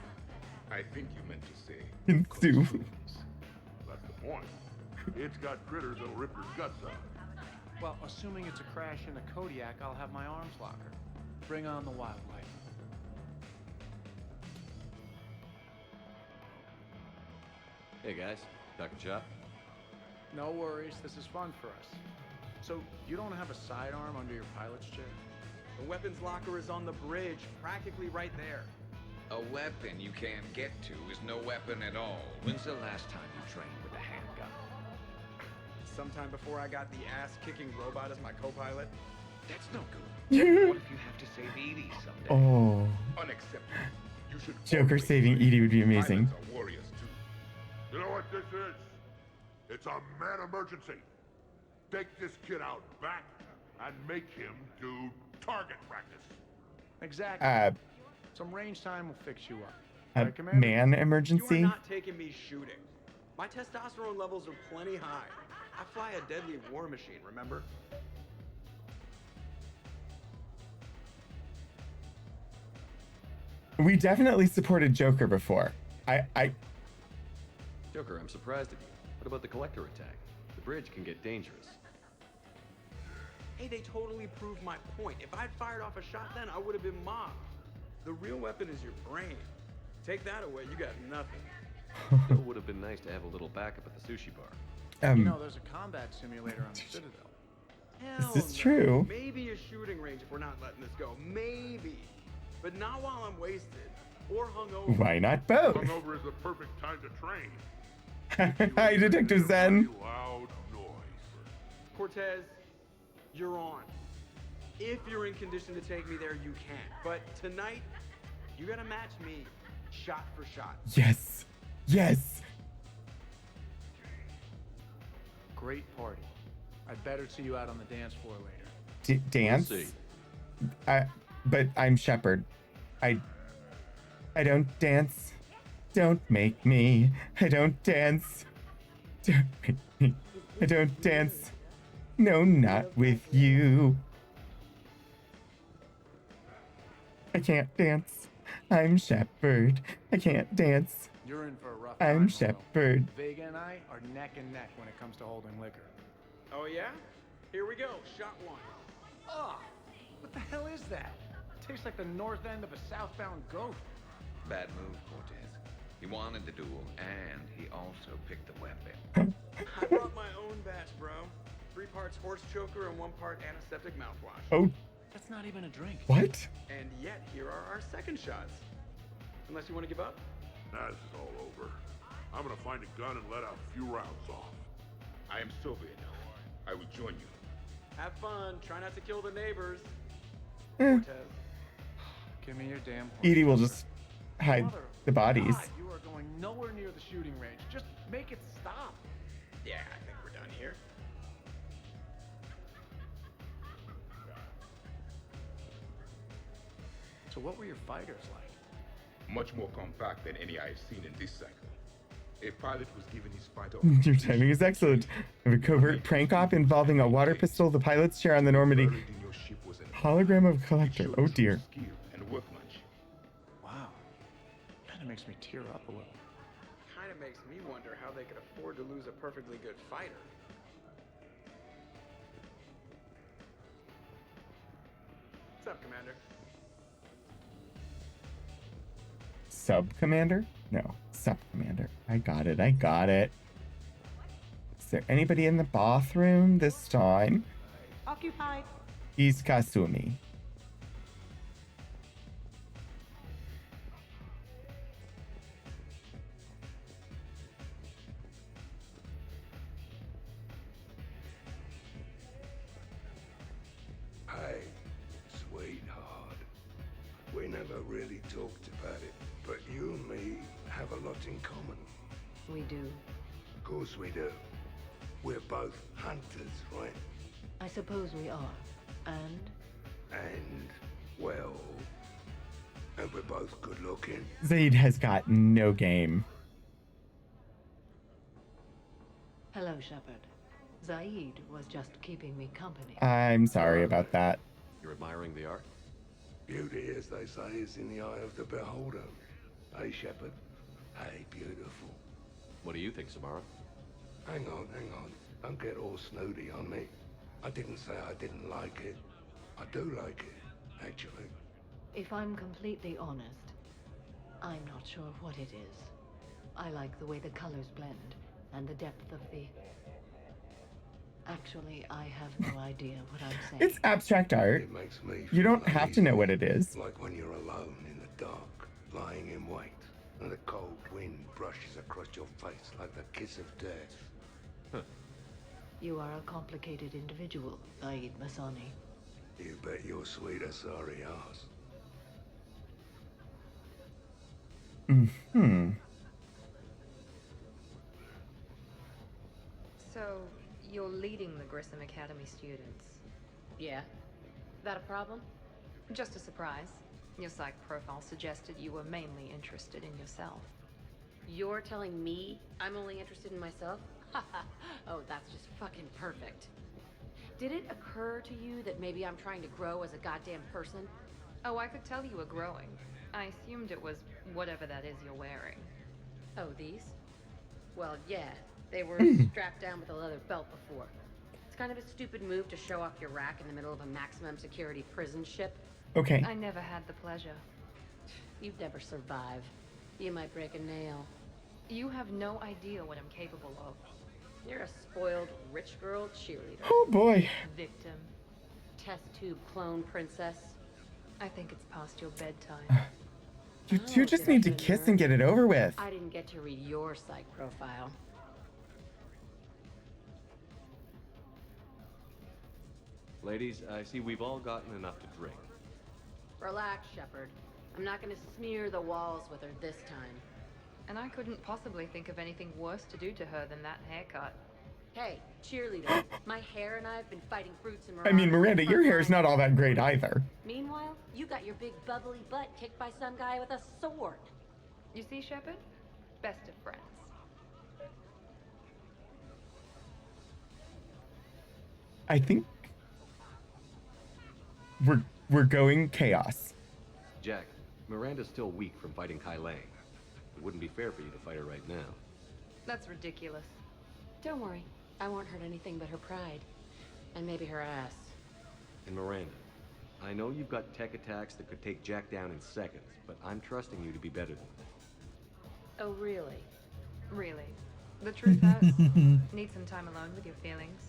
I think you meant to say. That's the point. It's got critters that'll rip your guts out. Well, assuming it's a crash in a Kodiak, I'll have my arms locker. Bring on the wildlife. Hey guys, talking shop? No worries, this is fun for us. So, you don't have a sidearm under your pilot's chair? The weapons locker is on the bridge, practically right there. A weapon you can't get to is no weapon at all. When's the last time you trained with a handgun? Sometime before I got the ass-kicking robot as my co-pilot. That's no good. What if you have to save Edie someday? Oh. Unacceptable. You should Joker saving Edie would be amazing. Pilots are warriors too. You know what this is? It's a mad emergency. Take this kid out back and make him do target practice. Exactly. Some range time will fix you up. A Right, Commander? man You emergency? are not taking me shooting. My testosterone levels are plenty high. I fly a deadly war machine, remember? We definitely supported Joker before. Joker, I'm surprised at you. What about the collector attack? The bridge can get dangerous. Hey, they totally proved my point. If I'd fired off a shot then, I would have been mobbed. The real weapon is your brain. Take that away, you got nothing. It would have been nice to have a little backup at the sushi bar. You know, there's a combat simulator on the Citadel. Hell This is no. true. Maybe a shooting range if we're not letting this go. Maybe. But not while I'm wasted. Or hungover. Why not both? Hungover is the perfect time to train. Hi, Detective Zen. Loud noise. Cortez, you're on. If you're in condition to take me there, you can. But tonight, you gotta match me shot for shot. Yes. Yes. Great party. I'd better see you out on the dance floor later. Dance? We'll see. But I'm Shepard. I don't dance. Don't make me. I don't dance. Don't make me. I don't dance. No, not with you. I can't dance. I'm Shepard. I can't dance. You're in for a rough I'm time, Will. Shepard. Vega and I are neck and neck when it comes to holding liquor. Oh yeah? Here we go. Shot one. Ugh! What the hell is that? Tastes like the north end of a southbound goat. Bad move, Cortez. He wanted the duel, and he also picked the weapon. I brought my own batch, bro. 3 parts horse choker and 1 part antiseptic mouthwash. Oh. That's not even a drink. What? And yet, here are our second shots. Unless you want to give up? Nah, this is all over. I'm gonna find a gun and let out a few rounds off. I am sober enough. I will join you. Have fun. Try not to kill the neighbors. Eh. Cortez. Give me your damn horse. Edie will just hide Mother the bodies. God, you are going nowhere near the shooting range. Just make it stop. Yeah, I think we're done here. So what were your fighters like? Much more compact than any I've seen in this cycle. A pilot was given his fighter. Your timing is excellent. A covert prank op involving a water pistol the pilots share on the Normandy. Buried in your ship was an Hologram of collector. Oh dear. Skill and workmanship. Wow. Kind of makes me tear up a little. Kind of makes me wonder how they could afford to lose a perfectly good fighter. What's up, Commander? Sub commander? No, sub commander. I got it. I got it. Is there anybody in the bathroom this time? Occupied. He's Kasumi. Hey, sweetheart. We never really talked about it, but you and me have a lot in common. We do. Of course we do. We're both hunters, right? I suppose we are. And? And, well... And we're both good looking. Zaid has got no game. Hello, Shepard. Zaid was just keeping me company. I'm sorry about that. You're admiring the art? Beauty, as they say, is in the eye of the beholder. Hey, Shepard. Hey, beautiful. What do you think, Samara? Hang on. Don't get all snooty on me. I didn't say I didn't like it. I do like it, actually. If I'm completely honest, I'm not sure what it is. I like the way the colors blend and the depth of the... Actually, I have no idea what I'm saying. It's abstract art. It makes me You don't feel have to know what it is. like when you're alone in the dark, lying in wait, and the cold wind brushes across your face like the kiss of death. You are a complicated individual, Zaid Masani. You bet your sweet sorry ass. Hmm. So, you're leading the Grissom Academy students? Yeah. That a problem? Just a surprise. Your psych profile suggested you were mainly interested in yourself. You're telling me I'm only interested in myself? Oh, that's just fucking perfect. Did it occur to you that maybe I'm trying to grow as a goddamn person? Oh, I could tell you were growing. I assumed it was whatever that is you're wearing. Oh, these? Well, yeah. They were strapped down with a leather belt before. It's kind of a stupid move to show off your rack in the middle of a maximum security prison ship. Okay. I never had the pleasure. You'd never survive. You might break a nail. You have no idea what I'm capable of. You're a spoiled rich girl cheerleader. Oh boy. Victim. Test tube clone princess. I think it's past your bedtime. You two just need to kiss and get it over with. I didn't get to read your psych profile. Ladies, I see we've all gotten enough to drink. Relax, Shepard. I'm not gonna smear the walls with her this time. And I couldn't possibly think of anything worse to do to her than that haircut. Hey, cheerleader, my hair and I have been fighting fruits and I mean, Miranda, your hair's not all that great either. Meanwhile, you got your big bubbly butt kicked by some guy with a sword. You see, Shepard? Best of friends. I think we're going chaos. Jack, Miranda's still weak from fighting Kai Lang. It wouldn't be fair for you to fight her right now. That's ridiculous. Don't worry, I won't hurt anything but her pride. And maybe her ass. And Miranda, I know you've got tech attacks that could take Jack down in seconds, but I'm trusting you to be better than that. Oh, really? Really. The truth hurts. Need some time alone with your feelings.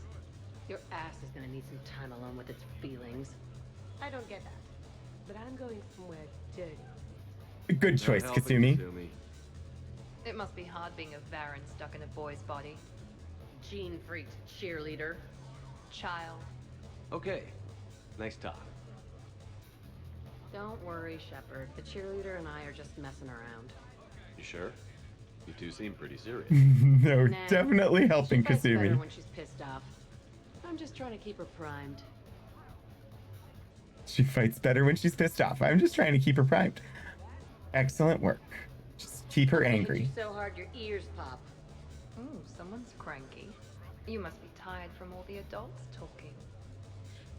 Your ass is gonna need some time alone with its feelings. I don't get that. But I'm going somewhere dirty. Good choice, Not helping, Kasumi. It must be hard being a Varan stuck in a boy's body. Gene freaked cheerleader. Child. Okay, nice talk. Don't worry, Shepard. The cheerleader and I are just messing around. You sure? You two seem pretty serious. No, Nah, definitely helping she fights better Kasumi. when she's pissed off. I'm just trying to keep her primed. She fights better when she's pissed off. I'm just trying to keep her primed. Excellent work. Just keep her I hit angry. you so hard your ears pop. Ooh, someone's cranky. You must be tired from all the adults talking.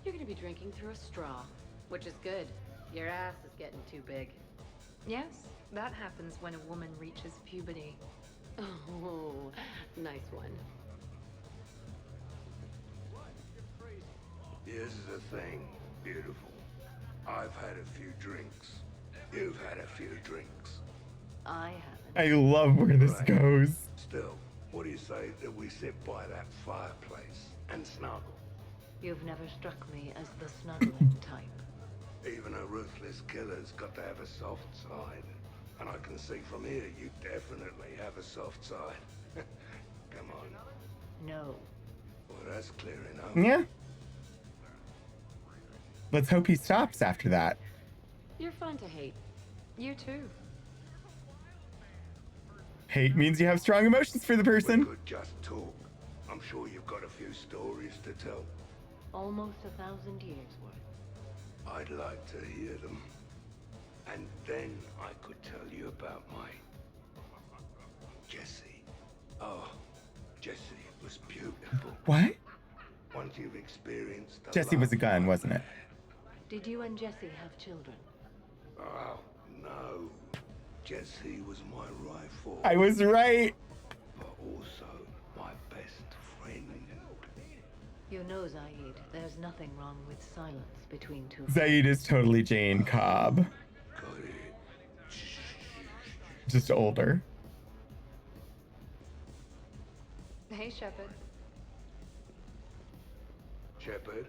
You're gonna be drinking through a straw, which is good. Your ass is getting too big. Yes, that happens when a woman reaches puberty. Oh, nice one. Here's the thing, beautiful. I've had a few drinks. You've had a few drinks. I haven't. I love where this goes. Still, what do you say that we sit by that fireplace and snuggle? You've never struck me as the snuggling type. Even a ruthless killer's got to have a soft side. And I can see from here you definitely have a soft side. Come on. No. Well, that's clear enough. Yeah. Let's hope he stops after that. You're fun to hate. You too. Hate means you have strong emotions for the person. We could just talk. I'm sure you've got a few stories to tell. Almost 1,000 years worth. I'd like to hear them. And then I could tell you about my Jessie. Oh, Jessie was beautiful. What? Once you've experienced the Jessie was a love gun, I wasn't it? Did you and Jessie have children? Oh, no. Jessie was my rifle. I was right. But also my best friend. You know, Zaid, there's nothing wrong with silence between two. Zaid is totally Jane Cobb. Just older. Hey, Shepard. Shepard?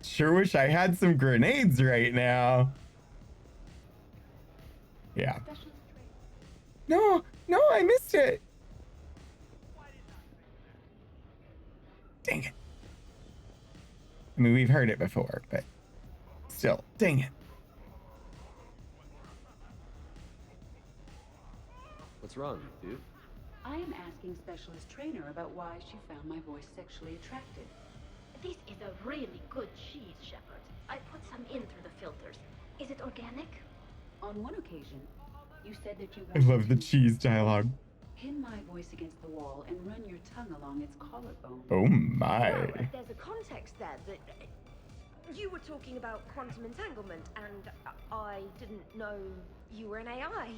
Sure wish I had some grenades right now. Yeah. No, I missed it. Dang it. I mean, we've heard it before, but still, dang it. What's wrong, dude? I am asking Specialist Trainer about why she found my voice sexually attractive. This is a really good cheese, Shepard. I put some in through the filters. Is it organic? On one occasion, you said that you I wanted love the to cheese dialogue. pin my voice against the wall and run your tongue along its collarbone. Oh my. Well, there's a context there that you were talking about quantum entanglement, and I didn't know you were an AI.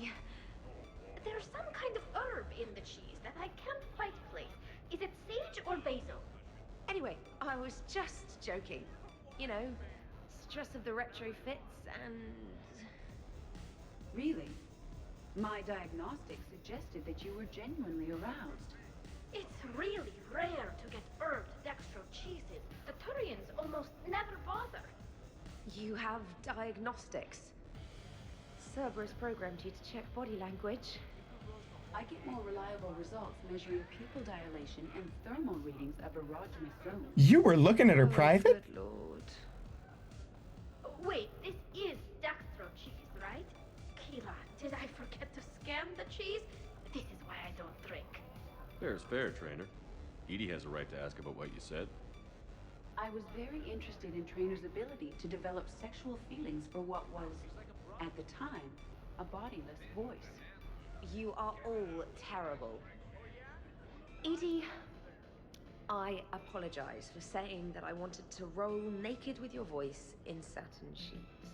There's some kind of herb in the cheese that I can't quite place. Is it sage or basil? Anyway, I was just joking. You know, stress of the retrofits and... Really? My diagnostics suggested that you were genuinely aroused. It's really rare to get herbed dextro cheeses. The Turians almost never bother. You have diagnostics. Cerberus programmed you to check body language. I get more reliable results measuring pupil dilation and thermal readings of erogenous zones. You were looking at her private? Good lord. Wait, this is dextro cheese, right? Kira, did I forget to scan the cheese? This is why I don't drink. Fair's fair, Trainer. Edie has a right to ask about what you said. I was very interested in Trainer's ability to develop sexual feelings for what was, at the time, a bodiless voice. You are all terrible. Edie, I apologize for saying that I wanted to roll naked with your voice in satin sheets.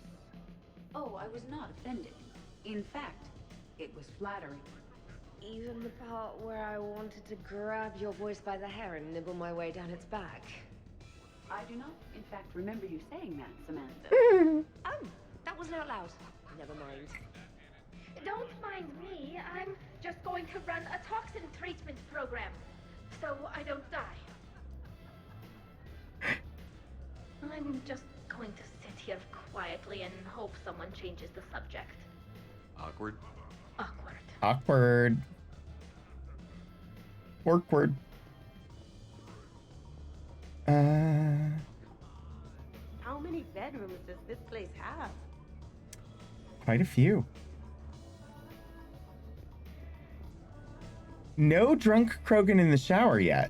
Oh, I was not offended. In fact, it was flattering. Even the part where I wanted to grab your voice by the hair and nibble my way down its back. I do not, in fact, remember you saying that, Samantha. Oh, that wasn't out loud. Never mind. Don't mind me. I'm just going to run a toxin treatment program, so I don't die. I'm just going to sit here quietly and hope someone changes the subject. Awkward? Awkward. Awkward. Awkward. How many bedrooms does this place have? Quite a few. No drunk Krogan in the shower yet.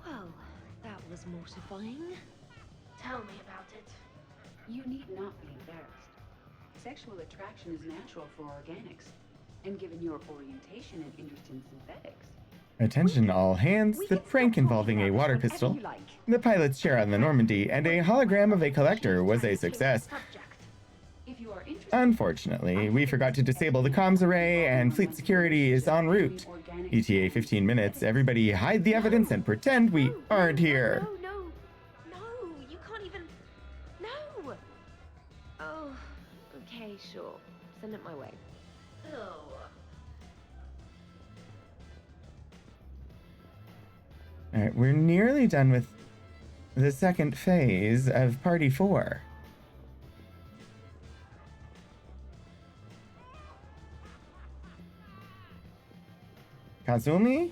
Well, that was mortifying. Tell me about it. You need not be embarrassed. Sexual attraction is natural for organics. And given your orientation and interest in synthetics, Attention all hands, the prank involving a water pistol, the pilot's chair on the Normandy, and a hologram of a collector was a success. if you are interested, Unfortunately, we forgot to disable the comms array and fleet security is en route. ETA 15 minutes, everybody hide the evidence and pretend we aren't here. No, you can't even. No! Oh, okay, sure. Send it my way. Oh. Alright, we're nearly done with the second phase of Party 4. Kazumi?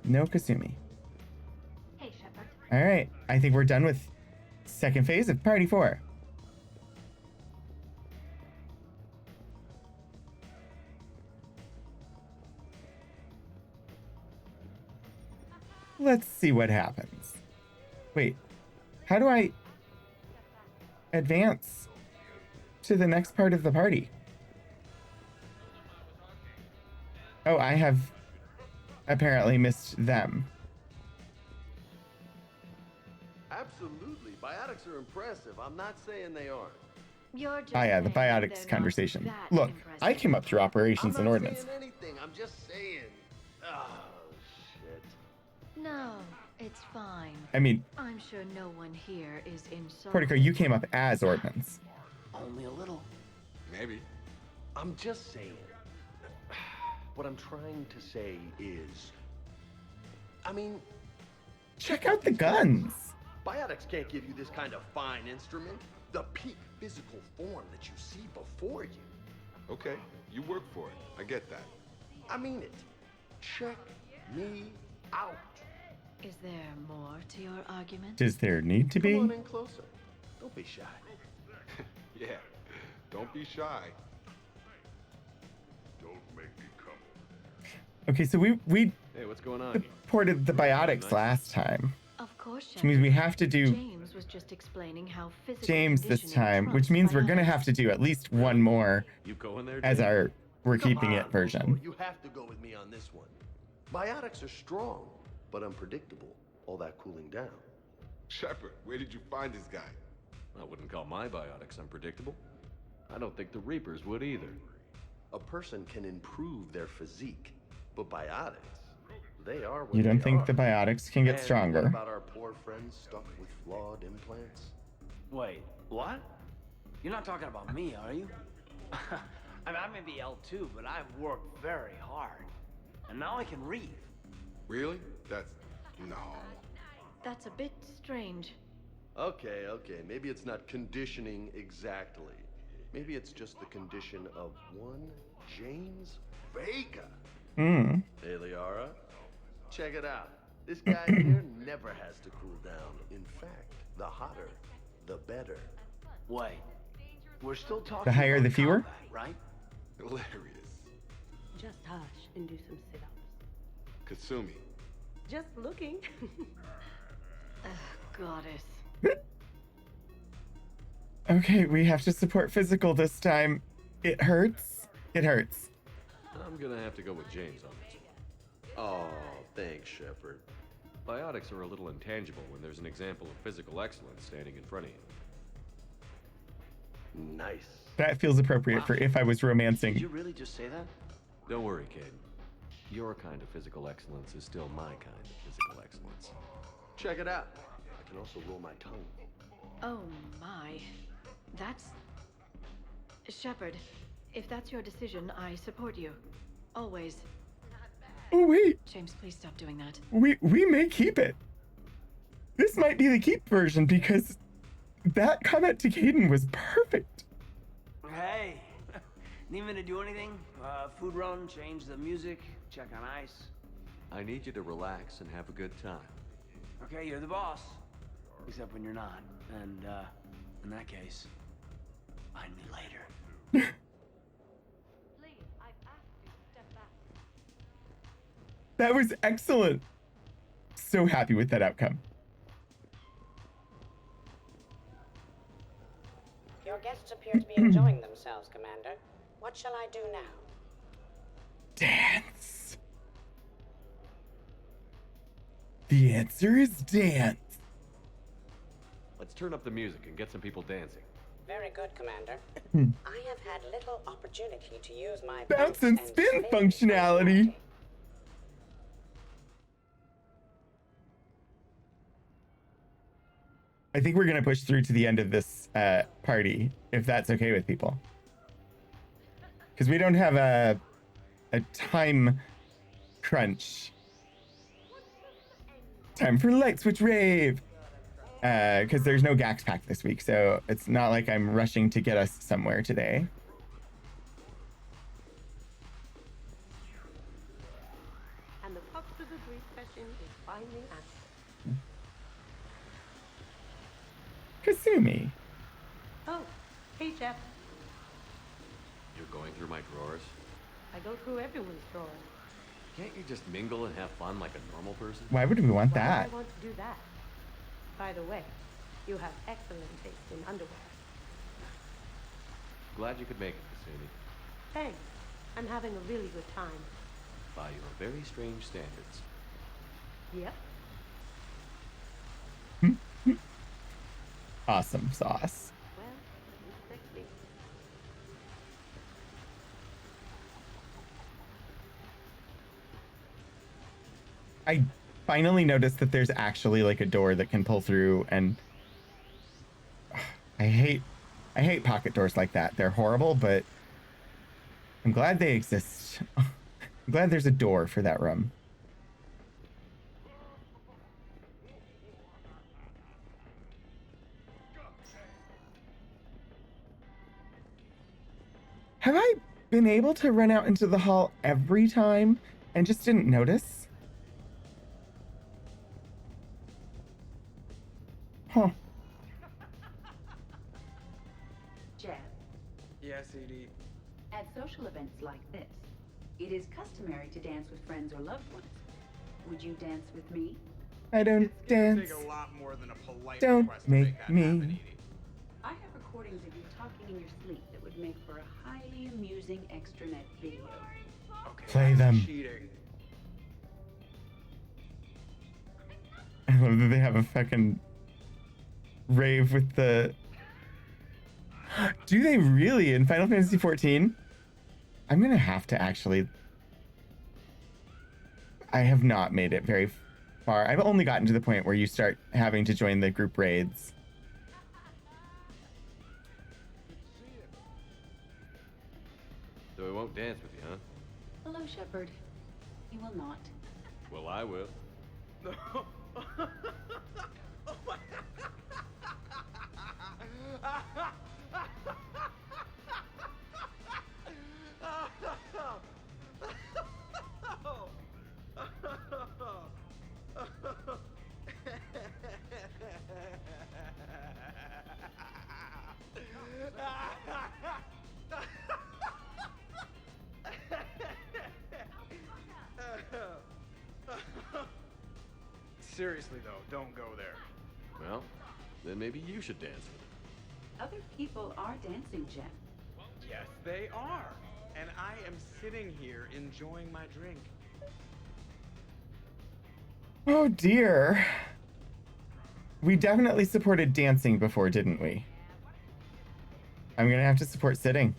No Kasumi. Hey, Shepard. Alright, I think we're done with second phase of Party 4. Let's see what happens. Wait, how do I advance to the next part of the party? Oh, I have apparently missed them. Absolutely. Biotics are impressive. I'm not saying they aren't. You're just Ah, yeah, the saying they're biotics not conversation. that Look, impressive. I came up through operations I'm and not ordnance. saying anything. I'm just saying. Oh, shit. No, it's fine. I mean, I'm sure no one here is in sorrow. Portico, you came up as ordnance. Only a little. Maybe. I'm just saying. What I'm trying to say is, I mean, Check out the guns. Biotics can't give you this kind of fine instrument, the peak physical form that you see before you. Okay, you work for it. I get that. I mean it. Check me out. Is there more to your argument? Does there need to Come on be? in closer. Don't be shy. Yeah, don't be shy. Don't make me come. Okay, so we Hey, what's going on? ported the biotics last time. Of course, Which means we have to do James was just explaining how physical James this conditioning time, which trumps means we're gonna biotics. have to do at least one more You going there? as Dave? our we're Come keeping it on, version. You have to go with me on this one. Biotics are strong, but unpredictable. All that cooling down. Shepard, where did you find this guy? I wouldn't call my biotics unpredictable. I don't think the Reapers would either. A person can improve their physique, but biotics, they are what You don't they think are. the biotics can get And what stronger? about our poor friends stuck with flawed implants? Wait, what? You're not talking about me, are you? I mean, I may be L2, but I've worked very hard. And now I can read. Really? That's... no. That's a bit strange. Okay, maybe it's not conditioning exactly. Maybe it's just the condition of one James Vega. Hmm. Hey, Liara, check it out. This guy here never has to cool down. In fact, the hotter, the better. Wait, we're still talking The higher, about the fewer? combat, right? Hilarious. Just hush and do some sit-ups. Katsumi. Just looking. Goddess. Okay, we have to support physical this time. It hurts. It hurts. I'm gonna have to go with James on this one. Oh, thanks, Shepard. Biotics are a little intangible when there's an example of physical excellence standing in front of you. Nice. That feels appropriate for if I was Did you romancing. really just say that? Don't worry, kid. Your kind of physical excellence is still my kind of physical excellence. Check it out. I can also roll my tongue. Oh my. That's... Shepard, if that's your decision, I support you. Always. Oh wait, James, please stop doing that. we may keep it. This might be the keep version because that comment to Caden was perfect. Hey, need me to do anything? Food run, change the music, check on ice. I need you to relax and have a good time. Okay, you're the boss. Except when you're not. And, in that case, find me later. That was excellent. So happy with that outcome. Your guests appear to be enjoying themselves, Commander. What shall I do now? Dance. The answer is dance. Let's turn up the music and get some people dancing. Very good, Commander. I have had little opportunity to use my Bounce and spin functionality. I think we're gonna push through to the end of this party, if that's okay with people. Because we don't have a time crunch. Time for light switch rave. Because there's no Gax pack this week, so it's not like I'm rushing to get us somewhere today. And the pop to the brief session is finally active. Kasumi. Oh, hey Jeff. You're going through my drawers? I go through everyone's drawers. Can't you just mingle and have fun like a normal person? Why would we want Why that? would I want to do that? By the way, you have excellent taste in underwear. Glad you could make it, Kasumi. Thanks. I'm having a really good time. By your very strange standards. Yep. Awesome sauce. Well, you sexy. I finally noticed that there's actually like a door that can pull through, and I hate pocket doors like that. They're horrible, but I'm glad they exist. I'm glad there's a door for that room. Have I been able to run out into the hall every time and just didn't notice? Huh. Jeff, Yes, Edie. at social events like this, it is customary to dance with friends or loved ones. Would you dance with me? I don't dance. Take a lot more than a polite Don't request to make that happen, me. Edie. I have recordings of you talking in your sleep that would make for a highly amusing extranet video. Okay, Play that's them. cheating. I love that they have a fucking rave with the... Do they really in Final Fantasy XIV? I'm gonna have to actually... I have not made it very far. I've only gotten to the point where you start having to join the group raids. So we won't dance with you, huh? Hello, Shepard. You will not. Well, I will. Seriously though, don't go there. Well, then maybe you should dance with him. Other people are dancing, Jeff. Yes, they are. And I am sitting here enjoying my drink. Oh dear. We definitely supported dancing before, didn't we? I'm gonna have to support sitting.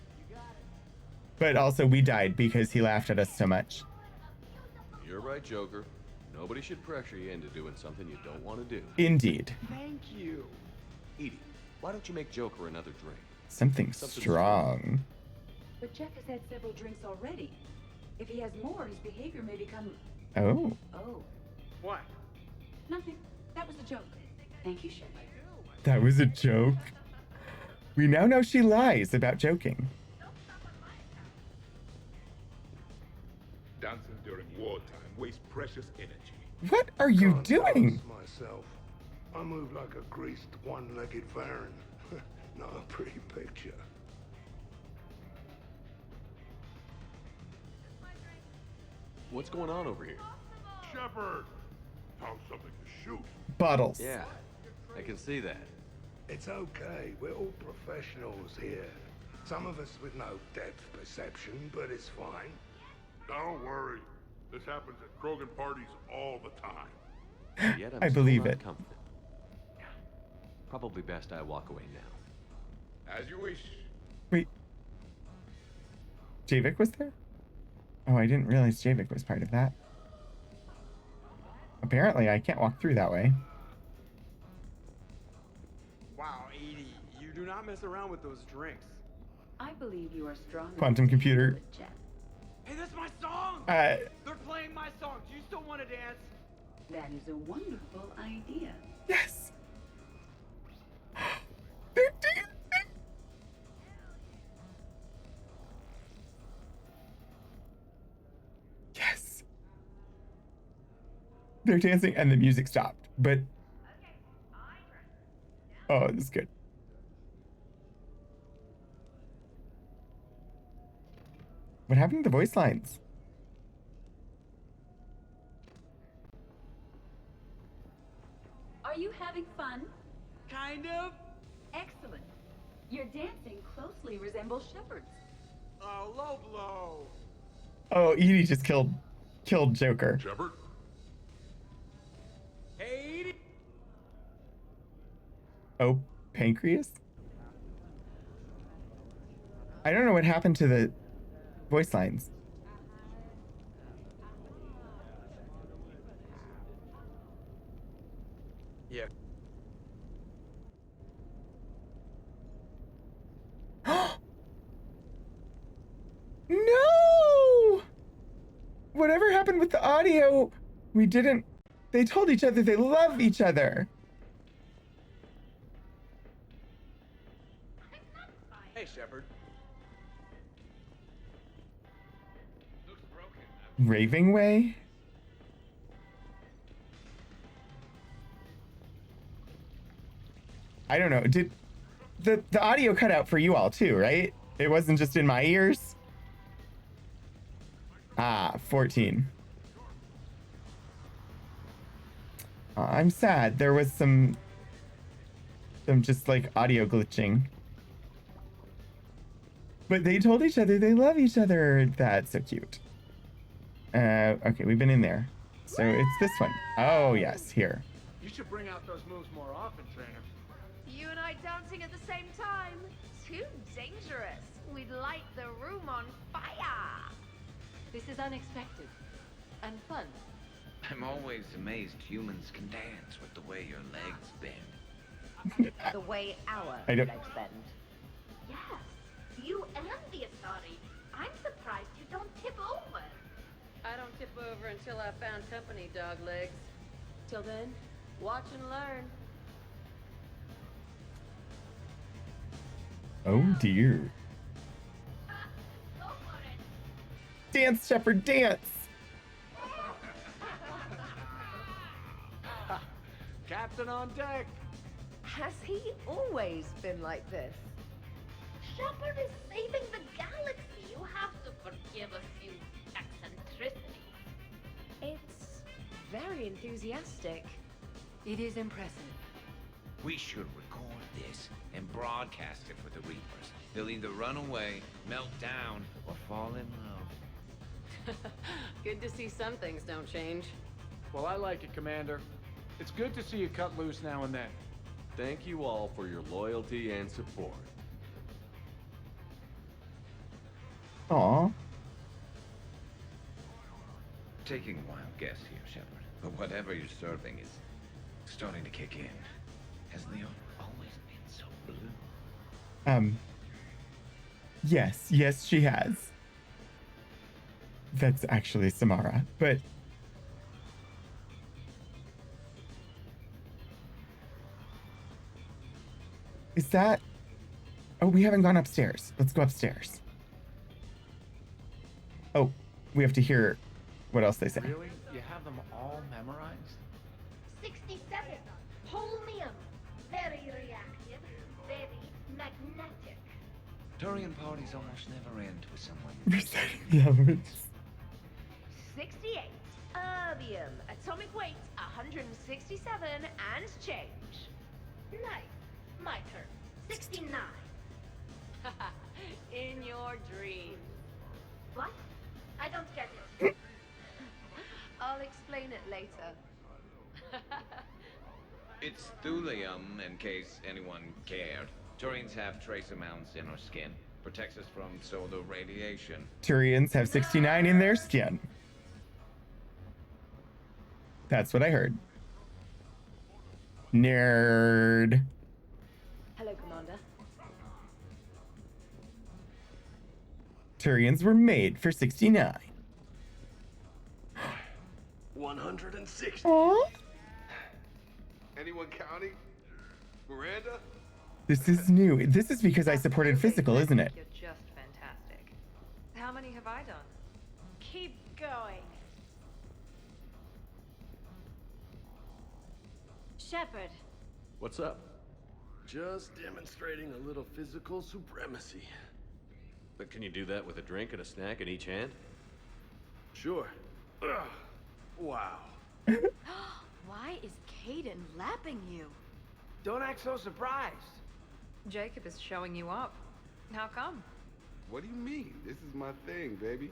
But also we died because he laughed at us so much. You're right, Joker. Nobody should pressure you into doing something you don't want to do. Indeed. Thank you. Edie, why don't you make Joker another drink? Something strong. But Jeff has had several drinks already. If he has more, his behavior may become... Oh. Oh. What? Nothing. That was a joke. Thank you, Shepard. That was a joke. We now know she lies about joking. Dancing during wartime wastes precious energy. What are you Can't doing? balance myself. I move like a greased one-legged Varan. Not a pretty picture. What's going on over here? Shepard! Found something to shoot. Bottles. Yeah, I can see that. It's okay. We're all professionals here. Some of us with no depth perception, but it's fine. Don't worry. This happens at Krogan parties all the time. Yet I still believe not it. comforted. Probably best I walk away now. As you wish. Wait. Javik was there? Oh, I didn't realize Javik was part of that. Apparently, I can't walk through that way. Wow, Edie, you do not mess around with those drinks. I believe you are strong. Quantum computer. Hey, that's my song! Uh, They're playing my song. Do you still want to dance? That is a wonderful idea. Yes! They're dancing! Yes! They're dancing and the music stopped, but... Oh, this is good. What happened to the voice lines? Are you having fun? Kind of. Excellent. Your dancing closely resembles Shepard's. Low blow. Oh, Edie just killed Joker. Shepard? Hey, Edie. Oh, pancreas? I don't know what happened to the voice lines. Yeah. No! Whatever happened with the audio, we didn't... They told each other they love each other. Hey, Shepard. Raving Way? I don't know. Did the audio cut out for you all too, right? It wasn't just in my ears? Ah, 14. I'm sad. There was some just like audio glitching. But they told each other they love each other. That's so cute. Okay, we've been in there. So it's this one. Oh, yes, here. You should bring out those moves more often, trainer. You and I dancing at the same time? Too dangerous. We'd light the room on fire. This is unexpected and fun. I'm always amazed humans can dance with the way your legs bend. The way our I don't- legs bend. Yes, you and the Atari. I'm surprised you don't tip over. I don't tip over until I found company, dog legs. Till then, watch and learn. Oh, dear. Dance, Shepard, dance! Captain on deck. Has he always been like this? Shepard is saving the galaxy. You have to forgive a few eccentricities. It's very enthusiastic. It is impressive. We should record this and broadcast it for the Reapers. They'll either run away, melt down, or fall in love. Good to see some things don't change. Well, I like it, Commander. It's good to see you cut loose now and then. Thank you all for your loyalty and support. Aw. Taking a wild guess here, Shepard, but whatever you're serving is starting to kick in. Has Leon always been so blue? Yes, she has. That's actually Samara, but... Is that... Oh, we haven't gone upstairs. Let's go upstairs. Oh, we have to hear what else they say. Really? You have them all memorized? 67. Holmium. Very reactive. Very magnetic. Turian parties almost never end with someone. Reciting the elements. 68. Erbium. Atomic weight 167 and change. Nice. My turn. 69. in your dreams. What? I don't get it. I'll explain it later. It's thulium, in case anyone cared. Turians have trace amounts in our skin. Protects us from solar radiation. Turians have 69 in their skin. That's what I heard. Nerd. Hello, Commander. Turians were made for 69. 160. Anyone counting? Miranda? This is new. This is because I supported physical, isn't it? You're just fantastic. How many have I done? Keep going. Shepard. What's up? Just demonstrating a little physical supremacy. But can you do that with a drink and a snack in each hand? Sure. Ugh. Wow. Why is Caden lapping you? Don't act so surprised. Jacob is showing you up. How come? What do you mean? This is my thing, baby.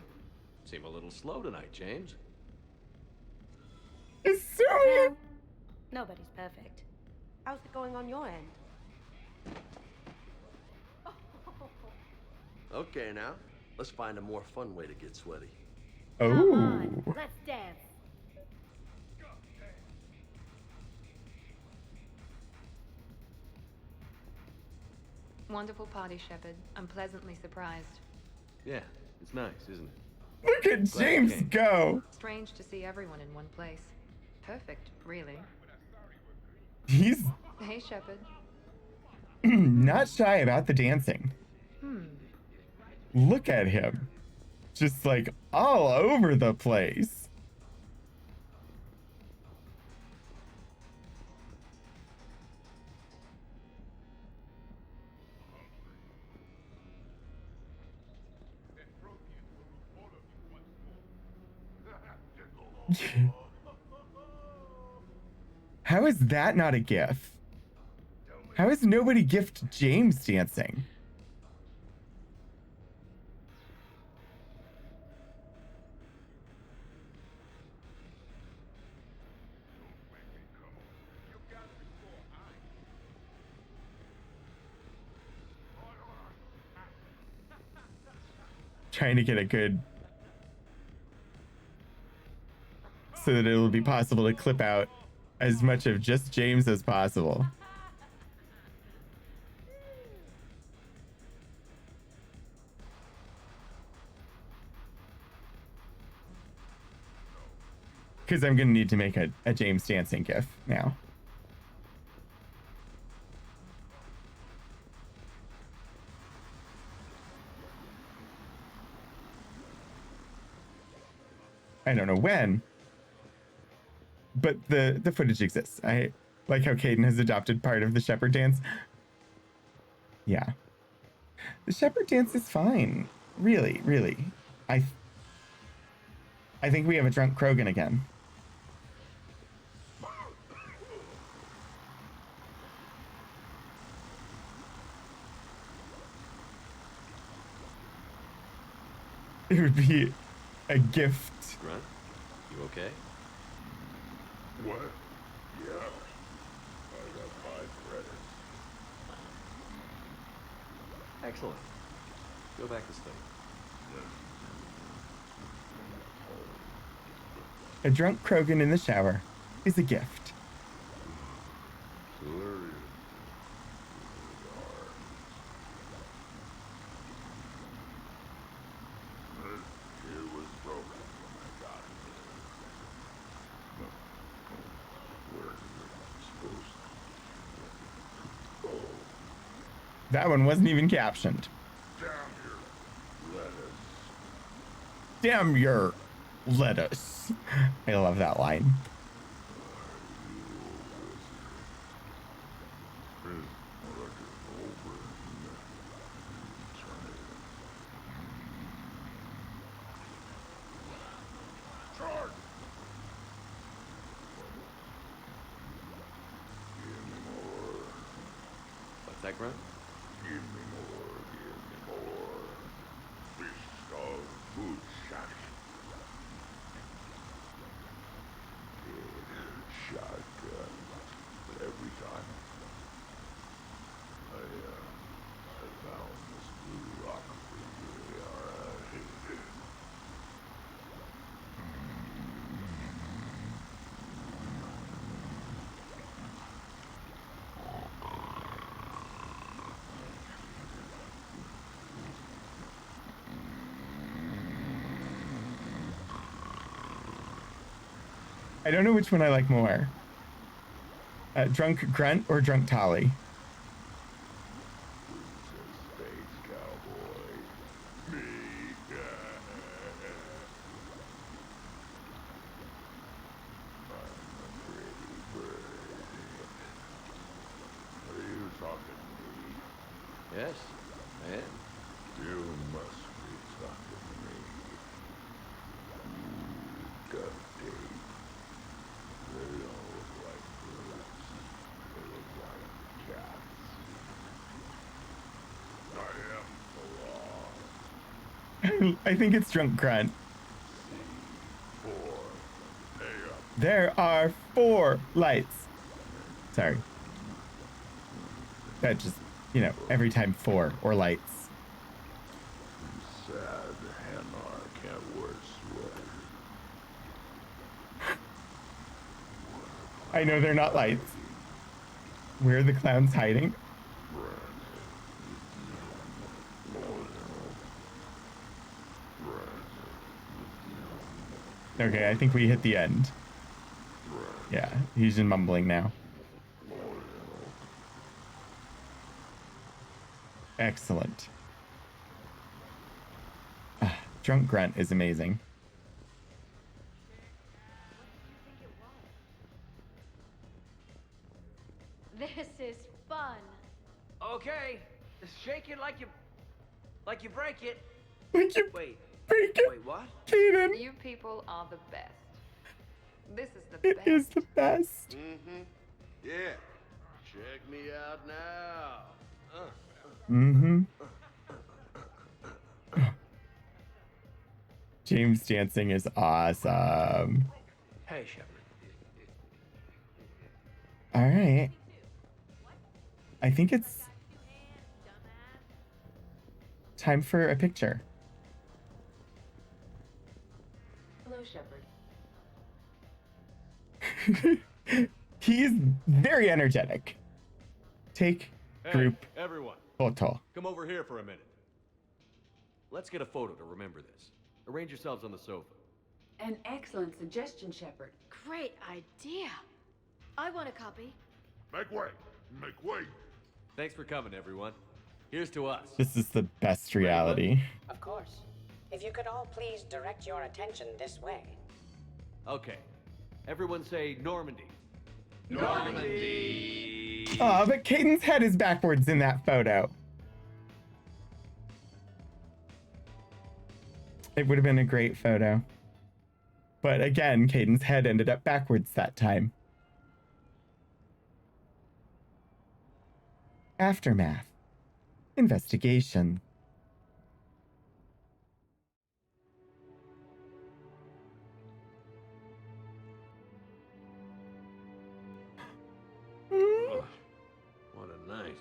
Seem a little slow tonight, James. It's so weird. Nobody's perfect. How's it going on your end? Okay, now. Let's find a more fun way to get sweaty. Come on, let's dance. Wonderful party, Shepard. I'm pleasantly surprised. Yeah, it's nice, isn't it? Look at James go. Strange to see everyone in one place. Perfect, really. He's Hey, Shepard. not shy about the dancing. Look at him. Just like all over the place. How is that not a gif? How is nobody gift James dancing? Trying to get a good, so that it'll be possible to clip out as much of just James as possible. Because I'm gonna need to make a James dancing gif now. I don't know when, but the footage exists. I like how Caden has adopted part of the Shepard dance. Yeah. The Shepard dance is fine. Really, really. I think we have a drunk Krogan again. It would be a gift. Grunt, you okay? What? Yeah. I got 5 credits. Excellent. Go back to study. A drunk Krogan in the shower is a gift. So there he is. This kid was broken when I got him. Where is it supposed to? That one wasn't even captioned. Damn your lettuce. Damn your lettuce. I love that line. What's that, Grunt? Give me more, give me more. food shack. Shotgun. But every time I found this blue rock figure, alright. I don't know which one I like more. Drunk Grunt or Drunk Tolly? Space cowboy. Me. Are you talking to me? Yes, I am. You must be talking to me. You got dates. They don't look like birds. They look like cats. I am the law. I think it's Drunk Grunt. C4. Hey up. There are 4 lights. Sorry. That just, you know, every time 4 or lights. Sad Hanar can't wear sweaters. I know they're not lights. Where are the clowns hiding? Okay, I think we hit the end. Yeah, he's just mumbling now. Excellent. Drunk Grunt is amazing. This is fun. Okay, shake it like you break it. Like you Wait. break it. Wait, what? Kaden. You people are the best. This is the It best. is the best. Mm-hmm. Yeah. Check me out now. Mm-hmm. James dancing is awesome. Hey, Shepard. All right. I think it's time for a picture. Hello, Shepard. He's very energetic. Take group everyone. photo. Come over here for a minute. Let's get a photo to remember this. Arrange yourselves on the sofa. An excellent suggestion, Shepard. Great idea. I want a copy. Make way. Make way. Thanks for coming, everyone. Here's to us. This is the best reality. Of course. If you could all please direct your attention this way. Okay. Everyone say Normandy. Normandy! Aw, but Caden's head is backwards in that photo. It would have been a great photo. But again, Caden's head ended up backwards that time. Aftermath. Investigation. What a night.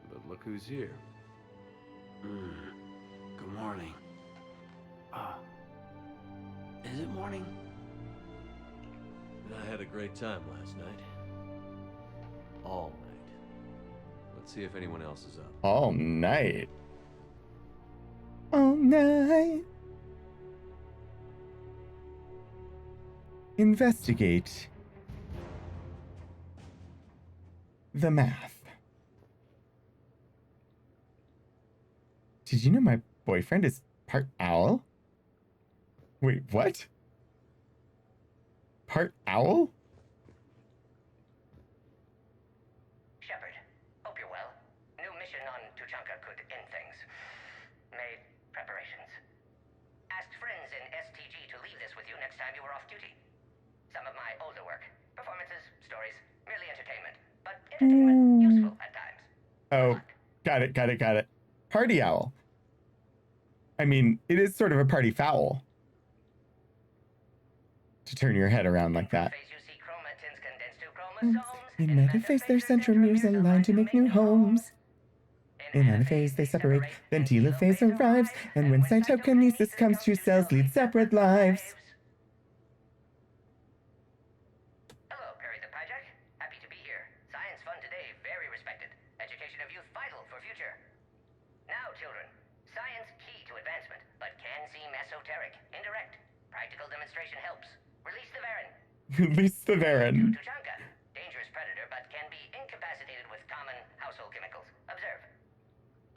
But look who's here. Good morning. Is it morning? I had a great time last night. All night. Let's see if anyone else is up. All night. All night. Investigate the math. Did you know my boyfriend is part owl? Wait, what? Part owl? Shepard, hope you're well. New mission on Tuchanka could end things. Made preparations. Asked friends in STG to leave this with you next time you were off duty. Some of my older work. Performances, stories, merely entertainment. But entertainment useful at times. Oh, got it. Party owl. I mean, it is sort of a party foul to turn your head around like that. In metaphase, their centromeres align to make new homes. In anaphase, they separate, then telophase arrives, and when cytokinesis comes, two cells lead separate lives. Hello, Perry the Pyjack. Happy to be here. Science fun today, very respected. Education of youth vital for future. Now, children, science key to advancement, but can seem esoteric, indirect. Practical demonstration helps. Release the Varan. Release the Varan. Tuchanka, dangerous predator, but can be incapacitated with common household chemicals. Observe.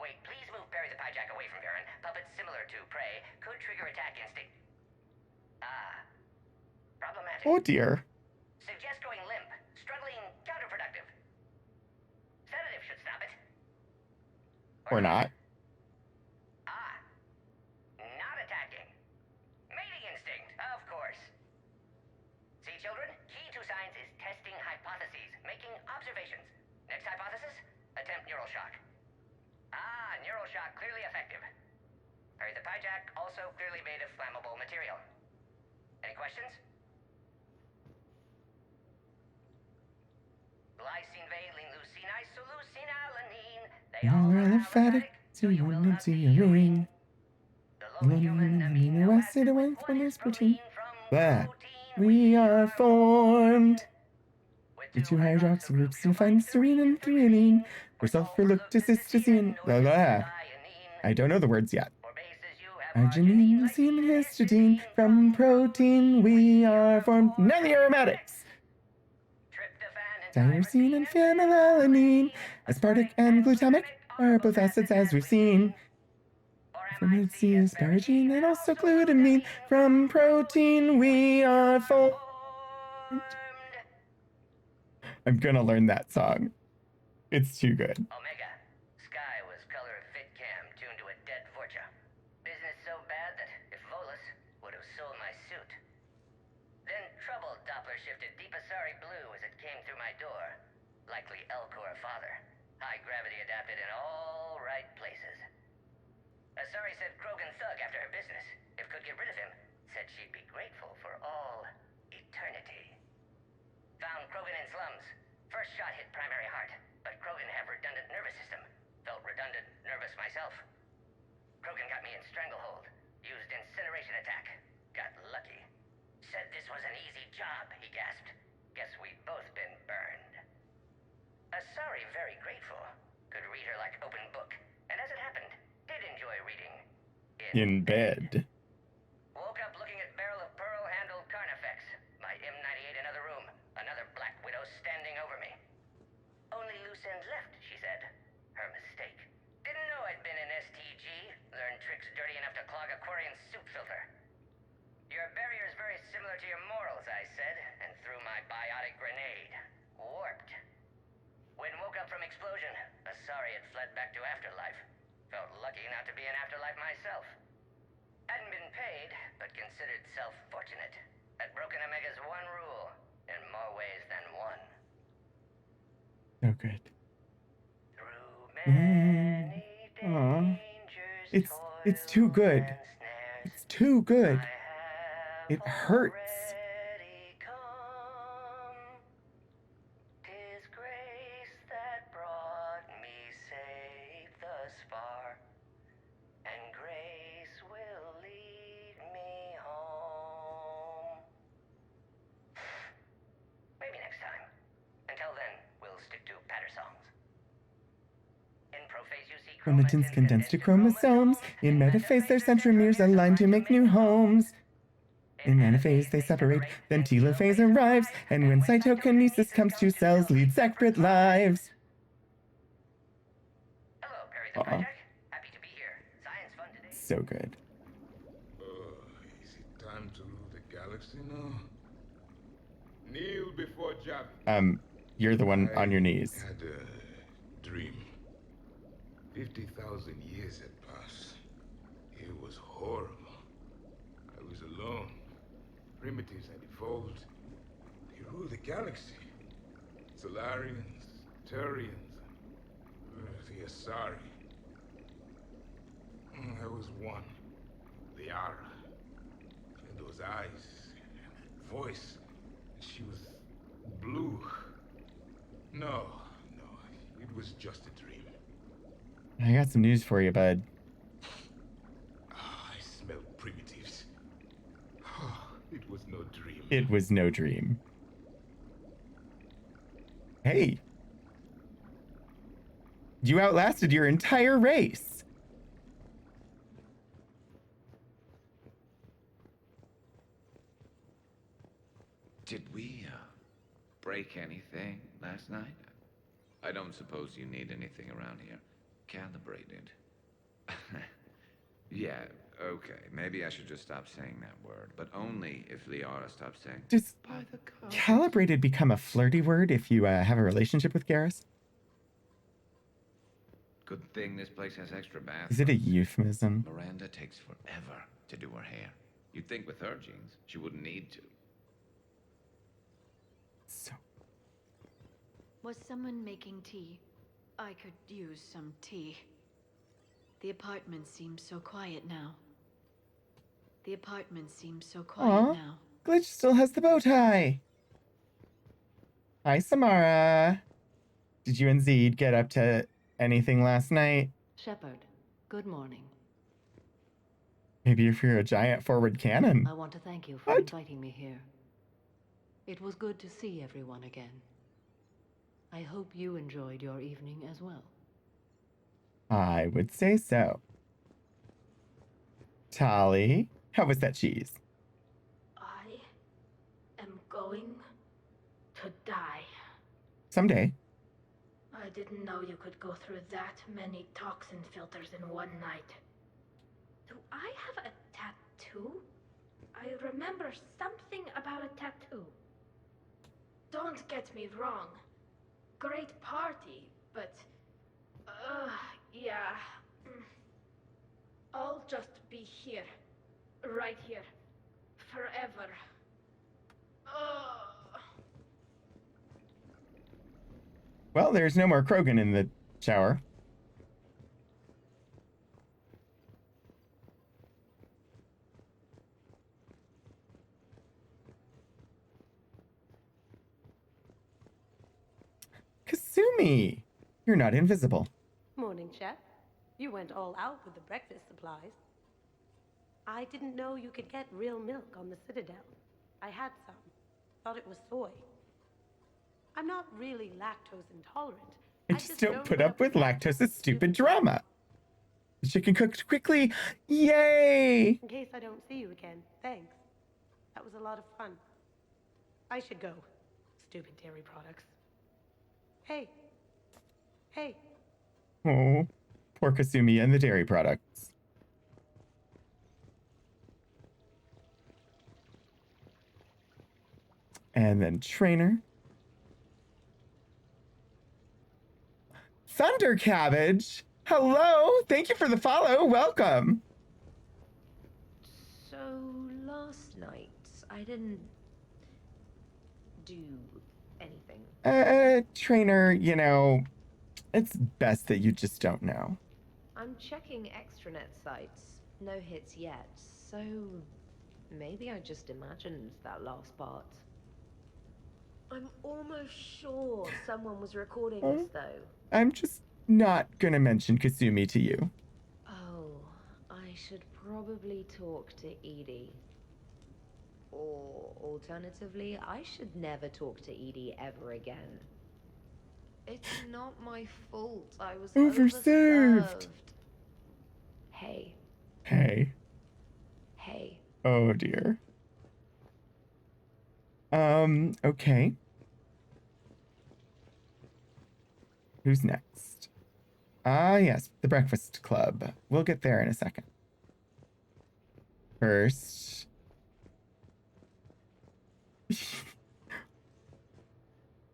Wait, please move Perry the Pyjack away from Varan. Puppets similar to prey could trigger attack instinct. Problematic. Oh dear. Suggest going limp. Struggling counterproductive. Sedative should stop it. Or not. Not attacking. Mating instinct, of course. See, children? Key to science is testing hypotheses, making observations. Next hypothesis? Attempt neural shock. Neural shock clearly effective. Perry the Pyjack also clearly made of flammable material. Any questions? Glycine, valine, leucine, isoleucine, alanine. They all More aliphatic to your into your ring. Amino acid away from this protein. But we are formed. With two hydroxyl groups to find serine and threonine. For sulfur, look to cysteine. Blah, blah. I don't know the words yet. Arginine, leucine, and histidine. From protein we are formed. Now the aromatics. Tyrosine and phenylalanine. Aspartic and glutamic are both acids as we've seen. From C asparagine and also glutamine. From protein we are formed. I'm gonna learn that song. It's too good. Omega. Sky was color of VidCam tuned to a dead Vorcha. Business so bad that if Volus would have sold my suit. Then troubled Doppler shifted Deep Asari blue as it came through my door. Likely Elcor father. High gravity adapted in all right places. Asari said Krogan thug after her business. If could get rid of him, said she'd be grateful for all eternity. Found Krogan in slums. First shot hit primary heart, but Krogan have redundant nervous system. Felt redundant, nervous myself. Krogan got me in stranglehold. Used incineration attack. Got lucky. Said this was an easy job, he gasped. Guess we've both been burned. Asari very grateful. Could read her like open book. And as it happened, did enjoy reading. In bed. Woke up looking at barrel of pearl-handled Carnifex. My M98 in other room. Another Black Widow standing over me. Only loose ends left, she said. Her mistake. Didn't know I'd been in STG. Learned tricks dirty enough to clog a Quarian soup filter. Your barrier's very similar to your morals, I said, and threw my biotic grenade. Warped. When woke up from explosion, Asari had fled back to Afterlife. Felt lucky not to be in Afterlife myself. Hadn't been paid, but considered self-fortunate. Had broken Omega's one rule, in more ways than one. So good. Aw. It's too good. It's too good. It hurts. Chromatins condensed to chromosomes. In metaphase, their centromeres align to make new homes. In anaphase, they separate, then telophase arrives, and when cytokinesis comes, two cells lead separate lives. Hello, Perry the Pyjack. Happy to be here. Science fun today. So good. Is it time to rule the galaxy now? Kneel before Jab. You're the one on your knees. I had a dream. 50,000 years had passed. It was horrible. I was alone. Primitives had evolved. They ruled the galaxy. Solarians, Turians, the Asari. I was one. Liara. And those eyes, voice. She was blue. No, it was just a dream. I got some news for you, bud. I smelled primitives. It was no dream. It was no dream. Hey. You outlasted your entire race. Did we, break anything last night? I don't suppose you need anything around here. Calibrated. Yeah, okay. Maybe I should just stop saying that word, but only if Liara stops saying. Does calibrated become a flirty word if you have a relationship with Garrus? Good thing this place has extra bathrooms. Is it a euphemism? Miranda takes forever to do her hair. You'd think with her genes, she wouldn't need to. Was someone making tea? I could use some tea. The apartment seems so quiet now. The apartment seems so quiet Aw, now. Glitch still has the bow tie. Hi, Samara. Did you and Zed get up to anything last night? Shepard, good morning. Maybe if you're a giant forward cannon. I want to thank you for inviting me here. It was good to see everyone again. I hope you enjoyed your evening as well. I would say so. Tali, how was that cheese? I am going to die. Someday. I didn't know you could go through that many toxin filters in one night. Do I have a tattoo? I remember something about a tattoo. Don't get me wrong. Great party, but... yeah. I'll just be here. Right here. Forever. Well, there's no more Krogan in the shower. Kasumi, you're not invisible. Morning, Chef. You went all out with the breakfast supplies. I didn't know you could get real milk on the Citadel. I had some. Thought it was soy. I'm not really lactose intolerant. I just don't put up with Lactose's stupid drama. The chicken cooked quickly. Yay! In case I don't see you again, thanks. That was a lot of fun. I should go. Stupid dairy products. Hey. Hey. Oh, poor Kasumi and the dairy products. And then Trainer. Thunder Cabbage! Hello! Thank you for the follow. Welcome. So, last night, I didn't do anything. Trainer, you know, it's best that you just don't know. I'm checking extranet sites. No hits yet, so maybe I just imagined that last part. I'm almost sure someone was recording this, though. I'm just not gonna mention Kasumi to you. Oh, I should probably talk to Edie. Or alternatively, I should never talk to Edie ever again. It's not my fault. I was Overserved. Hey. Hey. Hey. Oh dear. Okay. Who's next? Ah, yes, the Breakfast Club. We'll get there in a second. First...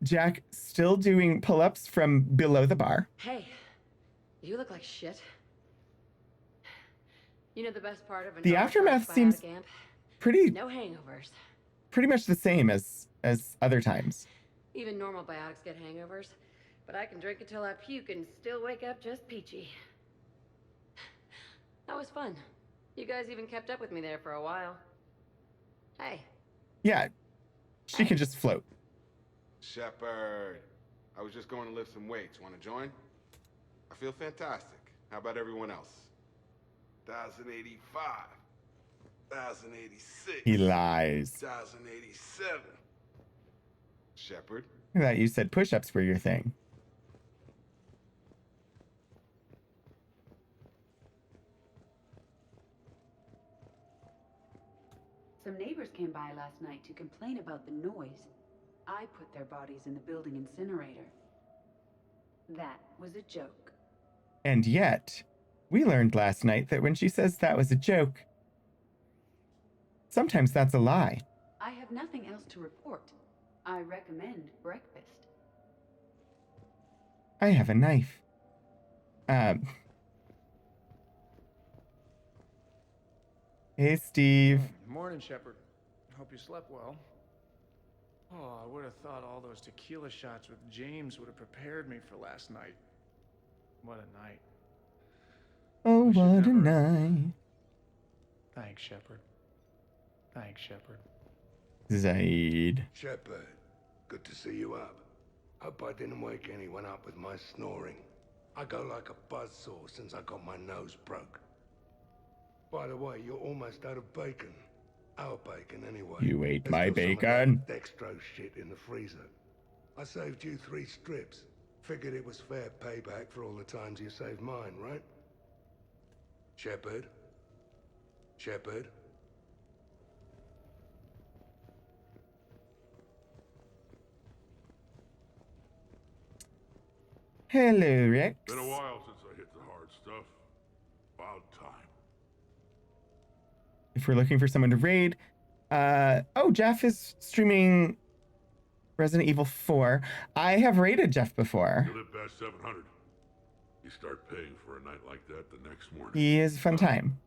Jack still doing pull-ups from below the bar. Hey, you look like shit. You know the best part of a The aftermath seems pretty no hangovers. pretty much the same as other times. Even normal biotics get hangovers, but I can drink until I puke and still wake up just peachy. That was fun. You guys even kept up with me there for a while. Hey. Yeah, she can just float. Shepard, I was just going to lift some weights. Want to join? I feel fantastic. How about everyone else? 1,085. 1,086. He lies. 1,087. Shepard? I thought you said push-ups were your thing. Some neighbors came by last night to complain about the noise. I put their bodies in the building incinerator. That was a joke. And yet, we learned last night that when she says that was a joke, sometimes that's a lie. I have nothing else to report. I recommend breakfast. I have a knife. Hey, Steve. Morning, Shepard. Hope you slept well. Oh, I would have thought all those tequila shots with James would have prepared me for last night. What a night. Oh, what a night. Thanks, Shepard. Thanks, Shepard. Zaid. Shepard, good to see you up. Hope I didn't wake anyone up with my snoring. I go like a buzzsaw since I got my nose broke. By the way, you're almost out of bacon. Our bacon, anyway. You ate There's my still some of bacon. that dextrose shit in the freezer. I saved you 3 strips. Figured it was fair payback for all the times you saved mine, right? Shepard? Shepard? Hello, Rex. Been a while since I hit the hard stuff. About time. If we're looking for someone to raid, oh, Jeff is streaming Resident Evil 4. I have raided Jeff before. You live past 700. You start paying for a night like that the next morning. He is a fun time.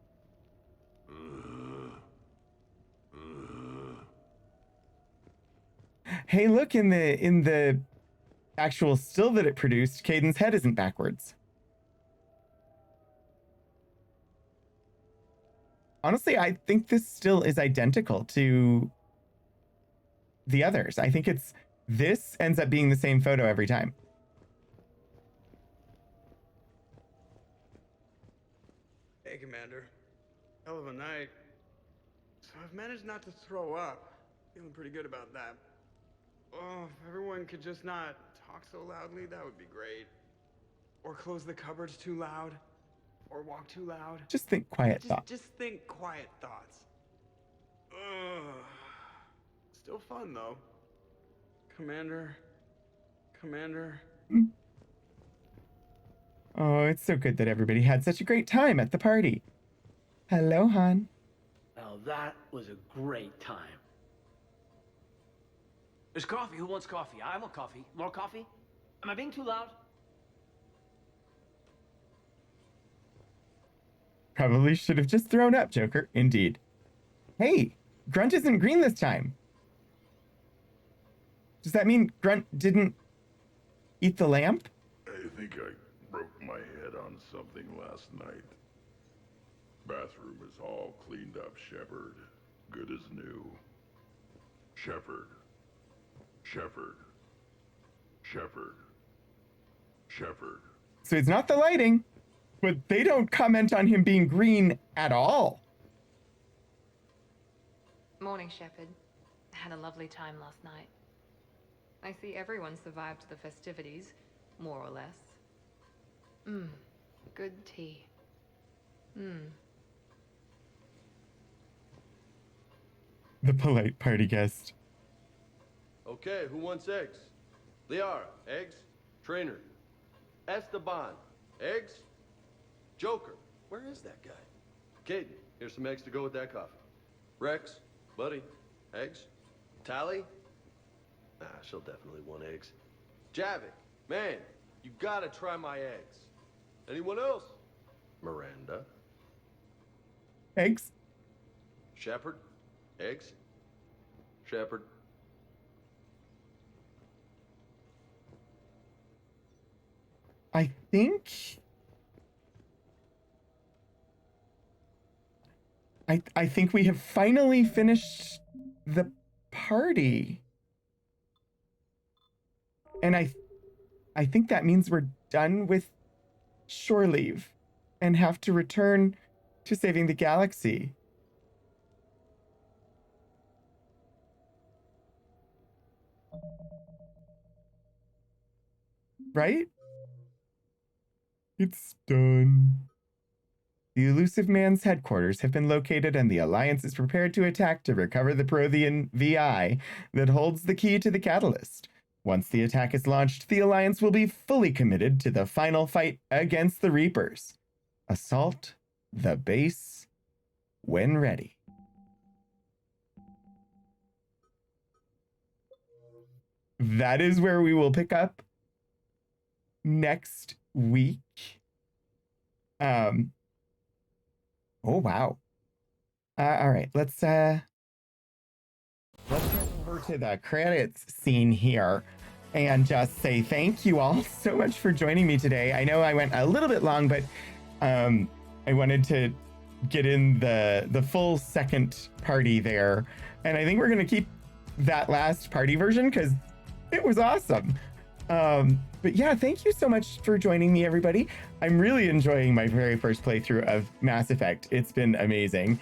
Hey, look, in the actual still that it produced, Caden's head isn't backwards. Honestly, I think this still is identical to the others. I think this ends up being the same photo every time. Hey, Commander. Hell of a night. So I've managed not to throw up. Feeling pretty good about that. Oh, if everyone could just not talk so loudly, that would be great. Or close the cupboards too loud. Or walk too loud. Just think quiet thoughts. Just think quiet thoughts. Ugh. Still fun, though. Commander. Oh, it's so good that everybody had such a great time at the party. Hello, hon. Now that was a great time. There's coffee. Who wants coffee? I want coffee. More coffee? Am I being too loud? Probably should have just thrown up, Joker. Indeed. Hey, Grunt isn't green this time. Does that mean Grunt didn't eat the lamp? I think I broke my head on something last night. Bathroom is all cleaned up, Shepard. Good as new. Shepard. So it's not the lighting, but they don't comment on him being green at all. Morning, Shepard. Had a lovely time last night. I see everyone survived the festivities, more or less. Good tea. The polite party guest. Okay, who wants eggs? Liara, eggs? Trainer. Esteban, eggs? Joker, where is that guy? Caden, here's some eggs to go with that coffee. Rex, buddy, eggs? Tally? Nah, she'll definitely want eggs. Javik, man, you gotta try my eggs. Anyone else? Miranda. Eggs? Shepard, eggs? Shepard. I think I think we have finally finished the party. And I think that means we're done with shore leave and have to return to saving the galaxy. Right? It's done. The Elusive Man's headquarters have been located and the Alliance is prepared to attack to recover the Prothean VI that holds the key to the catalyst. Once the attack is launched, the Alliance will be fully committed to the final fight against the Reapers. Assault the base when ready. That is where we will pick up next week. Oh wow. All right, let's get over to the credits scene here and just say thank you all so much for joining me today. I know I went a little bit long, but I wanted to get in the full second party there, and I think we're gonna keep that last party version because it was awesome. But yeah, thank you so much for joining me, everybody. I'm really enjoying my very first playthrough of Mass Effect. It's been amazing.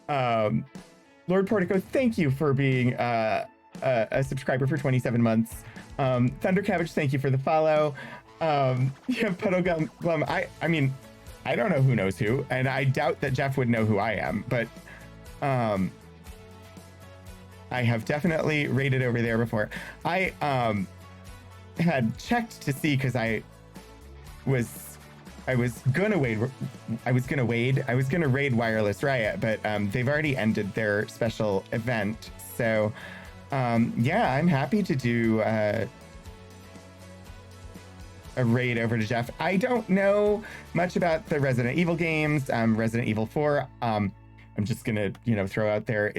Lord Portico, thank you for being a subscriber for 27 months. Thunder Cabbage, thank you for the follow. Yeah, Puddle Glum, I mean, I don't know who knows who, and I doubt that Jeff would know who I am, but I have definitely raided over there before. I had checked to see because I was gonna raid Wireless Riot, but they've already ended their special event. So yeah, I'm happy to do a raid over to Jeff. I don't know much about the Resident Evil games. Resident Evil 4. I'm just gonna, throw out there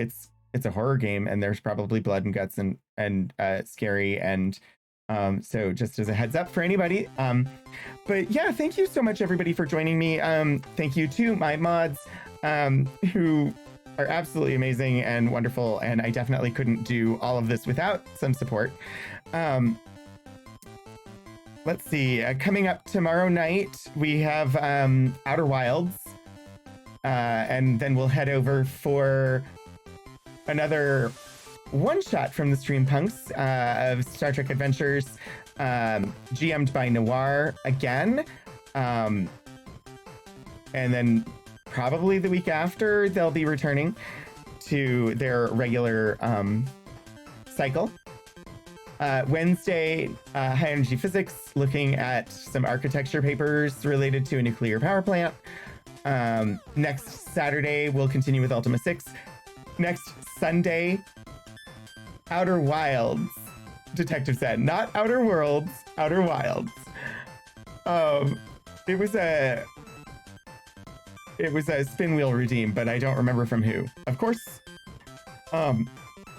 it's a horror game and there's probably blood and guts and scary, and so just as a heads up for anybody. But yeah, thank you so much everybody for joining me. Thank you to my mods who are absolutely amazing and wonderful, and I definitely couldn't do all of this without some support. Let's see, coming up tomorrow night we have Outer Wilds, and then we'll head over for another one-shot from the Stream Punks of Star Trek Adventures, GM'd by Noir again. And then probably the week after, they'll be returning to their regular cycle. Wednesday, High Energy Physics, looking at some architecture papers related to a nuclear power plant. Next Saturday, we'll continue with Ultima 6. Next Sunday, Outer Wilds, Detective said. Not Outer Worlds, Outer Wilds. It was a spin wheel redeem, but I don't remember from who. Of course. And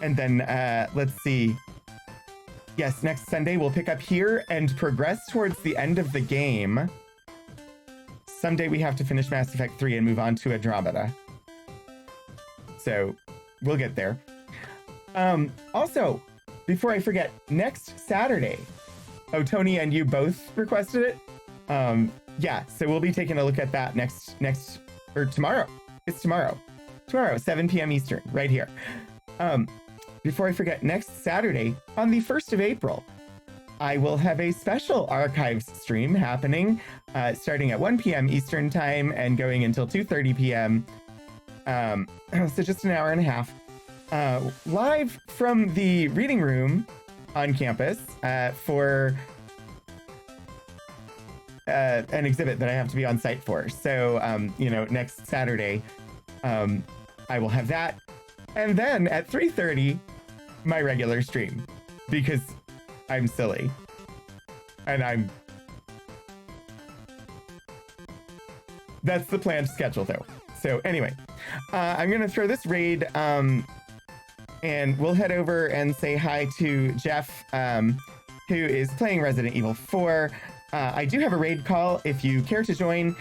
then let's see. Yes, next Sunday we'll pick up here and progress towards the end of the game. Someday we have to finish Mass Effect 3 and move on to Andromeda. So we'll get there. Also, before I forget, next Saturday, Tony and you both requested it. Yeah, so we'll be taking a look at that tomorrow. It's tomorrow, 7 p.m. Eastern, right here. Before I forget, next Saturday, on the 1st of April, I will have a special Archives stream happening, starting at 1 p.m. Eastern time and going until 2:30 p.m. So just an hour and a half, live from the reading room on campus for an exhibit that I have to be on site for. So, next Saturday, I will have that. And then at 3:30, my regular stream, because I'm silly. And that's the planned schedule though. So anyway, I'm going to throw this raid, and we'll head over and say hi to Jeff, who is playing Resident Evil 4. I do have a raid call. If you care to join,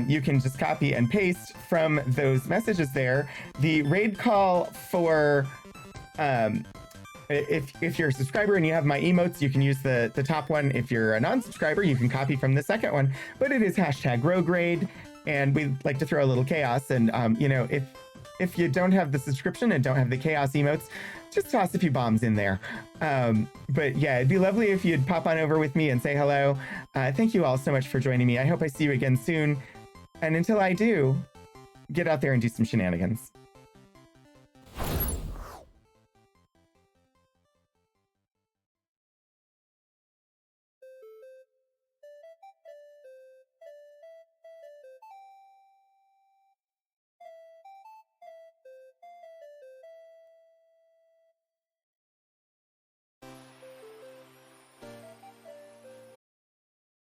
you can just copy and paste from those messages there. The raid call for if you're a subscriber and you have my emotes, you can use the top one. If you're a non-subscriber, you can copy from the second one. But it is hashtag Rogue Raid, and we like to throw a little chaos. And you know, if you don't have the subscription and don't have the chaos emotes, just toss a few bombs in there. But yeah, it'd be lovely if you'd pop on over with me and say hello. Thank you all so much for joining me. I hope I see you again soon. And until I do, get out there and do some shenanigans.